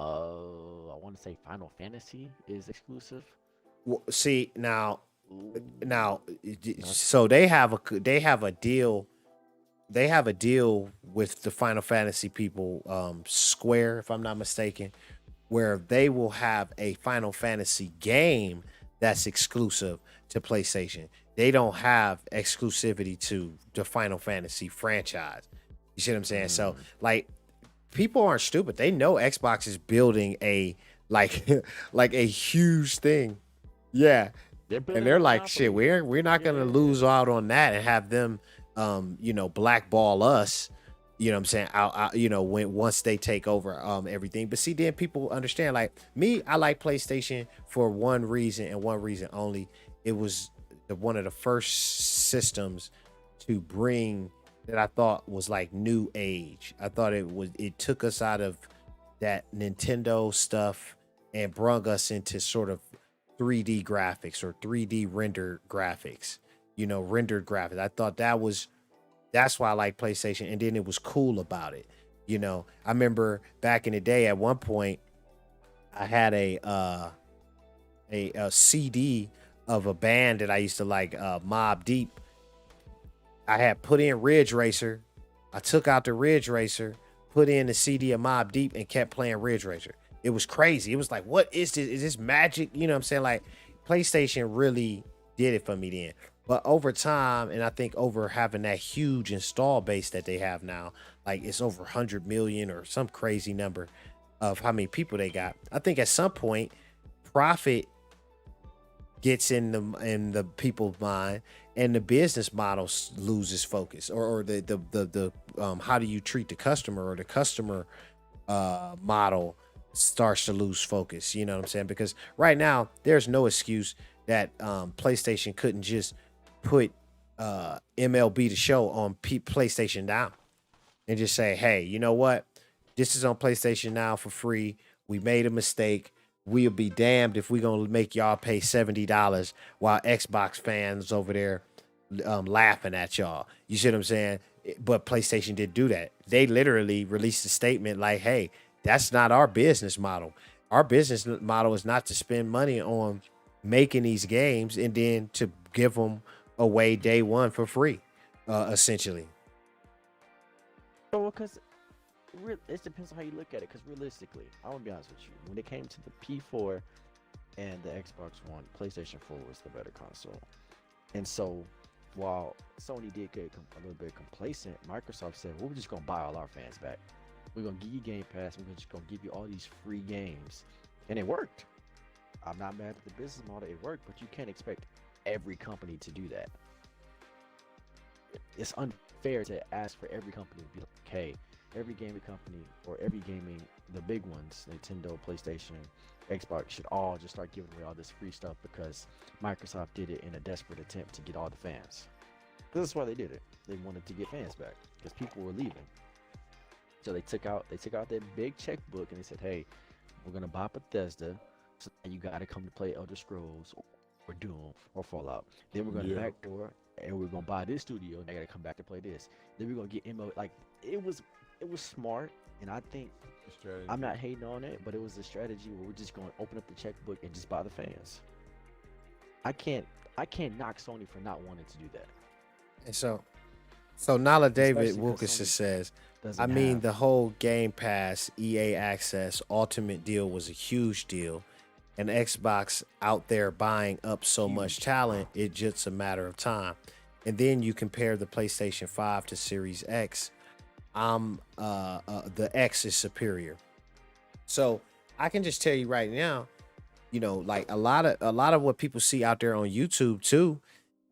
want to say Final Fantasy is exclusive. See now, Ooh, so they have a deal. They have a deal with the Final Fantasy people, Square, if I'm not mistaken, where they will have a Final Fantasy game that's exclusive to PlayStation. They don't have exclusivity to the Final Fantasy franchise. You see what I'm saying? So like, people aren't stupid. They know Xbox is building a like like a huge thing. Yeah. And they're like, shit, we're not gonna lose out on that and have them blackball us. You know what I'm saying? Out once they take over everything. But see, then people understand, like me, I like PlayStation for one reason and one reason only. It was one of the first systems to bring that I thought was like new age. I thought it took us out of that Nintendo stuff and brought us into sort of 3D graphics or 3D rendered graphics. Rendered graphics. I thought that's why I like PlayStation, and then it was cool about it. I remember back in the day, at one point, I had a CD of a band that I used to like, Mobb Deep. I had put in Ridge Racer. I took out the Ridge Racer, put in the CD of Mobb Deep, and kept playing Ridge Racer. It was crazy. It was like, what is this? Is this magic? You know what I'm saying? Like, PlayStation really did it for me then. But over time, and I think over having that huge install base that they have now, like it's over 100 million or some crazy number of how many people they got. I think at some point, profit gets in the people's mind, and the business model loses focus, or the how do you treat the customer, or the customer model starts to lose focus. You know what I'm saying? Because right now there's no excuse that PlayStation couldn't just put MLB The Show on PlayStation Now and just say, hey, you know what? This is on PlayStation Now for free. We made a mistake. We'll be damned if we're going to make y'all pay $70 while Xbox fans over there laughing at y'all. You see what I'm saying? But PlayStation didn't do that. They literally released a statement like, hey, that's not our business model. Our business model is not to spend money on making these games and then to give them away day one for free, essentially. So, because it depends on how you look at it. Because realistically, I'm gonna be honest with you. When it came to the P4 and the Xbox One, PlayStation 4 was the better console. And so, while Sony did get a little bit complacent, Microsoft said, well, we're just gonna buy all our fans back. We're gonna give you Game Pass. We're just gonna give you all these free games, and it worked. I'm not mad at the business model. It worked, but you can't expect every company to do that. It's unfair to ask for every company to be like, hey, every gaming company or every gaming, the big ones, Nintendo, PlayStation, Xbox, should all just start giving away all this free stuff because Microsoft did it in a desperate attempt to get all the fans. That's why they did it. They wanted to get fans back because people were leaving. So they took out their big checkbook and they said, hey, we're gonna buy Bethesda, so you gotta come to play Elder Scrolls or Doom or Fallout. Then we're gonna backdoor and we're gonna buy this studio and they gotta come back to play this. Then we're gonna get MO. Like it was smart, and I think I'm not hating on it, but it was a strategy where we're just gonna open up the checkbook and just buy the fans. I can't knock Sony for not wanting to do that. And so Nala David Especially 'cause Wilkinson Sony says, doesn't I mean, have- the whole Game Pass, EA Access, Ultimate deal was a huge deal. And Xbox out there buying up so much talent, it's just a matter of time. And then you compare the PlayStation 5 to Series X. The X is superior. So I can just tell you right now, you know, like a lot of what people see out there on YouTube too,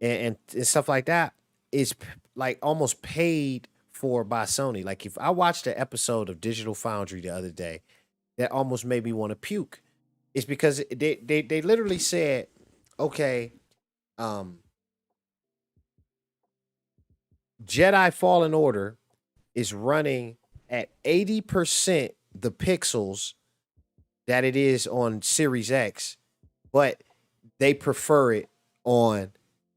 and stuff like that is like almost paid for by Sony. Like if I watched an episode of Digital Foundry the other day, that almost made me want to puke. It's because they literally said, okay, Jedi Fallen Order is running at 80% the pixels that it is on Series X, but they prefer it on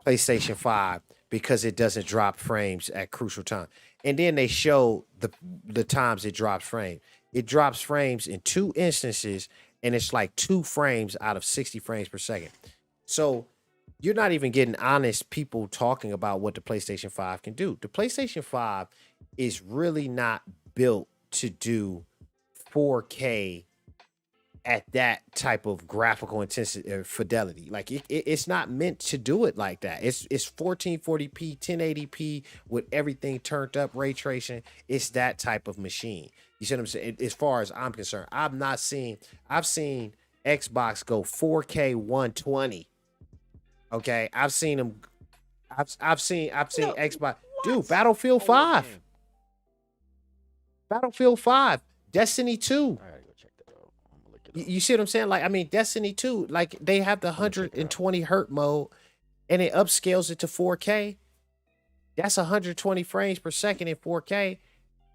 PlayStation 5 because it doesn't drop frames at crucial time. And then they show the times it drops frames. It drops frames in 2 instances, and it's like 2 frames out of 60 frames per second. So you're not even getting honest people talking about what the PlayStation 5 can do. The PlayStation 5 is really not built to do 4K at that type of graphical intensity fidelity. Like it's not meant to do it like that. It's 1440p 1080p with everything turned up, ray tracing. It's that type of machine. You see what I'm saying? As far as I'm concerned, I've seen Xbox go 4K 120. Okay, I've seen them. I've seen Xbox. Dude, Battlefield 5. Battlefield 5. Destiny 2. I gotta go check that out. I'm gonna look it up. You see what I'm saying? Like, I mean, Destiny 2, like they have the 120 hertz mode and it upscales it to 4K. That's 120 frames per second in 4K.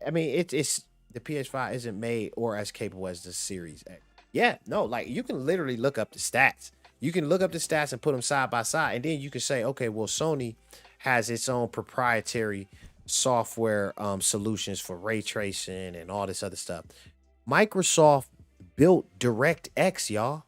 I mean, it's the PS5 isn't made or as capable as the Series X. Yeah, no, like you can literally look up the stats. You can look up the stats and put them side by side, and then you can say, okay, well, Sony has its own proprietary software solutions for ray tracing and all this other stuff. Microsoft built DirectX, y'all.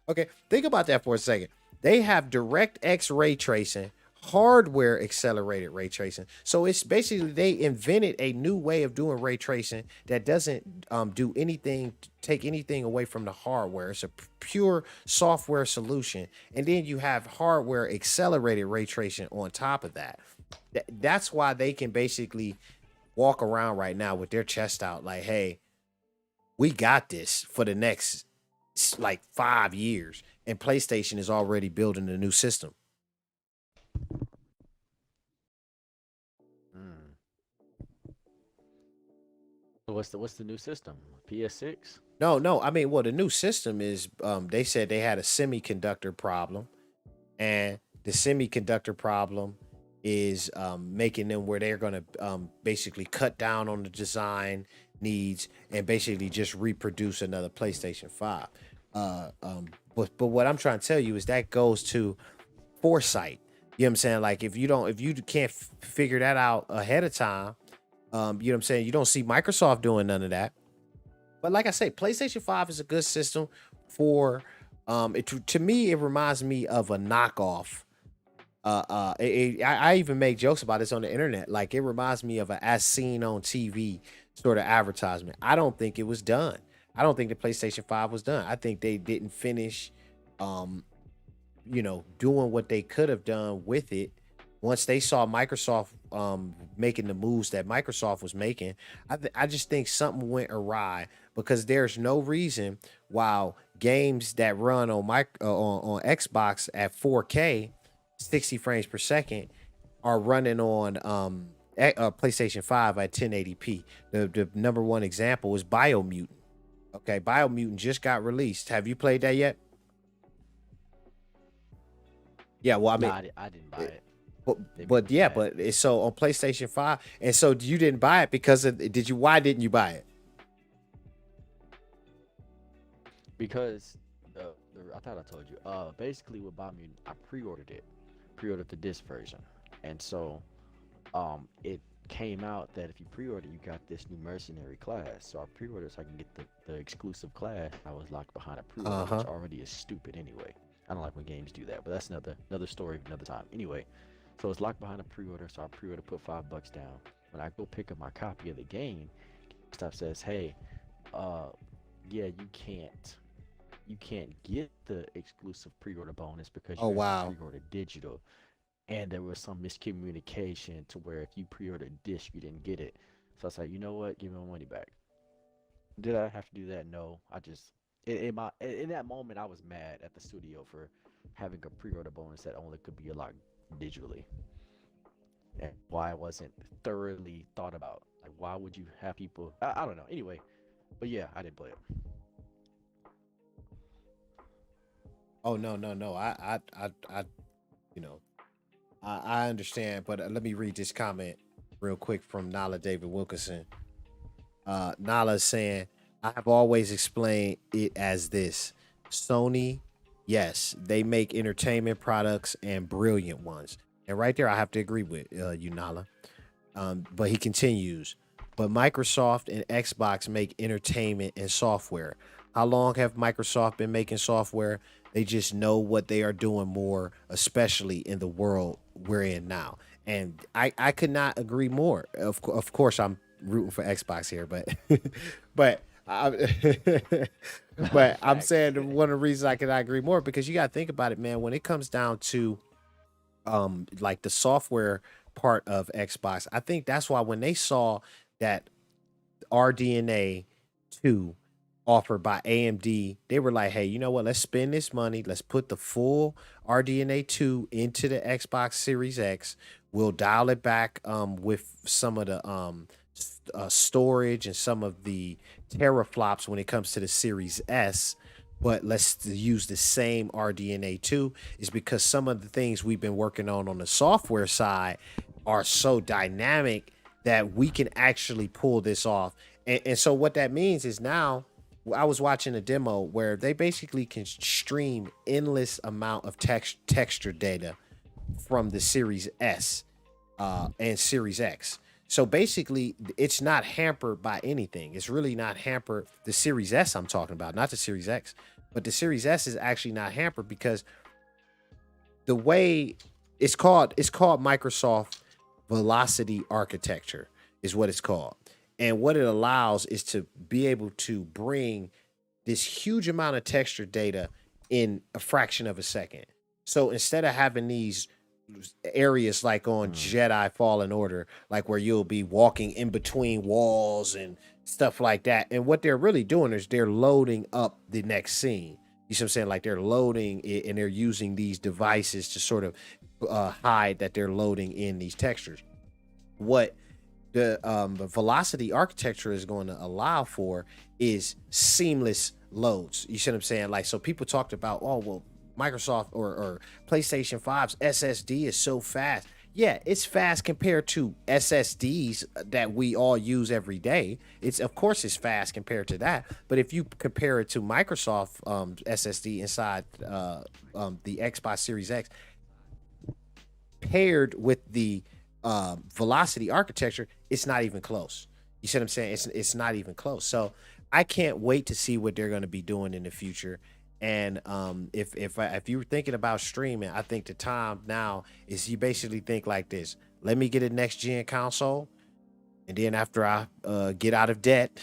Okay, think about that for a second. They have DirectX ray tracing, hardware accelerated ray tracing. So it's basically they invented a new way of doing ray tracing that doesn't do anything, take anything away from the hardware. It's a pure software solution. And then you have hardware accelerated ray tracing on top of that. That's why they can basically walk around right now with their chest out like, hey, we got this for the next like 5 years. And PlayStation is already building a new system. What's the new system? PS6? No. I mean, well, the new system is they said they had a semiconductor problem, and the semiconductor problem is making them where they're going to basically cut down on the design needs and basically just reproduce another PlayStation 5. But what I'm trying to tell you is that goes to foresight. You know what I'm saying? Like if you can't figure that out ahead of time, you know what I'm saying? You don't see Microsoft doing none of that. But like I say, PlayStation 5 is a good system for to me, it reminds me of a knockoff. I even make jokes about this on the internet. Like it reminds me of a as seen on TV sort of advertisement. I don't think it was done. I don't think the PlayStation 5 was done. I think they didn't finish doing what they could have done with it. Once they saw Microsoft making the moves that Microsoft was making, I just think something went awry because there's no reason why games that run on on Xbox at 4K, 60 frames per second, are running on PlayStation 5 at 1080p. The number one example is Biomutant. Okay, Biomutant just got released. Have you played that yet? Yeah, well, I mean, Nah, I didn't buy it. but yeah, but it's so on PlayStation 5, and so you didn't buy it because of did you? Why didn't you buy it? Because I thought I told you. Basically with Biomutant, I pre-ordered the disc version, and so it came out that if you pre-order, you got this new mercenary class. So I pre-ordered so I can get the exclusive class. I was locked behind a pre-order, which already is stupid anyway. I don't like when games do that, but that's another story for another time. Anyway, so it's locked behind a pre-order, so I pre-order, put $5 down. When I go pick up my copy of the game, stuff says, hey, yeah, you can't get the exclusive pre-order bonus because you have to pre-order digital. And there was some miscommunication to where if you pre-ordered disc, you didn't get it. So I was like, you know what? Give me my money back. Did I have to do that? No. I just in that moment I was mad at the studio for having a pre-order bonus that only could be unlocked digitally. And why it wasn't thoroughly thought about. Like why would you have people I don't know. Anyway, but yeah, I didn't play it. Oh no. You know, I understand, but let me read this comment real quick from Nala David Wilkinson. Nala is saying, I have always explained it as this. Sony, yes, they make entertainment products and brilliant ones. And right there, I have to agree with you, Nala. But he continues, but Microsoft and Xbox make entertainment and software. How long have Microsoft been making software? They just know what they are doing more, especially in the world we're in now. And I could not agree more. Of course, I'm rooting for Xbox here, but but but I'm saying one of the reasons I cannot agree more because you got to think about it, man. When it comes down to like the software part of Xbox, I think that's why when they saw that RDNA 2 offered by AMD, they were like, hey, you know what? Let's spend this money. Let's put the full RDNA 2 into the Xbox Series X. We'll dial it back with some of the storage and some of the teraflops when it comes to the Series S. But let's use the same RDNA 2 is because some of the things we've been working on the software side are so dynamic that we can actually pull this off. And so what that means is now I was watching a demo where they basically can stream endless amount of texture data from the Series S and Series X. So basically, it's not hampered by anything. It's really not hampered. The Series S I'm talking about, not the Series X, but the Series S is actually not hampered because the way it's called Microsoft Velocity Architecture is what it's called. And what it allows is to be able to bring this huge amount of texture data in a fraction of a second. So instead of having these areas like on Jedi Fallen Order, like where you'll be walking in between walls and stuff like that. And what they're really doing is they're loading up the next scene. You see what I'm saying? Like they're loading it and they're using these devices to sort of hide that they're loading in these textures. What the velocity architecture is going to allow for is seamless loads. You see what I'm saying? Like, so people talked about, oh, well, Microsoft or PlayStation 5's SSD is so fast. Yeah, it's fast compared to SSDs that we all use every day. It's of course it's fast compared to that. But if you compare it to Microsoft SSD inside the Xbox Series X paired with the velocity architecture, it's not even close. You see what I'm saying? It's not even close. So I can't wait to see what they're going to be doing in the future. And if you're thinking about streaming, I think the time now is you basically think like this: let me get a next gen console, and then after I get out of debt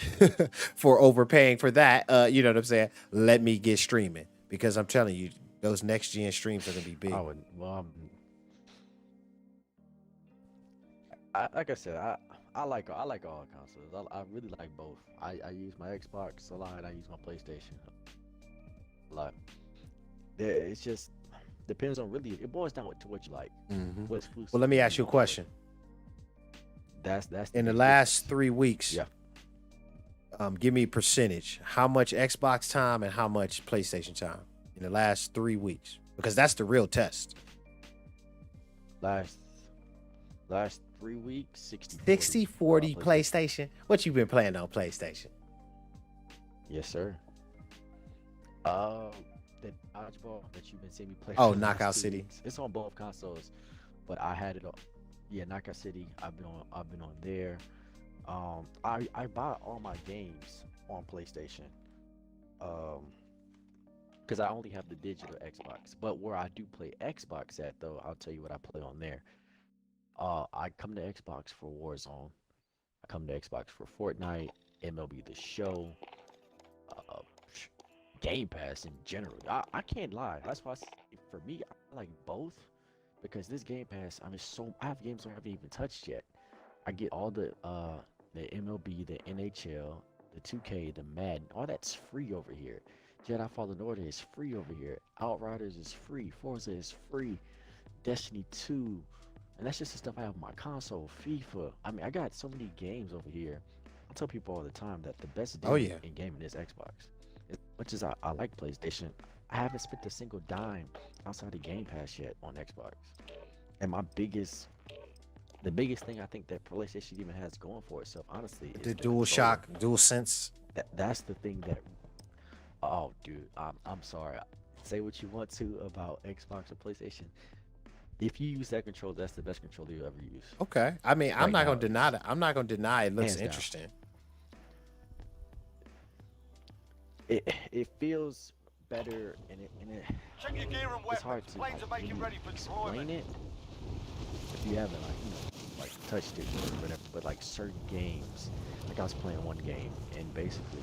for overpaying for that, you know what I'm saying? Let me get streaming, because I'm telling you, those next gen streams are gonna be big. Like I said, I like all consoles. I really like both. I use my Xbox a lot. I use my PlayStation. Like, it's just depends on really. It boils down to what you like. Mhm. What exclusive Well, let me you ask you a want. question. That's In the big last difference. 3 weeks, Yeah. give me a percentage. How much Xbox time and how much PlayStation time in the last 3 weeks? Because that's the real test. Last 3 weeks, 60 60 40 40 PlayStation. What you been playing on PlayStation? Yes, sir. The dodgeball that you've been seeing me play. Oh, for the last Knockout 2 City. weeks, it's on both consoles, but I had it on. Yeah, Knockout City. I've been on there. I buy all my games on PlayStation. Um, because I only have the digital Xbox. But where I do play Xbox at though, I'll tell you what I play on there. I come to Xbox for Warzone. I come to Xbox for Fortnite, MLB The Show, uh, Game Pass in general. I can't lie. That's why for me, I like both because this Game Pass, I have games I haven't even touched yet. I get all the MLB, the NHL, the 2K, the Madden, all that's free over here. Jedi Fallen Order is free over here. Outriders is free. Forza is free. Destiny 2. And that's just the stuff I have on my console. FIFA. I got so many games over here. I tell people all the time that the best deal in gaming is Xbox. As much as I like PlayStation, I haven't spent a single dime outside of Game Pass yet on Xbox. And the biggest thing I think that PlayStation even has going for itself, honestly, is The the Dual controller. Shock, Dual Sense. That's the thing that. Oh, dude, I'm sorry. Say what you want to about Xbox or PlayStation. If you use that controller, that's the best controller you'll ever use. Okay. I mean, I'm Right not now, gonna deny that. I'm not gonna deny it looks hands down. interesting. It feels better, and it Check your gear and it's hard weapons. to Planes are making really ready for explain deployment. it if you haven't like touched it or whatever. But like certain games, like I was playing one game, and basically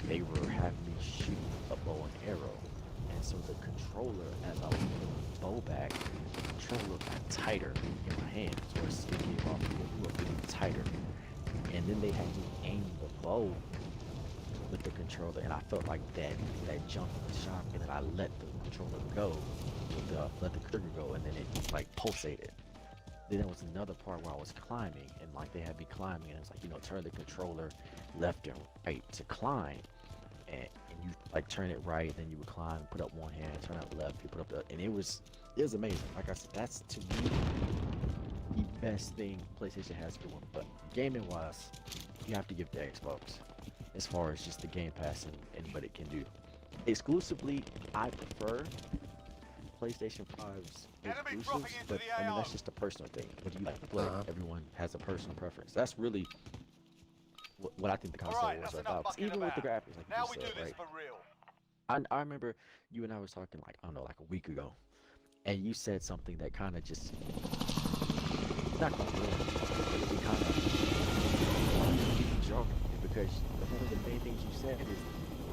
they were having me shoot a bow and arrow, and so the controller, as I was putting the bow back, the controller got tighter in my hands, or it gave off a little bit tighter, and then they had me aim the bow with the controller, and I felt like that jump in the shock, and then I let the controller go, let the trigger go, and then it like pulsated. Then there was another part where I was climbing, and like they had me climbing, and it was like, turn the controller left and right to climb, and you like turn it right, then you would climb, put up one hand, turn it left, you put up the, and it was amazing. Like I said, that's to me the best thing PlayStation has going. But gaming wise, you have to give the Xbox as far as just the Game Pass and what it can do. Exclusively, I prefer PlayStation 5's Enemy dropping exclusives, into but the AR. that's just a personal thing. What do you like to play? Uh-huh. Everyone has a personal preference. That's really what I think the console Alright, wars that's are enough about. 'Cause fucking even with the about. graphics, like you Now just we do said, this right? for real. I remember you and I was talking like, I don't know, like a week ago, and you said something that kind of just not gonna ruin it, but it kind of jarred me, because one of the main things you said is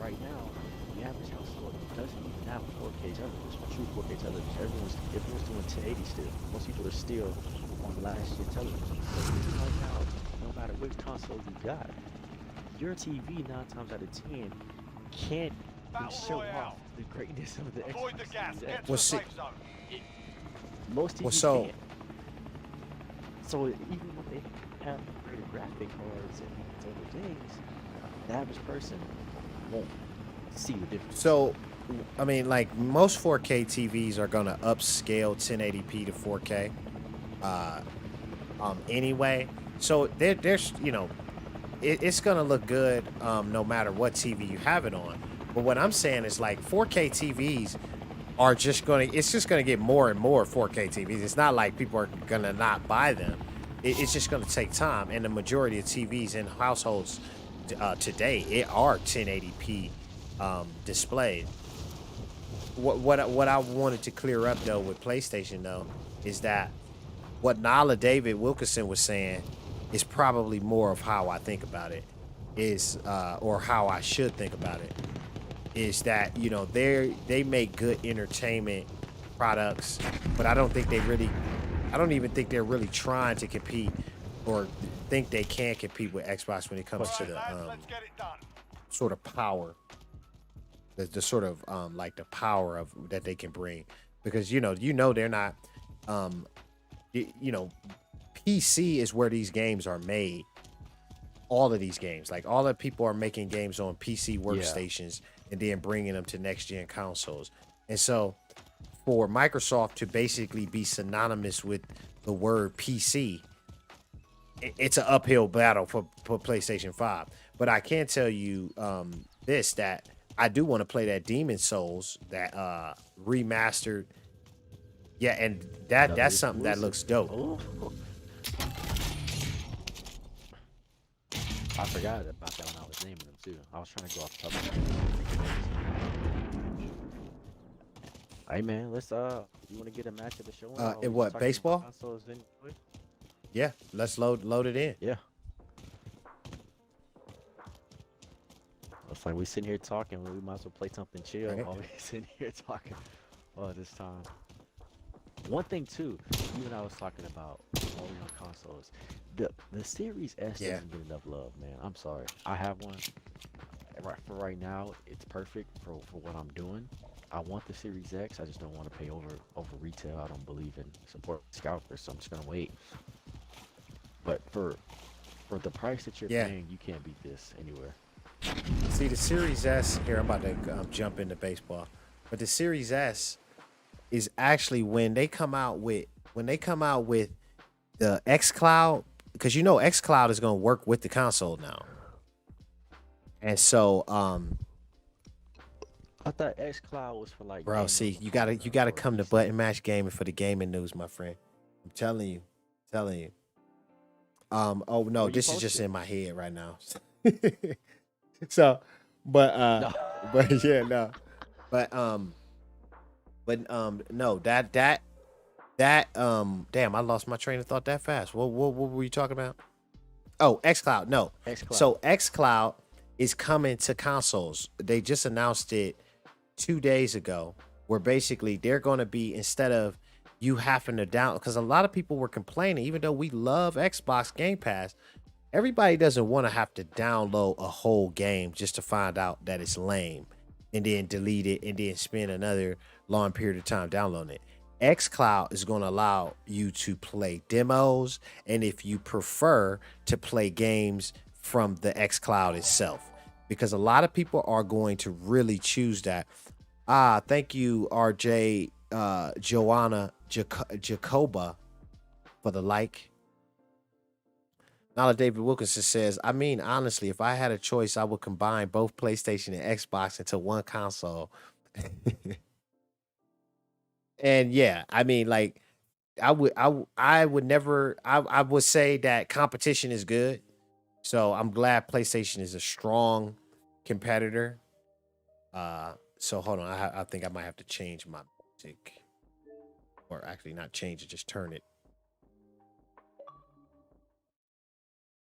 right now the average household doesn't even have a 4K television, a true 4K television. Everyone's doing 1080 still. Most people are still on last year television. So right now, no matter which console you got, your TV 9 times out of 10 can't Battle show Royale. off the greatness of the Avoid Xbox the gas. Series Get X. to Well, the see- safe zone. Most TVs so- can't. So even when they have greater graphic cards and other things, the average person won't see the difference. So, I mean, like most 4K TVs are gonna upscale 1080p to 4K, anyway. So there's it's gonna look good, no matter what TV you have it on. But what I'm saying is like 4K TVs are just it's just gonna get more and more 4K TVs. It's not like people are gonna not buy them. It's just gonna take time, and the majority of TVs in households today are 1080p displayed. What I wanted to clear up though with PlayStation though is that what Nala David Wilkerson was saying is probably more of how I think about it, is or how I should think about it, is that they make good entertainment products, but I don't even think they're really trying to compete or think they can compete with Xbox when it comes to Alright, the lads, let's get it done. sort of power. the sort of like the power of that they can bring, because they're not um you know PC is where these games are made. All of these games, like all the people are making games on PC Yeah. workstations and then bringing them to next gen consoles. And so for Microsoft to basically be synonymous with the word PC, it's an uphill battle for PlayStation 5. But I can tell you that I do want to play that Demon Souls, that remastered. Yeah, and Another that's something that exclusive. looks dope. Oh, I forgot about that when I was naming them too. I was trying to go off the top of my head. Hey man, let's you want to get a match of the show? In what, baseball? Consoles anyway? Yeah, let's load it in. Yeah. Looks like we sitting here talking. We might as well play something chill Right. while we sitting here talking all this time. One thing too, you and I was talking about while we on consoles. The Series S Yeah. doesn't get enough love, man. I'm sorry. I have one. For right now, it's perfect for what I'm doing. I want the Series X. I just don't want to pay over retail. I don't believe in support scalpers, so I'm just gonna wait. But for the price that you're Yeah. paying, you can't beat this anywhere. See, the Series S here. I'm about to jump into baseball, but the Series S is actually when they come out with the X Cloud, because X Cloud is going to work with the console now, and so I thought xCloud was for like. bro, gaming see, on you gotta console or come to PC. Button Mash Gaming for the gaming news, my friend. I'm telling you. Oh no, Where you this is just posted? in my head right now. So, but No. but yeah, no, but no, damn, I lost my train of thought that fast. What were you talking about? Oh, xCloud. No, xCloud. so xCloud is coming to consoles. They just announced it 2 days ago, where basically they're going to be, instead of you having to because a lot of people were complaining, even though we love Xbox Game Pass, everybody doesn't want to have to download a whole game just to find out that it's lame and then delete it and then spend another long period of time downloading it. xCloud is going to allow you to play demos, and if you prefer, to play games from the xCloud itself, because a lot of people are going to really choose that. Thank you, RJ Joanna Jacoba, for the like. Nala David Wilkinson says, I mean, honestly, if I had a choice, I would combine both PlayStation and Xbox into one console. And yeah, I mean, like, I would never, I would say that competition is good. So I'm glad PlayStation is a strong competitor. So hold on, I think I might have to change my music, or actually not change it, just turn it.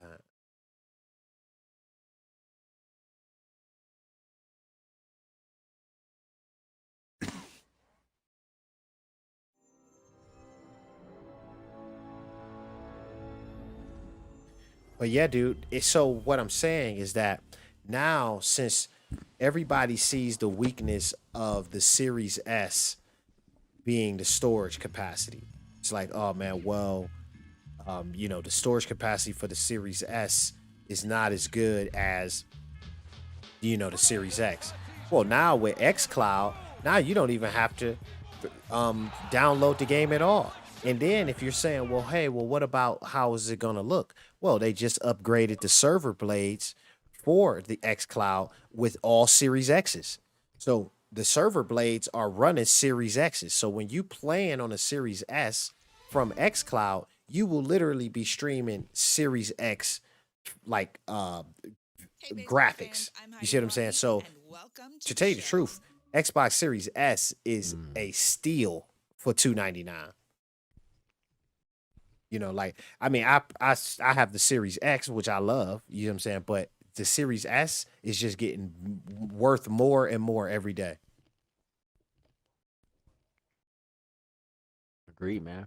Uh, But yeah, dude. So what I'm saying is that now, since everybody sees the weakness of the Series S being the storage capacity, it's like, oh man, well, the storage capacity for the Series S is not as good as the Series X. Well, now with xCloud, now you don't even have to download the game at all. And then if you're saying, well, hey, well, what about how is it gonna look? Well, they just upgraded the server blades for the xCloud with all Series X's. So the server blades are running Series X's. So when you playing on a Series S from xCloud, you will literally be streaming Series X, like graphics. You see what I'm saying? So to tell you the truth, Xbox Series S is a steal for $299. Like, I mean, I have the Series X, which I love. You know what I'm saying? But the Series S is just getting worth more and more every day. Agreed, man.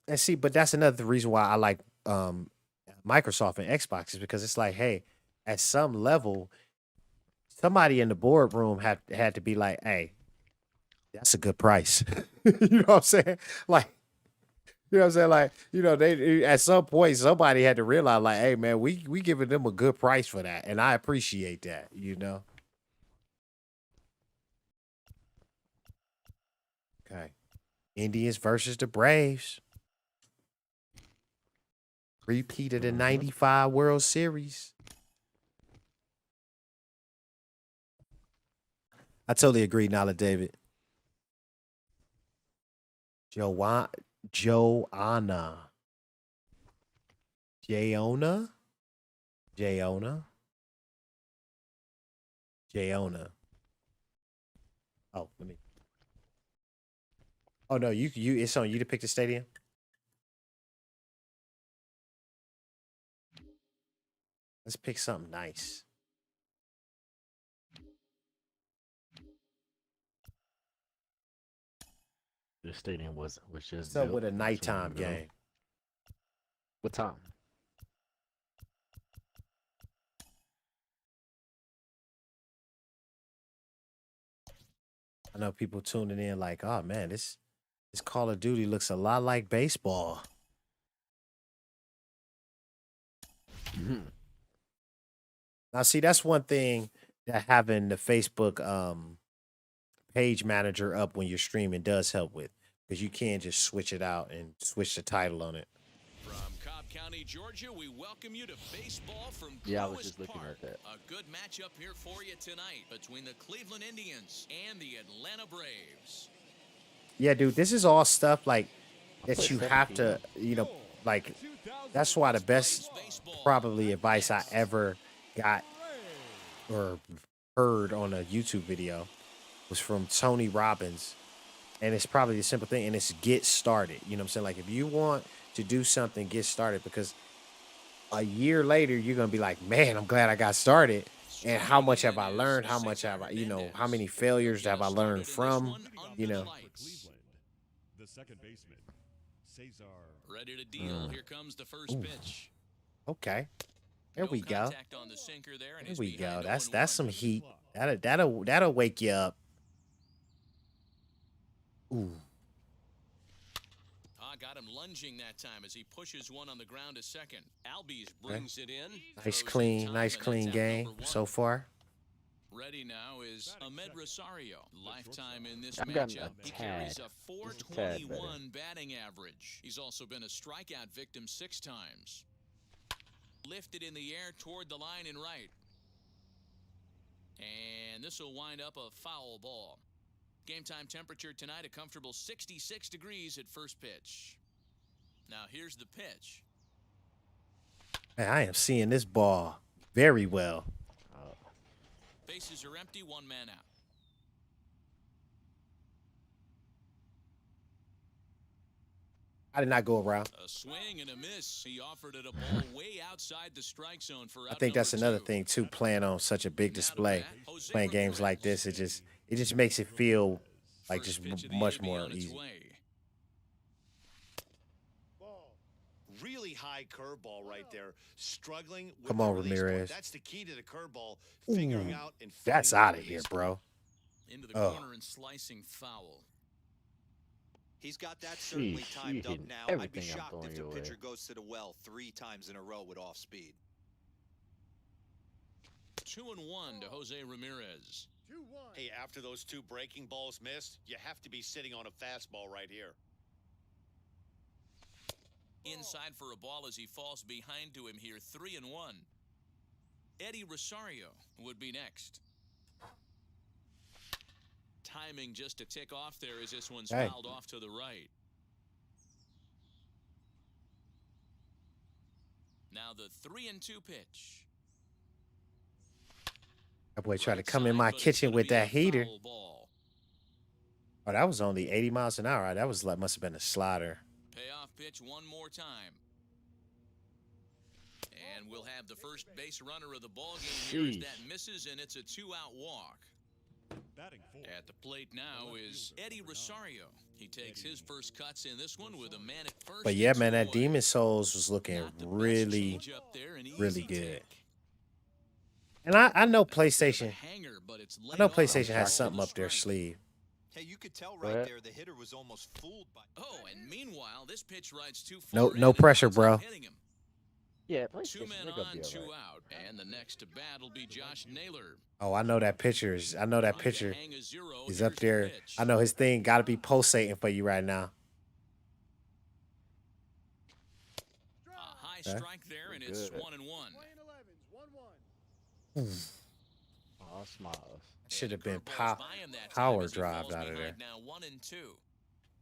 And see, but that's another reason why I like Microsoft and Xbox, is because it's like, hey, at some level, somebody in the boardroom had to be like, "Hey, that's a good price." You know what I'm saying? Like, you know what I'm saying? Like, they at some point somebody had to realize, like, "Hey, man, we giving them a good price for that, and I appreciate that." Okay, Indians versus the Braves. Repeat of the '95 World Series. I totally agree, Nala David. Joanna. Joanna. Jayona? Jayona? Jayona. Oh, let me. Oh no, you it's on you to pick the stadium. Let's pick something nice. The stadium was just What's up built with a not too long nighttime ago. game? What time? I know people tuning in like, oh man, this Call of Duty looks a lot like baseball. Now, see, that's one thing that having the Facebook page manager up when you're streaming does help with, because you can just switch it out and switch the title on it. From Cobb County, Georgia, we welcome you to baseball from Yeah, I was Clovis just looking Park. at that. A good matchup here for you tonight between the Cleveland Indians and the Atlanta Braves. Yeah, dude, this is all stuff like I that put you 7 have to, p.m. like, that's why the best probably advice I ever got or heard on a YouTube video was from Tony Robbins. And it's probably the simple thing, and it's get started. You know what I'm saying? Like, if you want to do something, get started, because a year later, you're going to be like, man, I'm glad I got started. And how much have I learned? How much have I, how many failures have I learned from, you know? Cleveland, the second baseman, Cesar. Ready to deal. Here comes the first pitch. Okay. There No we go. contact on the sinker there, and There he's we go. behind That's 0-1. some heat. That'll wake you up. Ooh. Got him lunging that time as he pushes one on the ground to second. Albies brings it in. Nice throws in time, nice and clean that's out game number 1. so far. Ready now is Ahmed Rosario. Lifetime in this I've gotten matchup. a He carries tad. a Just a tad better. 421 batting average. He's also been a strikeout victim 6 times. Lifted in the air toward the line and right. And this will wind up a foul ball. Game time temperature tonight, a comfortable 66 degrees at first pitch. Now here's the pitch. Man, I am seeing this ball very well. Bases are empty, 1 man out. I did not go around. A swing and a miss. He offered it a ball way outside the strike zone for out I think that's number another 2. thing too. Playing on such a big Now to display, bat, Jose playing games like Ramirez. this, it just makes it feel like First just pitch of the much AB more on its easy. way. Really high curveball right there. Struggling with Come the on, release point. Ramirez. That's the key to the curveball. Figuring Ooh, out and that's finding out the of here, release bro. Into the Oh. corner and slicing foul. He's got that certainly Sheesh, timed you up hitting now. I'd be everything I'm shocked throwing if the your way. pitcher goes to the well 3 times in a row with off speed. 2-1 to Jose Ramirez. 2-1. Hey, after those 2 breaking balls missed, you have to be sitting on a fastball right here. Inside for a ball as he falls behind to him here, 3-1. Eddie Rosario would be next. Timing just to tick off there as this one's Hey. fouled off to the right. Now the 3-2 pitch. That boy tried to come in Outside, my but it's kitchen gonna with be a that heater. foul ball. Oh, that was only 80 miles an hour. That was like must have been a slider. Payoff pitch one more time. And we'll have the first base runner of the ball game here as that misses, and it's a 2-out walk. Batting 4. At the plate now is Eddie Rosario. He takes his first cuts in this one with a man at first. But yeah, and man, 2 that away. Demon Souls was looking Not the best really, changeup there, an really easy good. take. And I know PlayStation. Hanger, but it's I know laid off PlayStation and has rolled something to up their strike. sleeve. Hey, you could tell Go right ahead. there the hitter was almost fooled by. Oh, and meanwhile, this pitch rides too No- far no in and pressure, winds bro. up hitting him. Yeah, Two PlayStation, men they're gonna on, be two alright. out, and the next to bat will be Josh Naylor. Oh, I know that picture is. I know that Trying to picture hang a zero. is Here's up the there. pitch. I know his thing got to be pulsating for you right now. A high Okay. strike there, and it's Good. 1-1. All smiles. Should have been Curveball's by him that time power as he drive falls out of there. behind Now 1-2.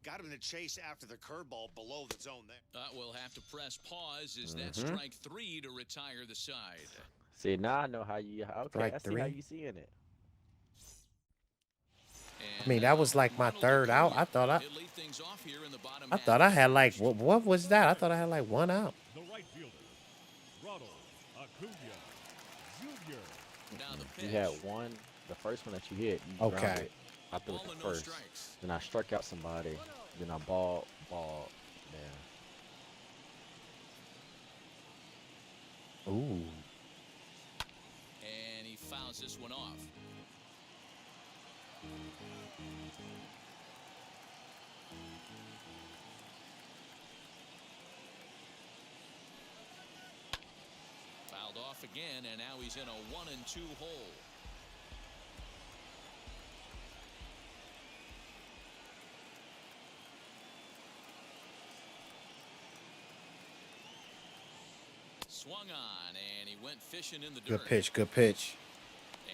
Got him to chase after the curveball below the zone there. We'll have to press pause as Mm-hmm. that's strike 3 to retire the side. See, now I know how you. Okay, Strike I see how three. you seeing it. I mean, that was like my Ronald third out. Acuna. I thought I He'll lead things off here in the bottom I half thought of I the had like first. what was that? I thought I had like one out. The right fielder, Ronald Acuna Jr. Now the You pitch. had one, the first one that you hit. You Okay. grounded. I threw Ball it and the no first. strikes. Then I struck out somebody. Then I ball. Man. Ooh. And he fouls this one off. Fouled off again, and now he's in a 1-2 hole. Swung on, and he went fishing in the dirt. Good pitch. Good pitch.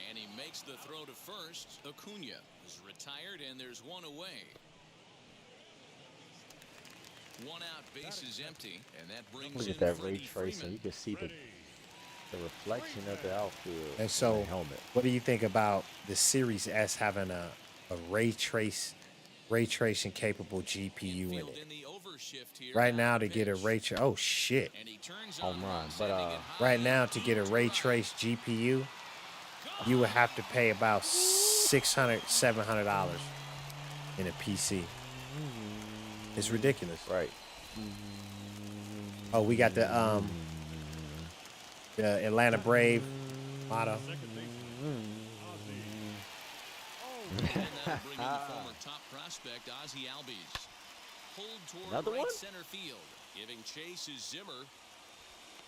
And he makes the throw to first. Acuna is retired, and there's one away. One out, base is empty, and that brings Look in at that ray Freddie tracing. Freeman. You can see the reflection of the outfield. And in so, the helmet. what do you think about the Series S having a ray tracing capable GPU in Infield it? in the overshift here. Right Now now the to get a pitch. ray oh shit. And he turns Home on, run, but, sending it high Right now and to deep get a ray right. trace GPU, you would have to pay about $600-$700 in a PC. It's ridiculous. Right. Oh, we got the Atlanta Brave motto. And that'll bring in the former top prospect, Ozzie Albies. Pulled toward Another right one? center field. Giving chase is Zimmer.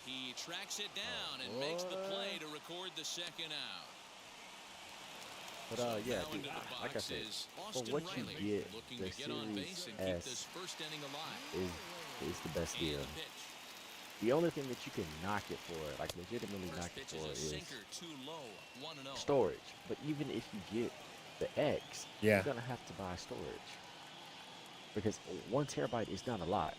He tracks it down and makes the play to record the second out. But So yeah, now dude, into the like I box said, is for Austin what Riley, you get, looking the to get on base Series and keep S this first inning alive. is the best And deal. the pitch. The only thing that you can knock it for, like legitimately First knock it pitch for, is a is sinker, too low, 1-0. storage. But even if you get the X, Yeah. you're gonna have to buy storage because 1 terabyte is not a lot.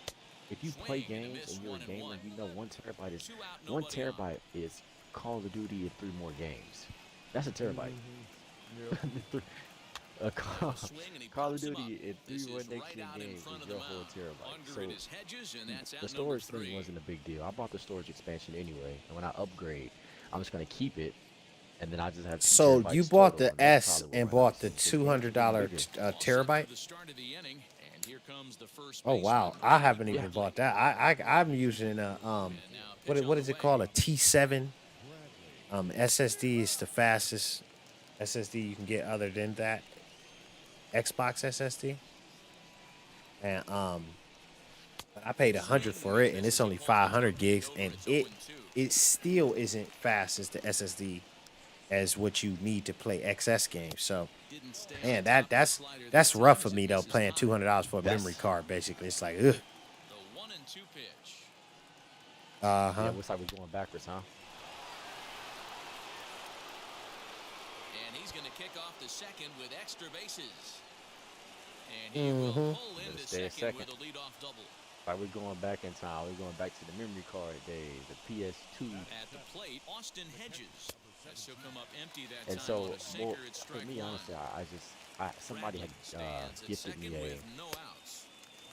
If you play Swing and a games miss, and you're a 1-1. gamer, you know 1 terabyte is Two out, 1 nobody on. terabyte is Call of Duty and 3 more games. That's a terabyte. Call Swing and he of pops him Duty up. and 3 This more is next right gen out in games front is of the your whole mound. terabyte. Under So it is Hedges, and that's out the number storage 3. thing wasn't a big deal. I bought the storage expansion anyway, and when I upgrade, I'm just gonna keep it, and then I just have. 2 So you terabytes bought total, the and that's S probably and what my bought house the is. The games are getting $200 bigger. All set terabyte. for the start of the inning, and here comes the first Oh wow, baseman. I haven't even Yeah. bought that. I'm using a And now what pitch what on is the it called? way. A T7 SSD is the fastest SSD you can get other than that Xbox SSD. And I paid $100 for it, and it's only 500 gigs, and it still isn't fast as the SSD as what you need to play XS games. So, Didn't stay man, on top of the that's slider that's that rough time for as me it though, misses paying high. $200 for a That's- memory card. Basically, it's like, ugh. The 1-2 pitch. Uh Yeah, huh. looks like we're going backwards, huh? And he's going to kick off the second with extra bases. And he will pull Better into stay a second second. with a leadoff double. Like we're going back in time. We're going back to the memory card days, the PS2. At the plate, Austin Hedges. As he'll come up empty that And time so, on a sinker well, at for strike me, one. honestly, somebody had Stands at gifted me second with no outs.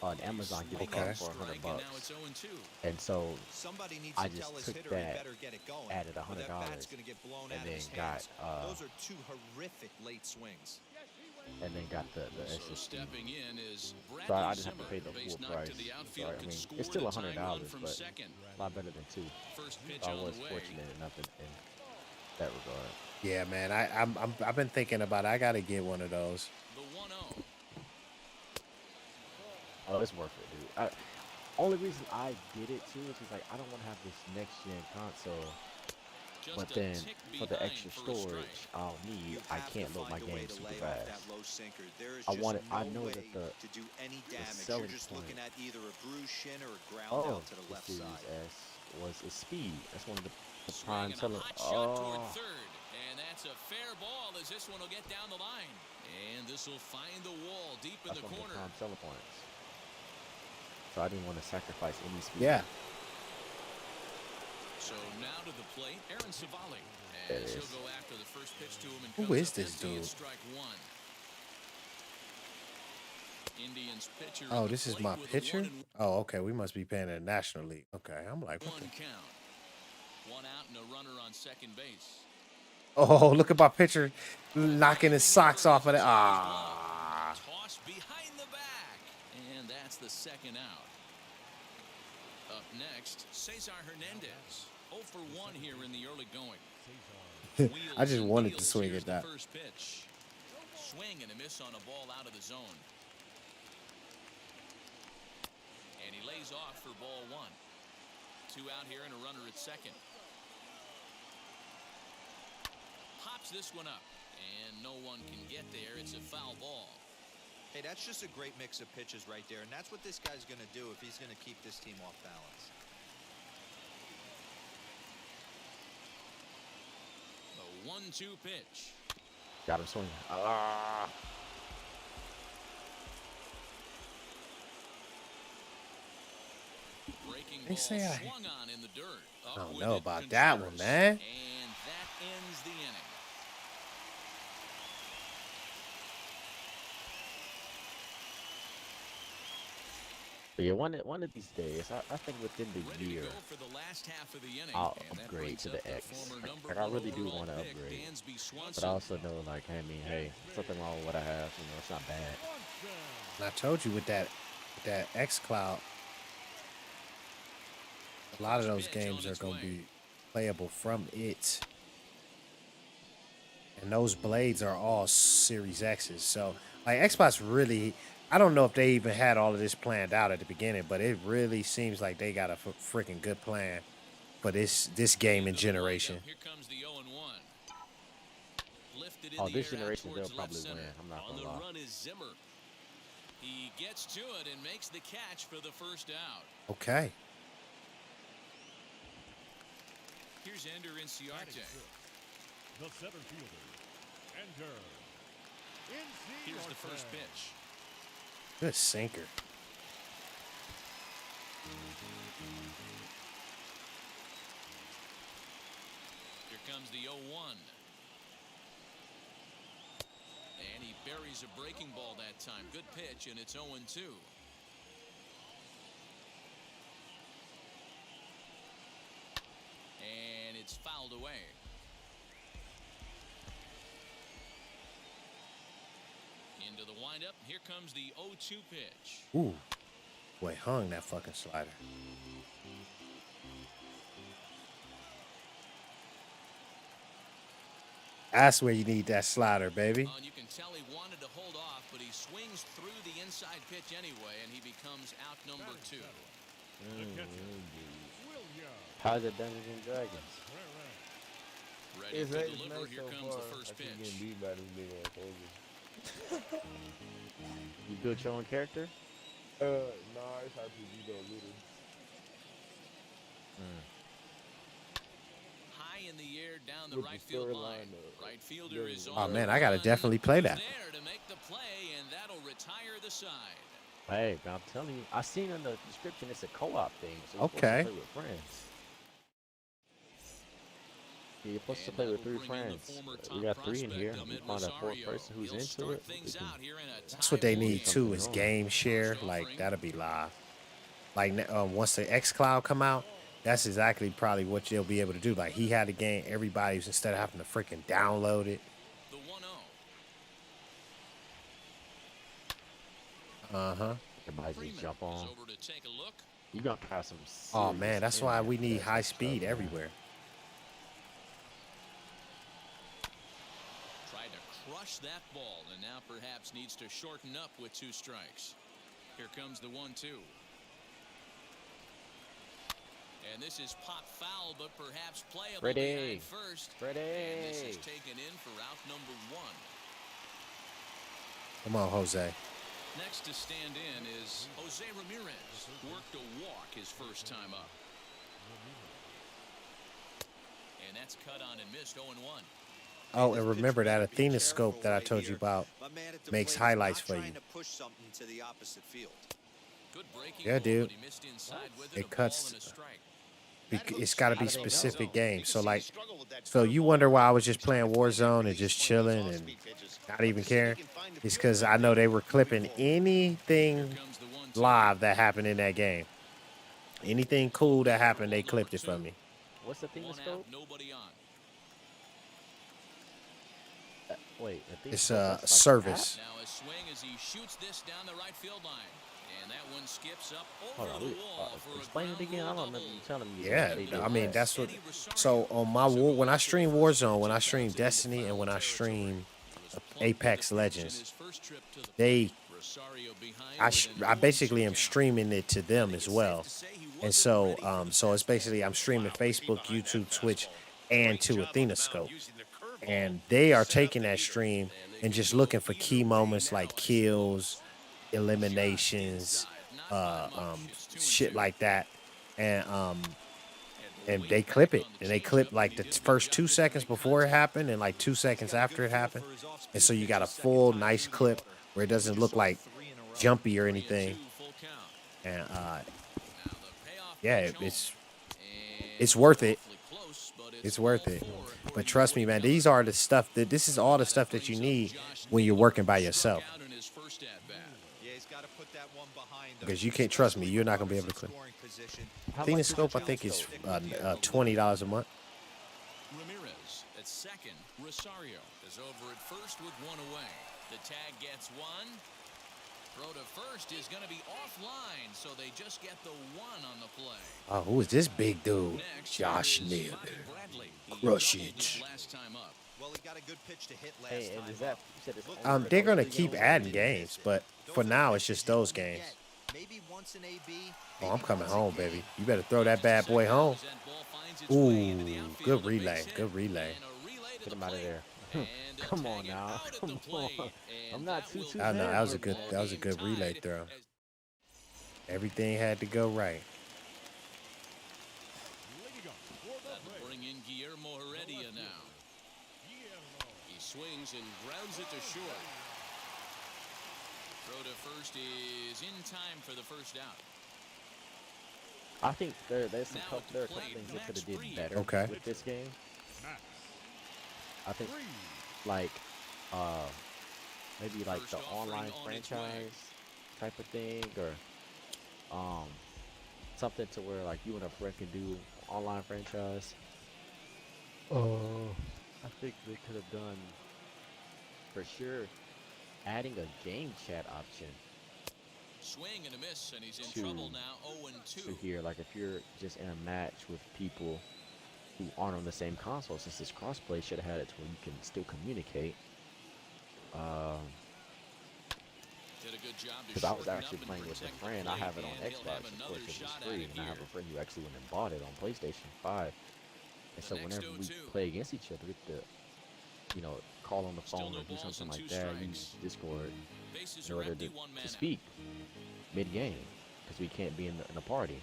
an Amazon gift Swinging card Okay. for strike, $100, and now it's 0-2. and so Somebody needs I to tell just his took hitter that, he better get it going. added or that $100, bat's gonna get blown and out of then his got hands. Those are 2 horrific late swings. and then got the So SSD. stepping in is So I Bradley just have to Zimmer. pay the Base full knock price. to the So, outfield I could mean, score it's still the tying run $100, from but second. a lot better than 2. First pitch I on was the way. fortunate enough, and that regard. Yeah, man. I've been thinking about it. I gotta get one of those. The 1-0. Oh, it's worth it, dude. Only reason I did it too is because like I don't want to have this next gen console, but Just a then tick for the behind extra for a strike. storage I'll need, You I have can't to load my find a way game to super lay off that fast. low sinker. There is I just want it. no I know way that the to do any damage. selling You're just looking point at either a bruised shin or a ground of out to the the left Series side. S was its speed. That's one of the Swing prime and a selling. hot shot toward Oh, third. And that's a fair ball as this one will get down the line. And this will find the wall deep in that's the one of the corner. prime selling points. So I didn't want to sacrifice any speed. Yeah. So now to the plate, Aaron Savali. There it As he'll is. go after the first pitch to him and Who comes is up this empty. dude? It's strike one. Indians pitcher. Oh, at the this is plate my with a pitcher? 1-1 Oh, okay. We must be playing in the National League. Okay. I'm like, what the? count. One out and a runner on second base. Oh, look at my pitcher knocking his socks off of it. Ah. Toss behind the back. And that's the second out. Up next, Cesar Hernandez. 0 for 1 here in the early going. I just Wheels wanted and to swing deals. at that. Here's the first pitch. Swing and a miss on a ball out of the zone. And he lays off for ball one. 2 out here and a runner at second. Pops this one up. And no one can get there. It's a foul ball. Hey, that's just a great mix of pitches right there, and that's what this guy's going to do if he's going to keep this team off balance. The 1-2 pitch. Got him swinging. Ah. Breaking They ball say I- swung on in the dirt. I Up don't with know it, about that one, Contreras. man. And that ends the inning. But yeah, one of these days, I think within the Ready year, to go for the last half of the inning. I'll And that upgrade brings to up the X. former number Like I one really do overall want to pick, upgrade, Dansby but Swanson. I also know like, hey, something wrong with what I have. You know, it's not bad. And I told you with that X Cloud, a lot of those games are going to be playable from it. And those blades are all Series X's. So, like, Xbox really, I don't know if they even had all of this planned out at the beginning, but it really seems like they got a freaking good plan for this gaming generation. Here comes the 0-1. Lifted in Oh, the this air out generation, they'll towards left probably center. win. I'm not On gonna the lie. run is Zimmer. He gets to it and makes the catch for the first out. Okay. Here's Ender Inciarte. The center fielder, Ender. Here's the first pitch. Good sinker. Here comes the 0-1. And he buries a breaking ball that time. Good pitch, and it's 0-2. And it's fouled away. Into the windup. Here comes the 0-2 pitch. Ooh. Boy, hung that fucking slider. That's where you need that slider, baby. And you can tell he wanted to hold off, but he swings through the inside pitch anyway, and he becomes out number 2. How's it Dungeons and Dragons? Ready It's to nice deliver. Here so comes far. the first I keep pitch. getting beat by this big ass soldier. You built your own character? Nah, it's RPG though, little. High in the air down the With right the field storyline, line. Right fielder is Oh, on man, the I gotta run. definitely play that. There to make the play, and that'll retire the side. Hey, but I'm telling you, I seen in the description it's a co-op thing, so you're Okay. supposed to play with friends. Yeah, you're supposed to And play with that'll 3 bring in the friends. former We top got 3 in prospect, here. Ahmed We found a 4th Rosario. person who's He'll into start it. things We can- out here in a That's what they tie-ball need game. too is wrong. game share. Like that'll be live. Like once the X Cloud come out, that's exactly probably what they'll be able to do. Like he had a game, everybody's instead of having to freaking download it. The 1-0. Everybody just Freeman jump is on. over to take a look. You gonna have some. Oh serious man, that's why we need internet high stuff, speed man. everywhere. crushed that ball and now perhaps needs to shorten up with 2 strikes. Here comes the 1-2. And this is pop foul, but perhaps playable behind first. And this is taken in for out number 1. Come on, Jose. Next to stand in is Jose Ramirez. Worked a walk his first time up. And that's cut on and missed 0-1. Oh, and remember that Athena scope that I told you about makes highlights for you. Yeah, dude. It cuts. It's got to be specific games. So like, so you wonder why I was just playing Warzone and just chilling and not even caring? It's because I know they were clipping anything live that happened in that game. Anything cool that happened, they clipped it for me. What's the theme scope? Nobody on. Wait, it's a service. Now a swing as he shoots this down the right field line. And that one skips up over the wall for explain it again. I don't remember you telling me. Yeah, I mean that's what. So on my when I stream Warzone, when I stream Destiny, and when I stream Apex Legends, I basically am streaming it to them as well, and so so it's basically I'm streaming Facebook, YouTube, Twitch, and to Athena Scope, and they are taking that stream and just looking for key moments like kills, eliminations, shit like that, and they clip it, and they clip like the first 2 seconds before it happened and like 2 seconds after it happened, and so you got a full nice clip where it doesn't look like jumpy or anything, and yeah, it's worth it. It's worth it. But trust me, man, these are the stuff that this is all the stuff that you need when you're working by yourself. Because you can't trust me, you're not gonna be able to clip. Athena Scope, I think, is $20 a month. Ramirez at second. Rosario is over at first with 1 away. The tag gets 1. Throw to first is going to be offline, so they just get the 1 on the play. Oh, who is this big dude? Josh Naylor. Crush it. Well, he got a good pitch to hit last Hey, and is that, you said it's They're gonna keep adding games, but for now it's just those games. Maybe once an AB. Oh, I'm coming home, baby. You better throw that bad boy home. Ooh, good relay. Good relay. Get him out of there. Come on now. Come on. I'm not too I know that was a good relay throw. Everything had to go right. That'll bring in Guillermo Heredia now. He swings and grounds it to short. Throw to first is in time for the first out. I think there are a couple things they could have did better with this game. I think like maybe like the online franchise type of thing, or something to where like you and a friend can do online franchise. I think they could have done for sure adding a game chat option. Swing and a miss, and he's in trouble now. 0-2. To here, like if you're just in a match with people who aren't on the same console, since this crossplay should have had it to where you can still communicate. Because I was actually playing with a friend. I have it on Xbox, of course, it's free, and I have a friend who actually went and bought it on PlayStation 5. And so whenever we play against each other, we get to, you know, call on the phone or do something like that, use Discord in order to speak mid-game, because we can't be in a party.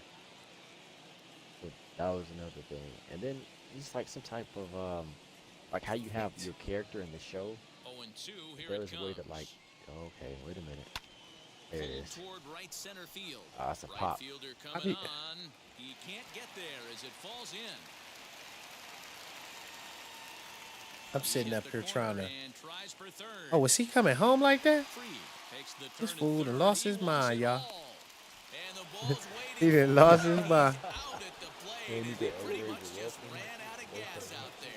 So that was another thing. And then just like some type of like how you have your character in the show. There was a way to like, okay, wait a minute. There it is. That's a pop. He can't get there as it falls in. I'm sitting up here trying to. Oh, was he coming home like that? This fool done lost his mind, y'all. He done lost his mind. And he did pretty much just ran out of gas out there.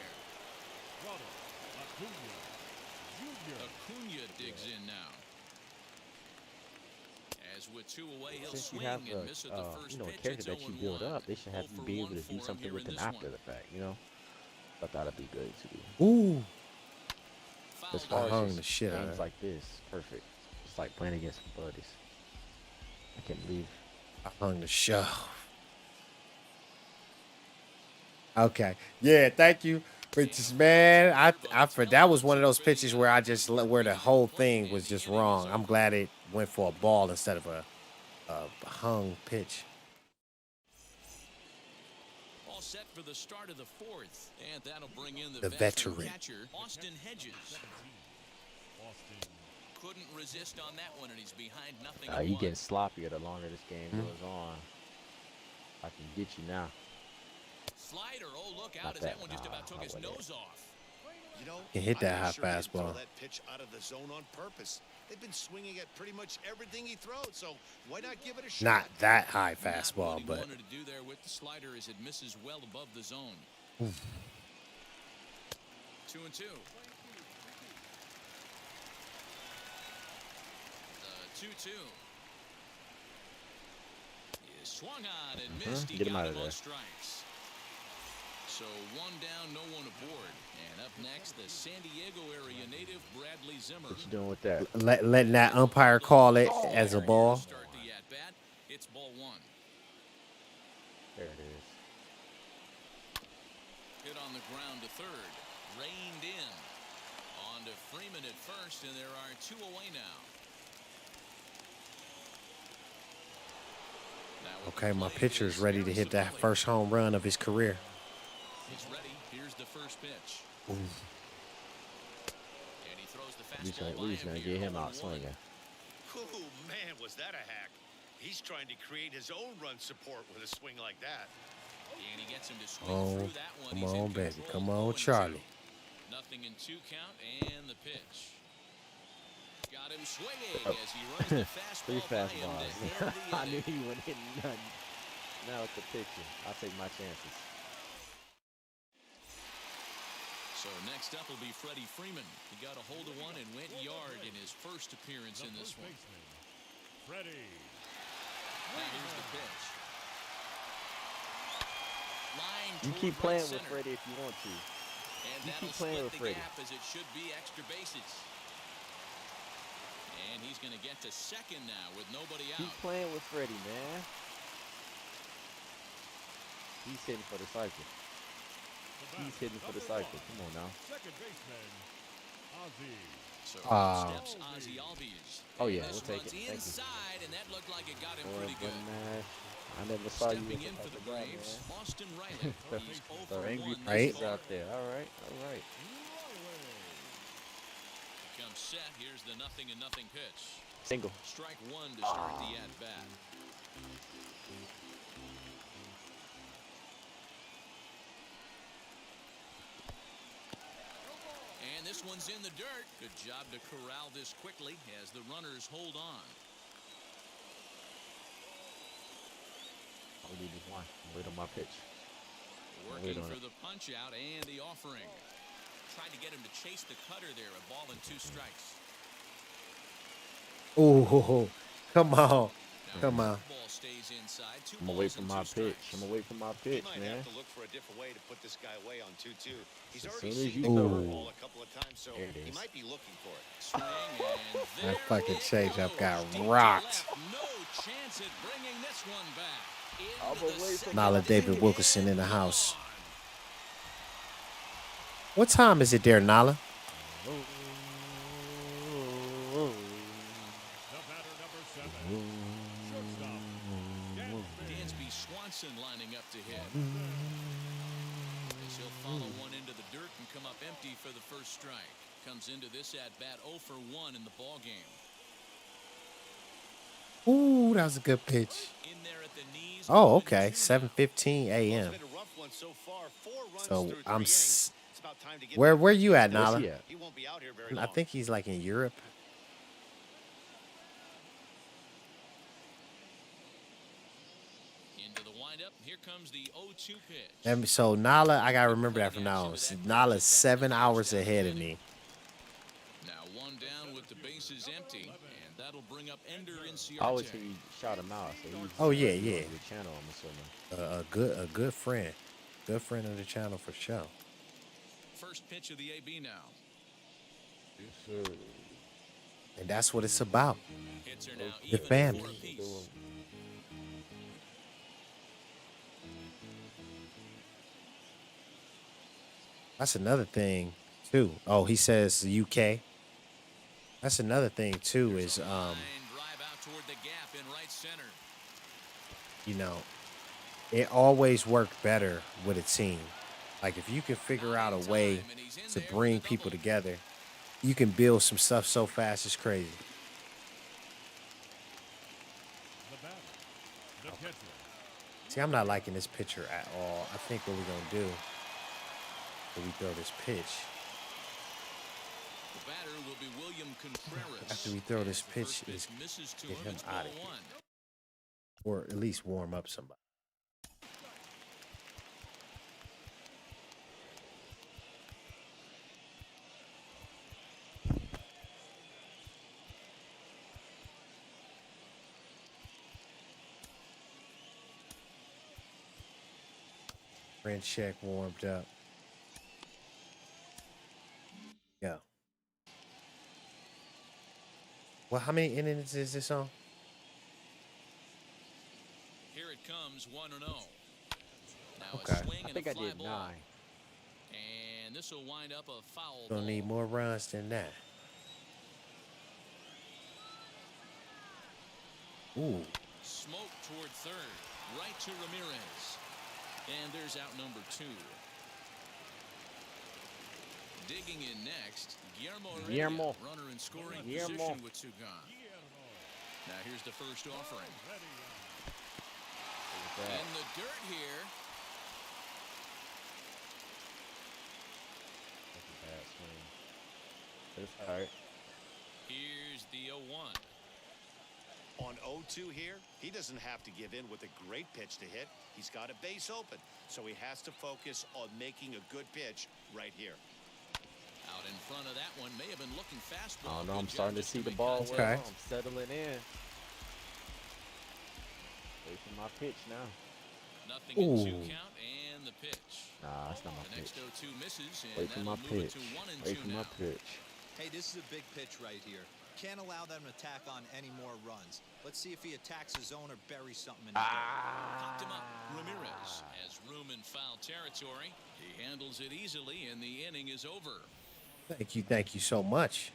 Acuna digs in now. As with 2 away, he'll Since you swing have and miss at the first you know, a pitch. character It's that you build 0-1. up, they should have you be able to do something with them after the fact, you know? I thought that'd be good to do. Ooh. As fouled far off. as hung just the shit out of games that. like this, perfect. It's like playing against buddies. I can't believe. I hung the show. Okay. Yeah, thank you. But just, man, for that was one of those pitches where I just where the whole thing was just wrong. I'm glad it went for a ball instead of a hung pitch. All set for the start of the fourth, and that'll bring in The veteran veteran. catcher, Austin Hedges. Austin. Couldn't resist on that one, and he's behind nothing. He one. getting sloppier the longer this game goes on. I can get you now. Slider, oh look Not out as that- that one just about took not his with it. nose off. You know, Can hit I'm that not high sure he didn't throw fastball. that pitch out of the zone on purpose. They've been swinging at pretty much everything he throws, so why not give it a shot? Not that high Not fastball, what he but wanted to do there with the slider as it misses well above the zone. 2-2. 2-2. He swung on and missed. He Get him got out of him on there. strikes. So one down, no one aboard. And up next, the San Diego area native Bradley Zimmer. What you doing with that? letting that umpire call it as a ball. Start the at bat. It's ball one. There it is. Hit on the ground to third. Reined in. On to Freeman at first, and there are two away now. Now with Okay, the my plate pitcher is ready to hit that Savali. first home run of his career. He's ready. Here's the first pitch. Ooh. And he throws the We just fastball gonna, we just by gonna him get here, him out 0-1. swinging. Oh, man, was that a hack. He's trying to create his own run support with a swing like that. And he gets him to swing Oh, through that one. come He's in on, baby. control. Come on, 0-2. Charlie. Nothing in 2 count, and the pitch. Got him swinging as he runs the Three fastball by him to fastballs. end the I knew inning. he wouldn't hit nothing. Now it's the pitching. I'll take my chances. So next up will be Freddie Freeman. He got a hold of one and went yard in his first appearance The in this first one. baseman, Freddie. Now here's the pitch. Line You toward keep right playing with center. Freddie if you want to. And You that'll keep playing split with the Freddie. gap as it should be extra bases. And he's going to get to second now with nobody out. Keep playing with Freddie, man. He's hitting for the cycle. The He's batter, hitting for the number cycle. one, Come on now. Second baseman, Ozzy. So Ah. steps Ozzy Albies. Oh, And yeah, this we'll take runs it. Thank you. inside, and that looked like it got him Boy, pretty good. man. I never saw you Stepping as a in for the type of guy, Braves, man. Austin Riley. He's 0 So for angry 1 Right. this faces far. out there. All right, all right. Comes set. Here's the 0-0 pitch. Single. Strike one to start the at bat. And this one's in the dirt. Good job to corral this quickly as the runners hold on. All we need is one. Wait on my pitch. Working on for it. the punch out and the offering. Tried to get him to chase the cutter there. A ball and 2 strikes. Ooh, come on. Now Come on. Ball stays inside. 2 I'm gonna wait balls for and my 2 pitch. strikes. I'm gonna wait for my He pitch, might man. have to look for a different way to put this guy away on 2-2. He's As already soon as seen you the know. curveball a couple of times, so There it he is. might be looking for it. Swing, and That there fucking it changeup goes. got Deep to rocked. left. No chance at bringing this one back. I'm Into gonna the wait for second Nala inning, David Wilkerson in the and house. gone. What time is it there, Nala? The batter, number 7, shortstop, Dansby Swanson lining up to hit. As he'll follow one into the dirt and come up empty for the first strike. Comes into this at bat 0 for 1 in the ball game. Ooh, that was a good pitch. In there at the knees. Oh, 0-2 okay. now. 7:15 Well, a.m. it's been a rough one so far. 4 runs So through 3 I'm innings. It's about time to get where you at, Where's Nala? he at? He won't be out here very I long. think he's like in Europe. Into the windup. Here comes the 0-2 pitch. And so Nala, I gotta remember that from now on. Nala's 7 hours ahead of me. Now one down with the bases empty, and that'll bring up Ender I always Inciarte. hear you shout him out. So he's Oh, yeah, he's yeah. on your channel, I'm assuming. A good friend, good friend of the channel for sure. First pitch of the AB now. Yes, sir. And that's what it's about. Hits are now The even at family. 4 apiece. That's another thing too. Oh, he says the UK. That's another thing too is Line drive out toward the gap in right center. you know, it always worked better with a team. Like if you can figure out a way to bring people together, you can build some stuff so fast it's crazy. The batter, the pitcher. See, I'm not liking this pitcher at all. I think what we're gonna do is we throw this pitch. The batter will be William Contreras. After we throw this As the pitch, first is pitch misses to get him. him It's out ball of here. 1. Or at least warm up somebody. Friend check warmed up. Yeah. Well, how many innings is this on? Here it comes, 1-0. Now Okay. a swing I and think a I fly did ball. 9. And this will wind up a foul Gonna ball. need more runs than that. Ooh. Smoke toward third. Right to Ramirez. And there's out number 2. Digging in next, Guillermo Heredia, Guillermo. runner in scoring Guillermo. position with 2 gone. Now here's the first offering. Look at that. In the dirt here. That's a bad swing. But it's all right. Here's the 0-1. On 0-2 here, he doesn't have to give in with a great pitch to hit. He's got a base open, so he has to focus on making a good pitch right here. Out in front of that one, may have been looking fastball. I don't know. Good I'm job starting to just see the make ball. contact. Okay. Well, I'm settling in. Wait for my pitch now. Nothing in 2 Ooh. count and the pitch. Nah, that's not my The next pitch. 0-2 misses, and Wait for my that'll move it pitch. to 1-2 Wait for now. my pitch. Hey, this is a big pitch right here. Can't allow them to tack on any more runs. Let's see if he attacks his zone or buries something in the dirt. Popped him up. Ramirez has room in foul territory. He handles it easily, and the inning is over. Thank you so much.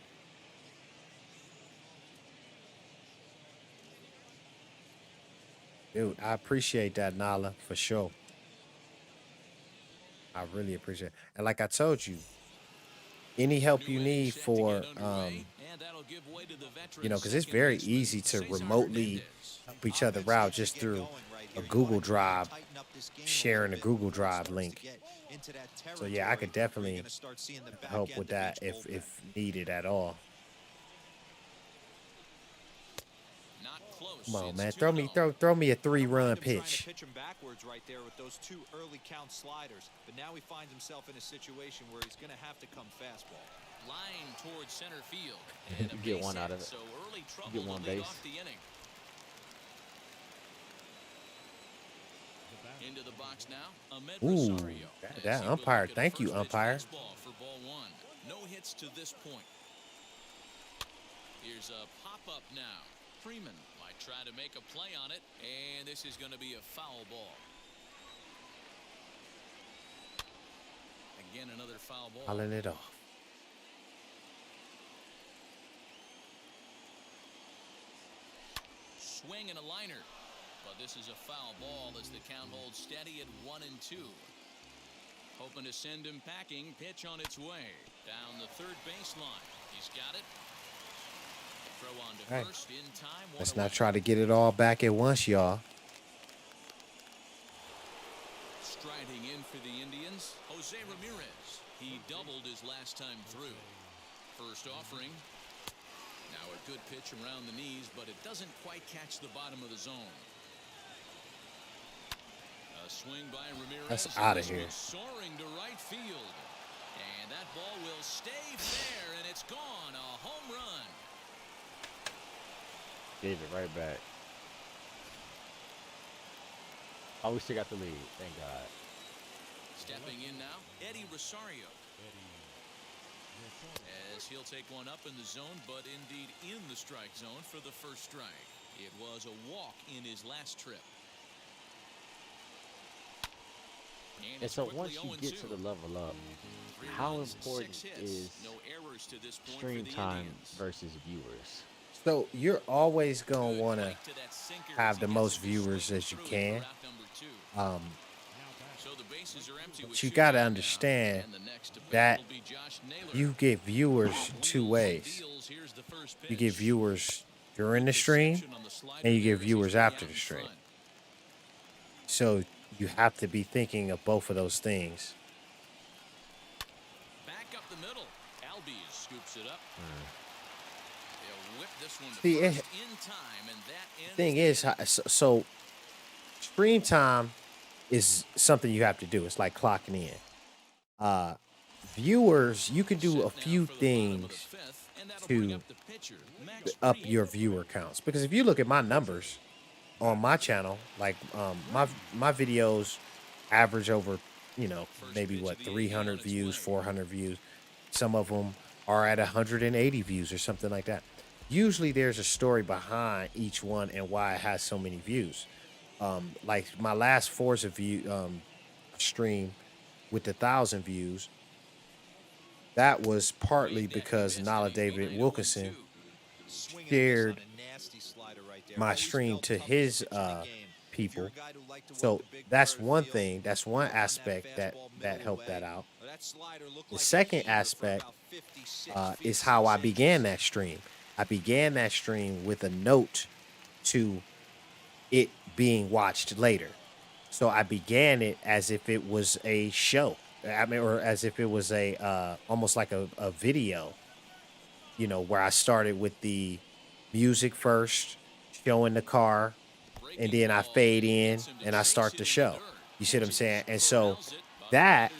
Dude, I appreciate that, Nala, for sure. I really appreciate it. And like I told you, any help you need for, you know, because it's very easy to remotely help each other out just through a Google Drive, sharing a Google Drive link. So yeah, I could definitely help with that if needed at all. Come on, man, throw me a 3-run pitch. Pitch him backwards right there with those 2 early count sliders, but now he finds himself in a situation where he's going to have to come fastball. Line towards center field. And You a get base one out hit, of it. So early trouble get to one lead base. off the inning. Into the box now, Ahmed Ooh, Rosario. that umpire. Thank you, umpire. For ball 1. No hits to this point. Here's a pop-up now. Freeman might try to make a play on it, and this is going to be a foul ball. Again, another foul ball. Fouling it off. Swing and a liner. But this is a foul ball as the count holds steady at 1-2. Hoping to send him packing. Pitch on its way. Down the third baseline. He's got it. Throw on to Hey, first in time. let's not try to get it all back at once, y'all. Striding in for the Indians, Jose Ramirez. He doubled his last time through. First offering. Now a good pitch around the knees, but it doesn't quite catch the bottom of the zone. A swing by Ramirez. That's and outta this here. one's soaring to right field. And that ball will stay fair, and it's gone. A home run. Gave it right back. Oh, we still got the lead. Thank God. Stepping in now, Eddie Rosario. As he'll take one up in the zone, but indeed in the strike zone for the first strike. It was a walk in his last trip. And so once you get to the level up, how important is stream time versus viewers? So you're always gonna want to have the most viewers as you can. Um, but you got to understand that you get viewers two ways. You get viewers during the stream, and you get viewers after the stream. So you have to be thinking of both of those things. Back up the middle. Albies scoops it up. They'll whip this one to See, first in time, and that ends Thing is, so screen time is something you have to do. It's like clocking in. Viewers, you can do a few things to up your viewer counts. Because if you look at my numbers on my channel, like my videos average over, maybe what 300 views, 400 views. Some of them are at 180 views or something like that. Usually there's a story behind each one and why it has so many views. Like my last Forza stream with the 1,000 views, that was partly because Nala David Wilkinson shared my stream to his people. So that's one thing. That's one aspect that helped that out. The second aspect is how I began that stream. I began that stream with a note to it being watched later. So I began it as if it was a show. I mean, or as if it was a almost like a video, where I started with the music first, showing the car, and then I fade in and I start the show. You see what I'm saying? And so that,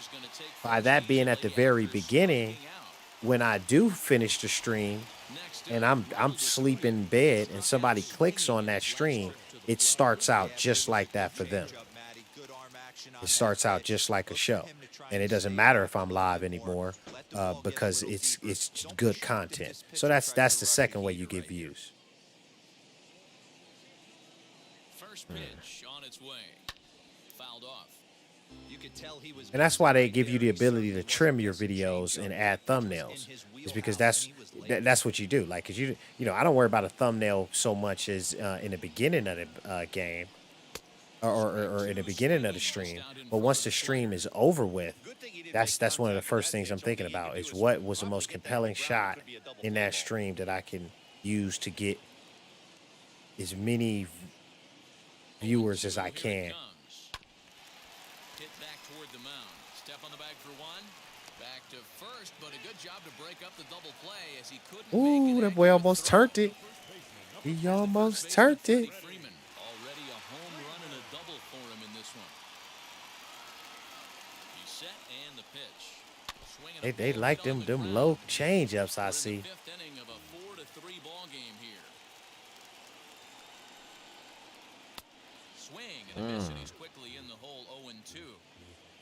by that being at the very beginning, when I do finish the stream and I'm sleep in bed and somebody clicks on that stream, it starts out just like that for them. It starts out just like a show, and it doesn't matter if I'm live anymore because it's good content. So that's the second way you get views. first pitch on its way. Fouled off. You could tell he was, And that's why they give you the ability to trim your videos and add thumbnails. It's because that's what you do. Like, 'cause I don't worry about a thumbnail so much as in the beginning of the game or in the beginning of the stream. But once the stream is over with, that's one of the first things I'm thinking about is what was the most compelling shot in that stream that I can use to get as many viewers as I can. Hit back toward the mound. Step on the bag for one. Back to first, but a good job to break up the double play as he couldn't make Ooh, it. that boy almost turned it. He almost turned it. Freeman, already a home run and a double for him in this one. He's set and the pitch. They like them low change ups I see. Fifth inning of a 4-3 ball game here. Swing and a miss, and he's quickly in the hole 0-2.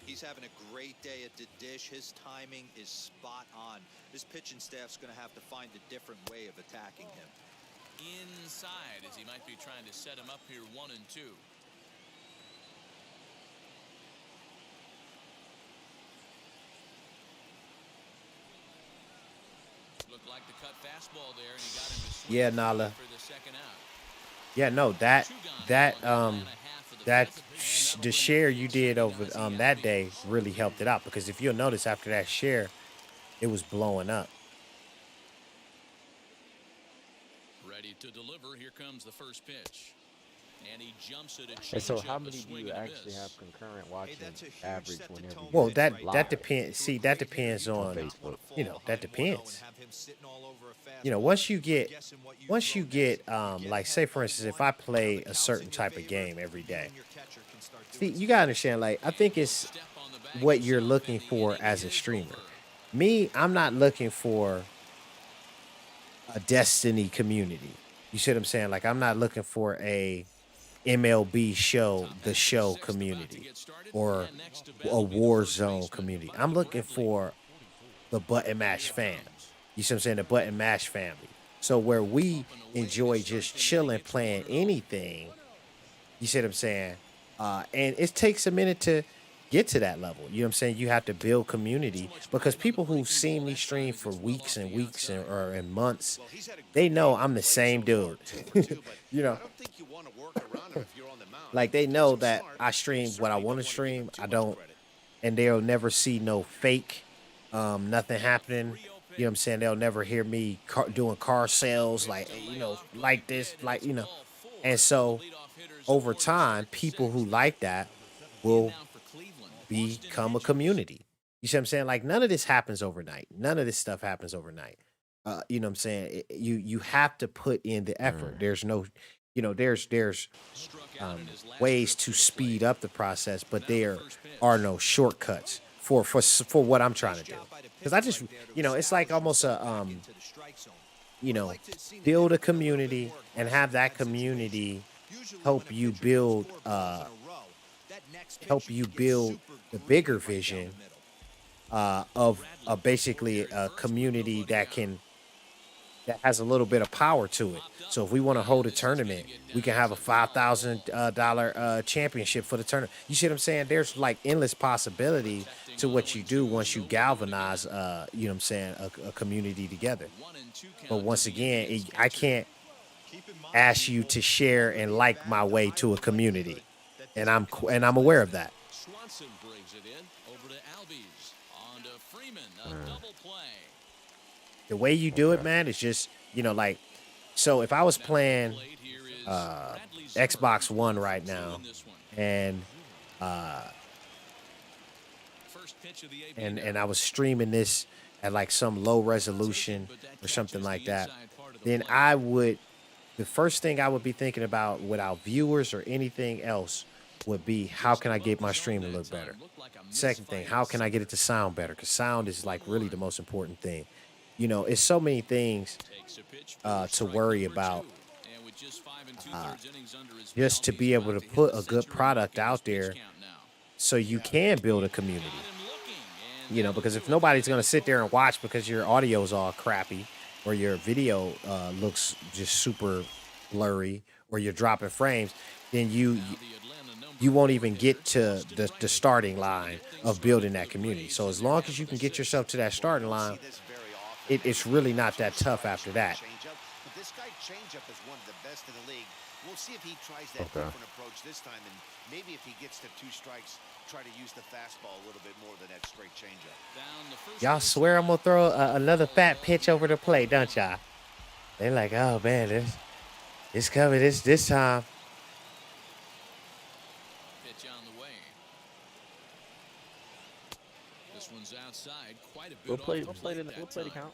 He's having a great day at the dish. His timing is spot on. His pitching staff's going to have to find a different way of attacking him. Inside, as he might be trying to set him up here 1-2. Looked like the cut fastball there, and he got him to swing. Yeah, Nala. For the second out. Yeah, no, the share you did over that day really helped it out, because if you'll notice after that share, it was blowing up. Ready to deliver. Here comes the first pitch. And he jumps it. And so how many do you actually have concurrent watching average whenever you Well, hit that live depends. See, that depends on Facebook? that depends. Once you get like, say for instance, if I play a certain type of game every day, see, you gotta understand, like, I think it's what you're looking for as a streamer. Me, I'm not looking for a Destiny community. You see what I'm saying? Like, I'm not looking for a MLB the show community or a Warzone community. I'm looking for the Button Mash fam. You see what I'm saying? The Button Mash family. So where we enjoy just chilling, playing anything, you see what I'm saying? And it takes a minute to get to that level. You know what I'm saying? You have to build community because people who've seen me stream for weeks and weeks or and months, they know I'm the same dude. You know, like they know that I stream what I want to stream. I don't, and they'll never see no fake, nothing happening. You know what I'm saying? They'll never hear me doing car sales like, hey, like this, like, and so over time, people who like that will become a community. You see what I'm saying? Like none of this happens overnight. None of this stuff happens overnight. You know what I'm saying? You have to put in the effort. There's no, there's ways to speed up the process, but there are no shortcuts for what I'm trying to do. Because I just, it's like almost a you know, build a community and have that community help you build the bigger vision of basically a community that has a little bit of power to it. So if we want to hold a tournament, we can have a $5,000 championship for the tournament. You see what I'm saying? There's like endless possibility to what you do once you galvanize, you know what I'm saying, a community together. But once again, I can't ask you to share and like my way to a community, and I'm aware of that. Swanson brings it in over to Albies. On to Freeman, a double play. The way you do it, man, is just, like, so if I was playing Xbox One right now and and I was streaming this at like some low resolution or something like that, then the first thing I would be thinking about without viewers or anything else would be how can I get my stream to look better? Second thing, how can I get it to sound better? Because sound is like really the most important thing. It's so many things to worry about. Just to be able to put a good product out there so you can build a community. Because if nobody's going to sit there and watch because your audio is all crappy or your video looks just super blurry or you're dropping frames, then you won't even get to the starting line of building that community. So as long as you can get yourself to that starting line, it's really not that tough after that. But this guy changeup is one of the best in the league. We'll see if he tries that different approach this time, and maybe if he gets to 2 strikes, try to use the fastball a little bit more than that straight changeup. Y'all swear I'm gonna throw another fat pitch over the plate, don't y'all? They're like, oh man, it's coming this time. Pitch on the way. This one's outside quite a bit. We'll play the count.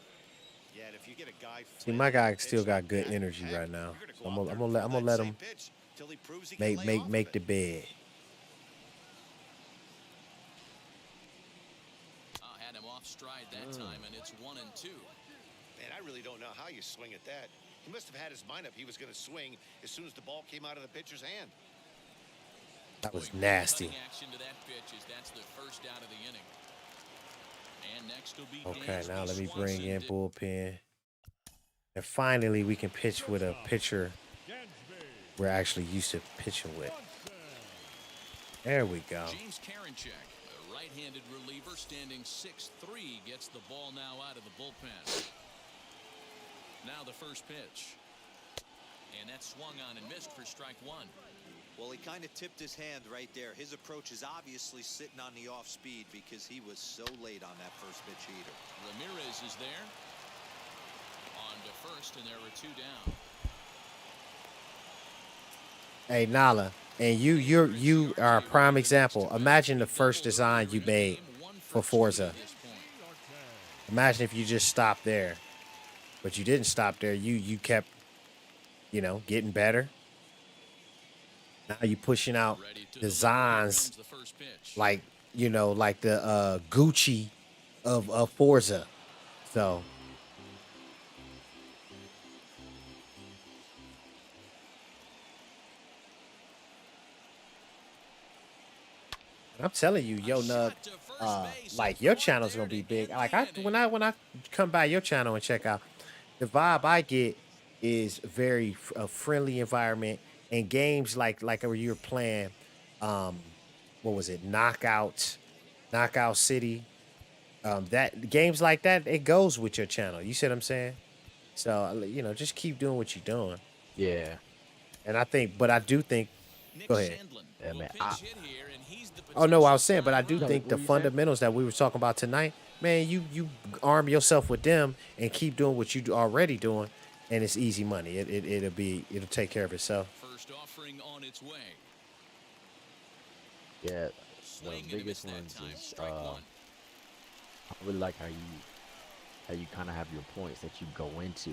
Yeah, and if you get a guy See, my guy still got good energy right now. So I'm gonna let him make the bed. Had him off stride that time, and it's 1-2. Man, I really don't know how you swing at that. He must have had his mind up he was going to swing as soon as the ball came out of the pitcher's hand. That was nasty. Action to that pitch as that's the first out of the inning. And next will be Okay, now let me bring in bullpen. And finally, we can pitch with a pitcher we're actually used to pitching with. There we go. James Karinchak, a right-handed reliever standing 6'3", gets the ball now out of the bullpen. Now the first pitch. And that swung on and missed for strike 1. Well, he kind of tipped his hand right there. His approach is obviously sitting on the off speed because he was so late on that first pitch heater. Ramirez is there. On to first, and there are 2 down. Hey, Nala, and you are a prime example. Imagine the first design you made for Forza. Imagine if you just stopped there. But you didn't stop there. You kept, getting better. Now you pushing out designs like, like the Gucci of Forza. So I'm telling you, yo, Nug, like your channel's gonna be big. Like when I come by your channel and check out, the vibe I get is very a friendly environment and games like where you're playing, um, what was it, Knockout City, that games like that, it goes with your channel. You see what I'm saying? So just keep doing what you're doing. Yeah, And I think, but I do think, Nick go ahead. Sandlin yeah, will man. pinch hit here, and he's the Oh no, I potential was saying, but I tying do No, run. think what the were you saying? fundamentals that we were talking about tonight, man, you arm yourself with them and keep doing what you already doing, and it's easy money. It'll take care of itself. First offering on its way. Yeah, the Swing and a miss biggest that ones time. is Strike one. I really like how you kind of have your points that you go into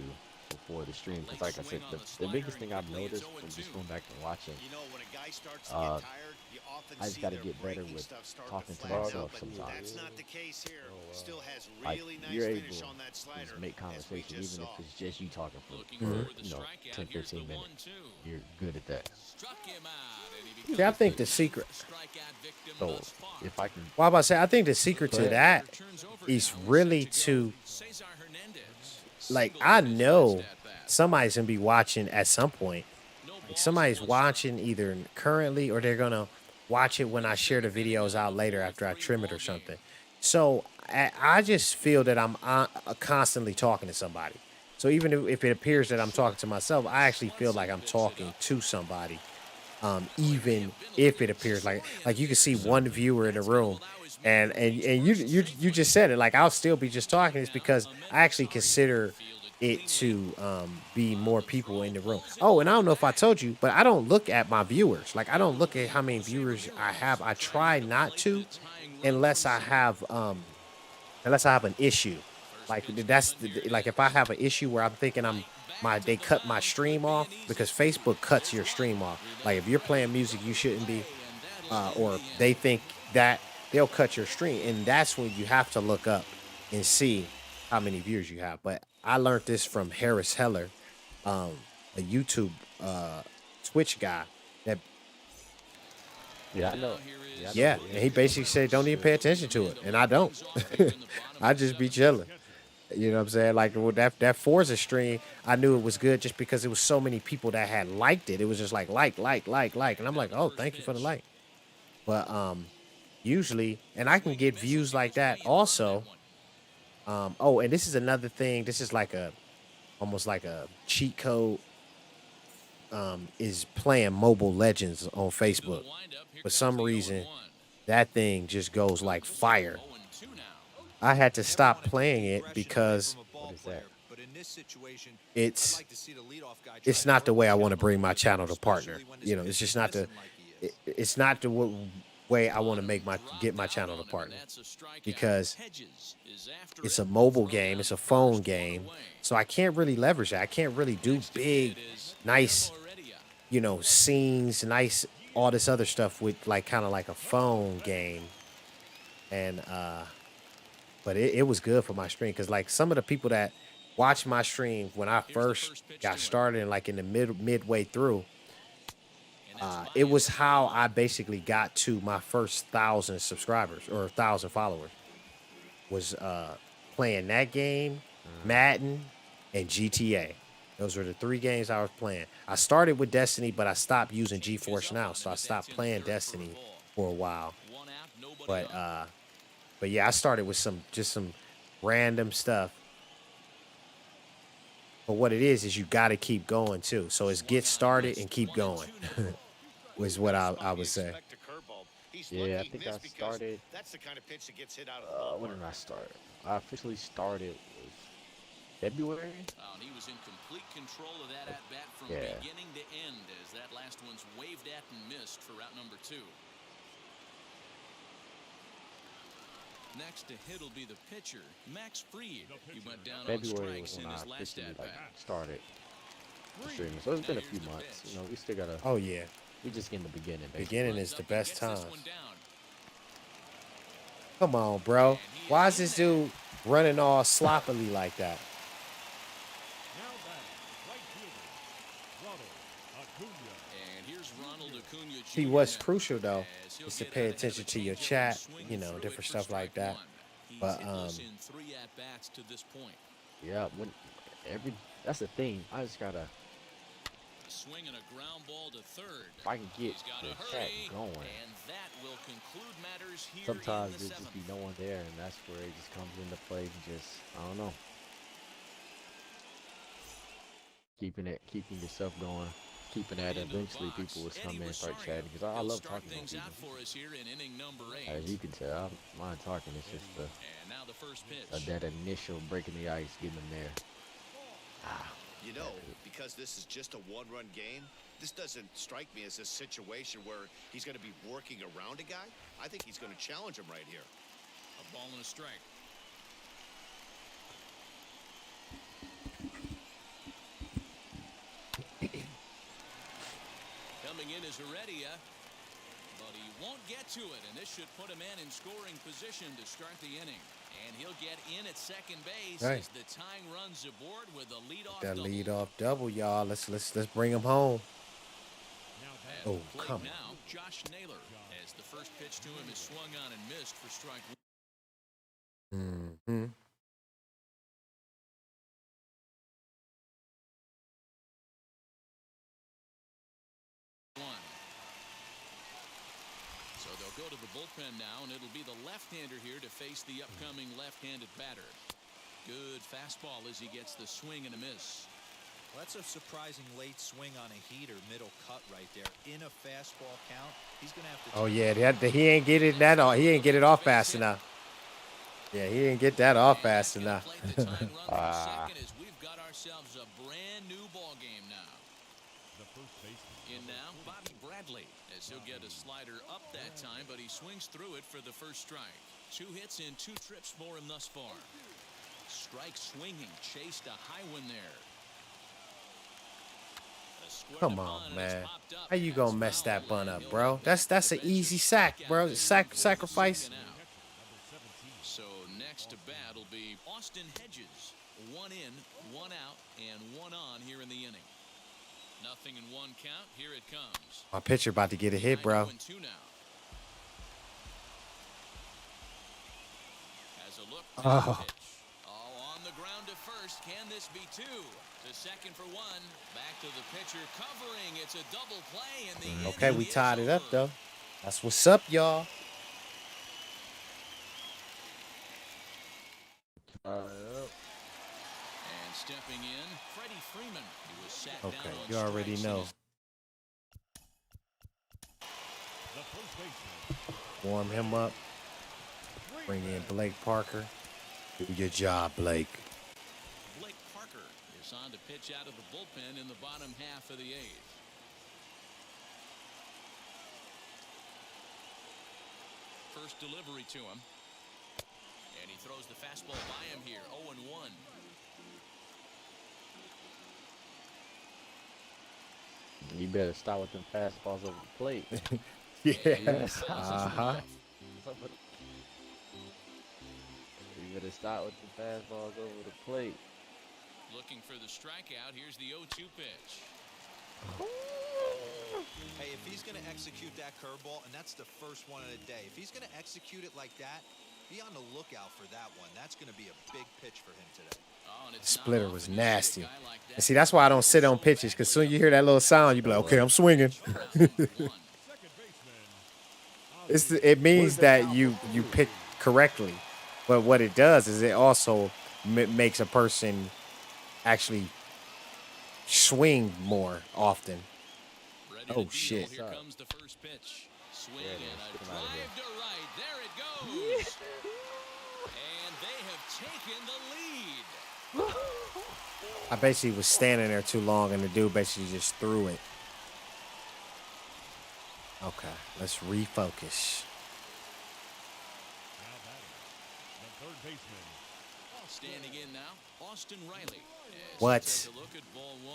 before the stream. Because like I said, the biggest thing I've noticed from just going back and watching, You know, when a guy starts to uh, get tired, you often I just see got to their get better braking with stuff start talking to to flatten myself out, but sometimes. that's not the case here. Still has Like really nice you're finish able on that to slider, just make as we conversation, just even saw. if it's just you talking Looking for for the 10, strikeout. Here's the 15 minutes. 1-2. You're good at that. Struck him out, and he See, I becomes think the the secret. 10th strikeout victim So thus far. if I can, Well, I'm about to say, I think the secret go to ahead. that Turns over is now. He's really set to go. to Cesar Hernandez. like Singled I in his know last at-bat. somebody's gonna be watching at some point. No Like balls, somebody's one strike. watching either currently or they're gonna watch it when I share the videos out later after I trim it or something. So I just feel that I'm constantly talking to somebody. So even if it appears that I'm talking to myself, I actually feel like I'm talking to somebody. Even if it appears like you can see one viewer in the room, and you just said it. Like I'll still be just talking. It's because I actually consider it to be more people in the room. Oh, and I don't know if I told you, but I don't look at my viewers. Like I don't look at how many viewers I have. I try not to, unless I have an issue. Like like if I have an issue where I'm thinking they cut my stream off because Facebook cuts your stream off. Like if you're playing music you shouldn't be, or they think that they'll cut your stream, and that's when you have to look up and see how many viewers you have. But I learned this from Harris Heller, a YouTube Twitch guy that Yeah, I know. Yeah, I know. yeah, and he basically said don't even pay attention to it, and I don't. I just be chilling. You know what I'm saying? Like with that Forza stream, I knew it was good just because it was so many people that had liked it. It was just like, and I'm like, oh, thank you for the like. But usually, and I can get views like that also. Oh, and this is another thing. This is like almost like a cheat code. Is playing Mobile Legends on Facebook. For some reason, that thing just goes like fire. I had to stop playing it because What is that? it's not the way I want to bring my channel to partner. You know, it's just not it's not the way I want to get my channel to partner, because it's a mobile game, it's a phone game, so I can't really leverage that. I can't really do big, nice, scenes, nice, all this other stuff with like kind of like a phone game, and but it was good for my stream because like some of the people that watched my stream when I first got started and like in the midway through, it was how I basically got to my first 1,000 subscribers or 1,000 followers. Was playing that game, Madden, and GTA. Those were the 3 games I was playing. I started with Destiny, but I stopped using GeForce Now, so I stopped playing Destiny for a while. But yeah, I started with some random stuff. But what it is you got to keep going too. So it's get started and keep going. Was what I would say. Yeah, I think I started. That's the kind of pitch that gets hit out of the When did I start? I officially started was February. He was in complete control of that at-bat from Yeah. beginning to end as that last one's waved at and missed for route number 2. Next to hit will be the pitcher, Max Fried. He went down on February strikes was in when I his last officially at-bat. started streaming. So it's been a few months. We still gotta. Oh yeah, We just getting the beginning. Basically. beginning is the best time. This one down. Come on, bro. Why is this dude running all sloppily like that? Now batting, right fielder, Ronald Acuna. And here's Ronald Acuna Jr. See, what's now, crucial though, as he'll Just to get pay out ahead of a attention to your changeup and chat, swing you know, through it different for stuff like strike that. one. He's But hitless in 3 at-bats to this point. Yeah, when that's the thing. I just gotta, A swing and a ground ball to third. if I can get He's got the to chat hurry, going. and that will conclude matters here Sometimes in the there just 7th. be no one there, and that's where it just comes into play. And just, I don't know, keeping yourself going, keeping at it. Eventually, people will come in and start chatting because I love talking to people. For us here in inning number 8. As you can tell, I don't mind talking. It's just And now the first pitch. that initial breaking the ice, getting them there. You know, because this is just a one-run game, this doesn't strike me as a situation where he's going to be working around a guy. I think he's going to challenge him right here. A ball and a strike. Coming in is Heredia, but he won't get to it, and this should put a man in scoring position to start the inning. And he'll get in at second base as the tying runs aboard with a leadoff that double. leadoff double, y'all. Let's bring him home. At Oh, the plate come now, Josh Naylor, as the first pitch to him is swung on and missed for strike on. Mm-hmm. one. So they'll go to the bullpen now, and it'll be the left-hander here to face the upcoming left-handed batter. Good fastball as he gets the swing and a miss. Well, that's a surprising late swing on a heater, middle cut right there. In a fastball count, he's going to have to... Oh, yeah, he ain't get it he ain't get it off fast enough. Yeah, he didn't get that off fast enough. We've got ourselves a brand new ball game now. The first baseman. In now, Bobby Bradley, as he'll get a slider up that time, but he swings through it for the first strike. 2 hits in 2 trips for him thus far. Strike swinging, chased a high one there. Come on, man. How you gonna mess that bunt up, bro? That's an easy sack, bro. Sacrifice. So next to bat will be Austin Hedges. 1 in, 1 out, and 1 on here in the inning. Nothing in 1 count. Here it comes. My pitcher about to get a hit, bro. 2 now. Has a look. Oh. On the ground to first. Can this be 2? To second for 1. Back to the pitcher covering. It's a double play in the Okay, we tied it up though. That's what's up, y'all. And stepping in, Freddie Freeman. He was sat down Okay, on you already strikes. know. The first baseman. Warm him up. Bring in Blake Parker. Do your job, Blake. Blake Parker is on to pitch out of the bullpen in the bottom half of the 8th. First delivery to him. And he throws the fastball by him here. 0-1. You better start with them fastballs over the plate. Yes. Uh-huh. You better start with the fastballs over the plate. Looking for the strikeout. Here's the 0-2 pitch. Hey, if he's going to execute that curveball, and that's the first one of the day, if he's going to execute it like that, be on the lookout for that one. That's going to be a big pitch for him today. Splitter was nasty. And see, that's why I don't sit on pitches, because soon you hear that little sound, you be like, okay, I'm swinging. It means that you pick correctly. But what it does is it also makes a person actually swing more often. Oh, shit. Here comes the first pitch. Swing and a drive to right. There it goes. And they have taken the lead. I basically was standing there too long, and the dude basically just threw it. Okay, let's refocus. Now batting. The third baseman. Standing in now, Austin Riley. What?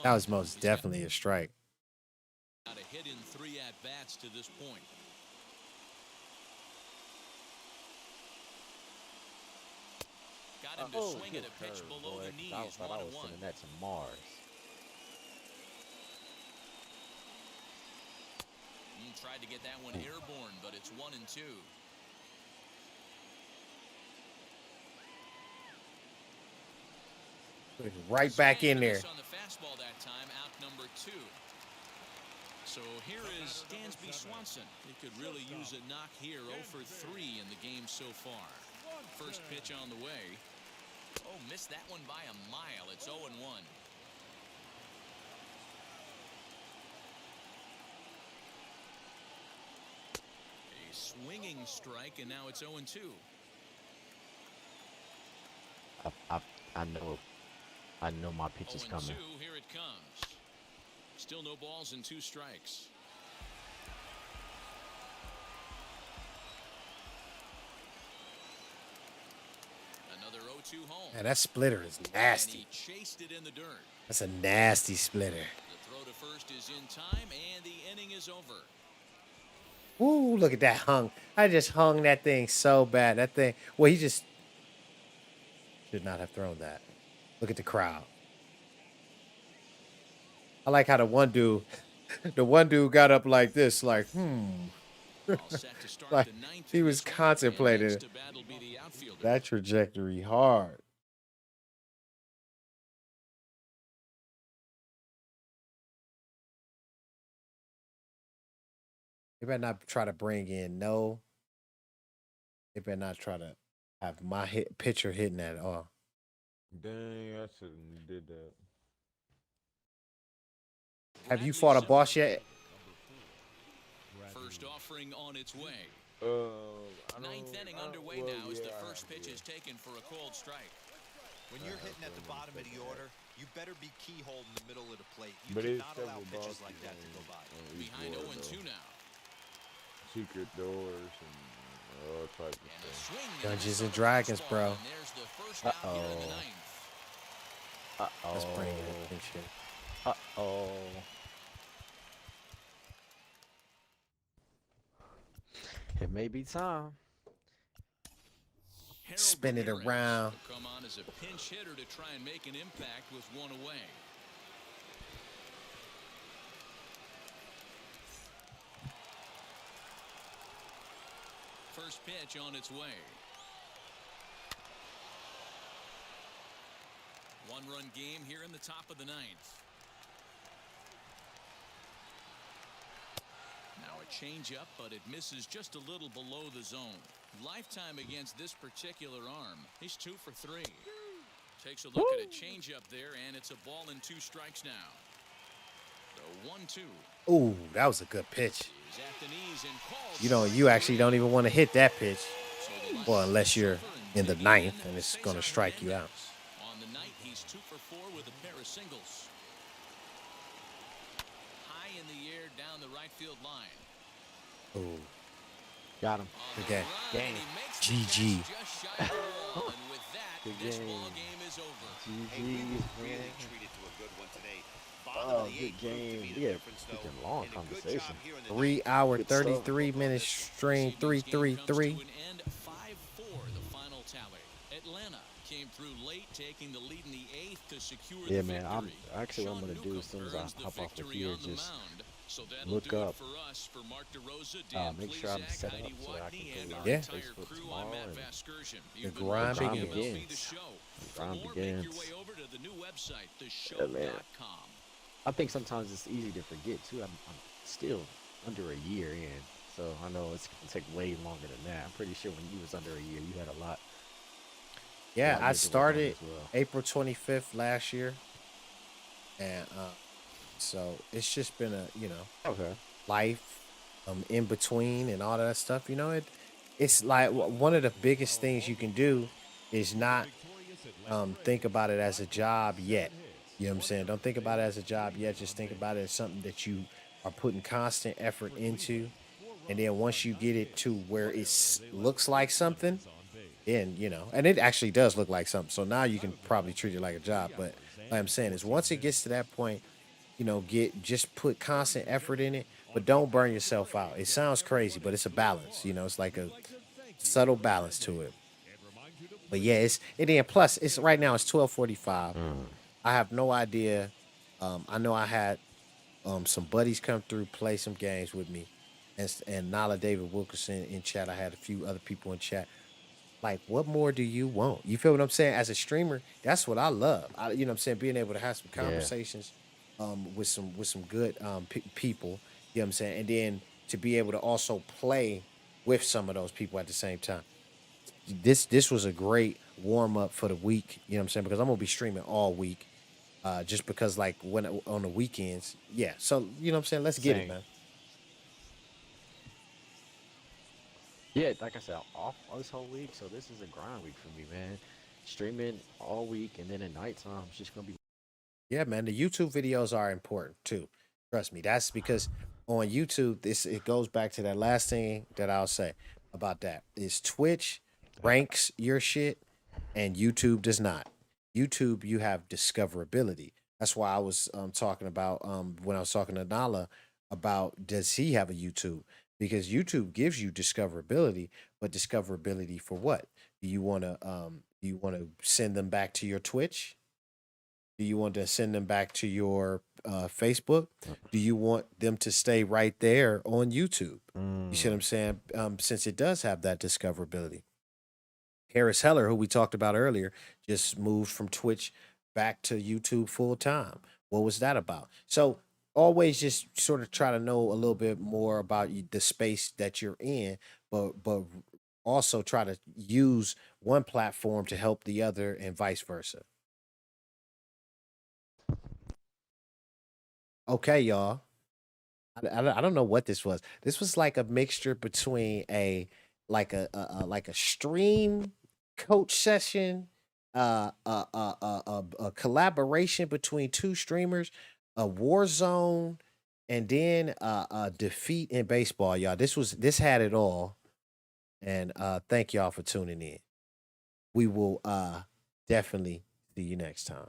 That was most definitely a strike. Got a hit in 3 at-bats to this point. Got him to swing at a pitch below the knees. I thought I was sending that to Mars. Tried to get that one airborne, but it's 1-2. Right back in there. On the fastball that time, out number 2. So here is Dansby Swanson. He could really use a knock here. 0 for 3 in the game so far. First pitch on the way. Oh, missed that one by a mile. It's 0-1. A swinging strike, and now it's 0-2. I know my pitch is coming. 0-2, here it comes. Still no balls and 2 strikes. Another 0-2 home. Man, that splitter is nasty. And he chased it in the dirt. That's a nasty splitter. The throw to first is in time, and the inning is over. Ooh, look at that hung. I just hung that thing so bad. That thing. Well, he just should not have thrown that. Look at the crowd. I like how the one dude got up like this, like, All set to start like the ninth he in was this one, and contemplating next to bat will be the outfielder. that trajectory hard. They better not try to bring in no. They better not try to have my pitcher hitting at all. Dang, I shouldn't did that. Have you fought a boss yet? First offering on its way. Ninth inning underway now as the first pitch is taken for a cold strike. When you're hitting at the bottom of the order, you better be keyhole in the middle of the plate. You But it's cannot allow several pitches bosses like that to go by. Behind 0-2 now. Secret doors and all types of And a stuff. swing. Dungeons and Dragons, bro. And there's the first out here in the ninth. Let's bring it attention. It may be time. Harold Spin it Ramirez around. will come on as a pinch hitter to try and make an impact with 1 away. First pitch on its way. 1-run game here in the top of the ninth. Now a changeup, but it misses just a little below the zone. Lifetime against this particular arm. He's 2 for 3. Takes a look at a changeup there, and it's a ball and 2 strikes now. The 1-2. Ooh, that was a good pitch. Is at the knees and calls You know, strike you actually 3. don't even want to hit that pitch. So the Well, left unless you're suffer in the digging ninth that and it's Cesar going to strike you out. Hernandez. On the night, he's 2 for 4 with a pair of singles. High in the air down the right field line. Ooh, Got him. On Good the game. run, and he makes the GG. catch just shy of the wall. And with that, Good this game. ball game is over. Hey, we GG's, were man. really treated to a good one today. Oh, Bottom of the good eighth proved to game. be We the had difference, though, freaking long and a good conversation. job here in the 3 hour, Good stuff. 33 minute string, This evening's game comes to 3-3-3. an end 5-4, the final tally. Atlanta came through late, taking the lead in the 8th to secure Yeah, the man. victory. Actually what I'm Sean gonna do as soon as I Newcomb hop earns off the of here, victory on the just mound. So that'll look do it up, for us, for Mark DeRosa, Dan make sure I'm Plesac, set up Heidi so that I Watney, can and go our live Yeah. entire Facebook crew. I'm tomorrow Matt and Vasgersian. the You've been grind watching begins. MLB The Show. For Grind more, make your begins. way over to the new website, Yeah, man. theshow.com. I think sometimes it's easy to forget too. I'm still under a year in, so I know it's gonna take way longer than that. I'm pretty sure when you was under a year, you had a lot. Yeah, lot I more to work on started as well. April 25th last year. And so it's just been a, Okay. life in between and all that stuff. It's like one of the biggest things you can do is not think about it as a job yet. You know what I'm saying? Don't think about it as a job yet. Just think about it as something that you are putting constant effort into. And then once you get it to where it looks like something, then, and it actually does look like something. So now you can probably treat it like a job. But like I'm saying is once it gets to that point, just put constant effort in it, but don't burn yourself out. It sounds crazy, but it's a balance. It's like a subtle balance to it. But yeah, plus it's right now it's 12:45. I have no idea. I know I had some buddies come through, play some games with me, and Nala David Wilkerson in chat. I had a few other people in chat. Like, what more do you want? You feel what I'm saying? As a streamer, that's what I love. You know what I'm saying? Being able to have some Yeah. conversations with some good people, you know what I'm saying? And then to be able to also play with some of those people at the same time. This was a great warm up for the week, you know what I'm saying? Because I'm gonna be streaming all week. Just because like when on the weekends, yeah. So you know what I'm saying? Let's get it, Same. man. Yeah, like I said, off this whole week, so this is a grind week for me, man. Streaming all week, and then at nighttime, it's just gonna be. Yeah, man. The YouTube videos are important too. Trust me. That's because on YouTube, this it goes back to that last thing that I'll say about that is Twitch ranks your shit and YouTube does not. YouTube, you have discoverability. That's why I was talking about when I was talking to Nala about does he have a YouTube? Because YouTube gives you discoverability, but discoverability for what? Do you want to send them back to your Twitch? Do you want to send them back to your Facebook? Do you want them to stay right there on YouTube? You see what I'm saying? Since it does have that discoverability. Harris Heller, who we talked about earlier, just moved from Twitch back to YouTube full time. What was that about? So always just sort of try to know a little bit more about the space that you're in, but also try to use one platform to help the other and vice versa. Okay, y'all. I don't know what this was. This was like a mixture between a stream coach session, a collaboration between two streamers, a Warzone, and then a defeat in baseball. Y'all, this had it all. And thank y'all for tuning in. We will definitely see you next time.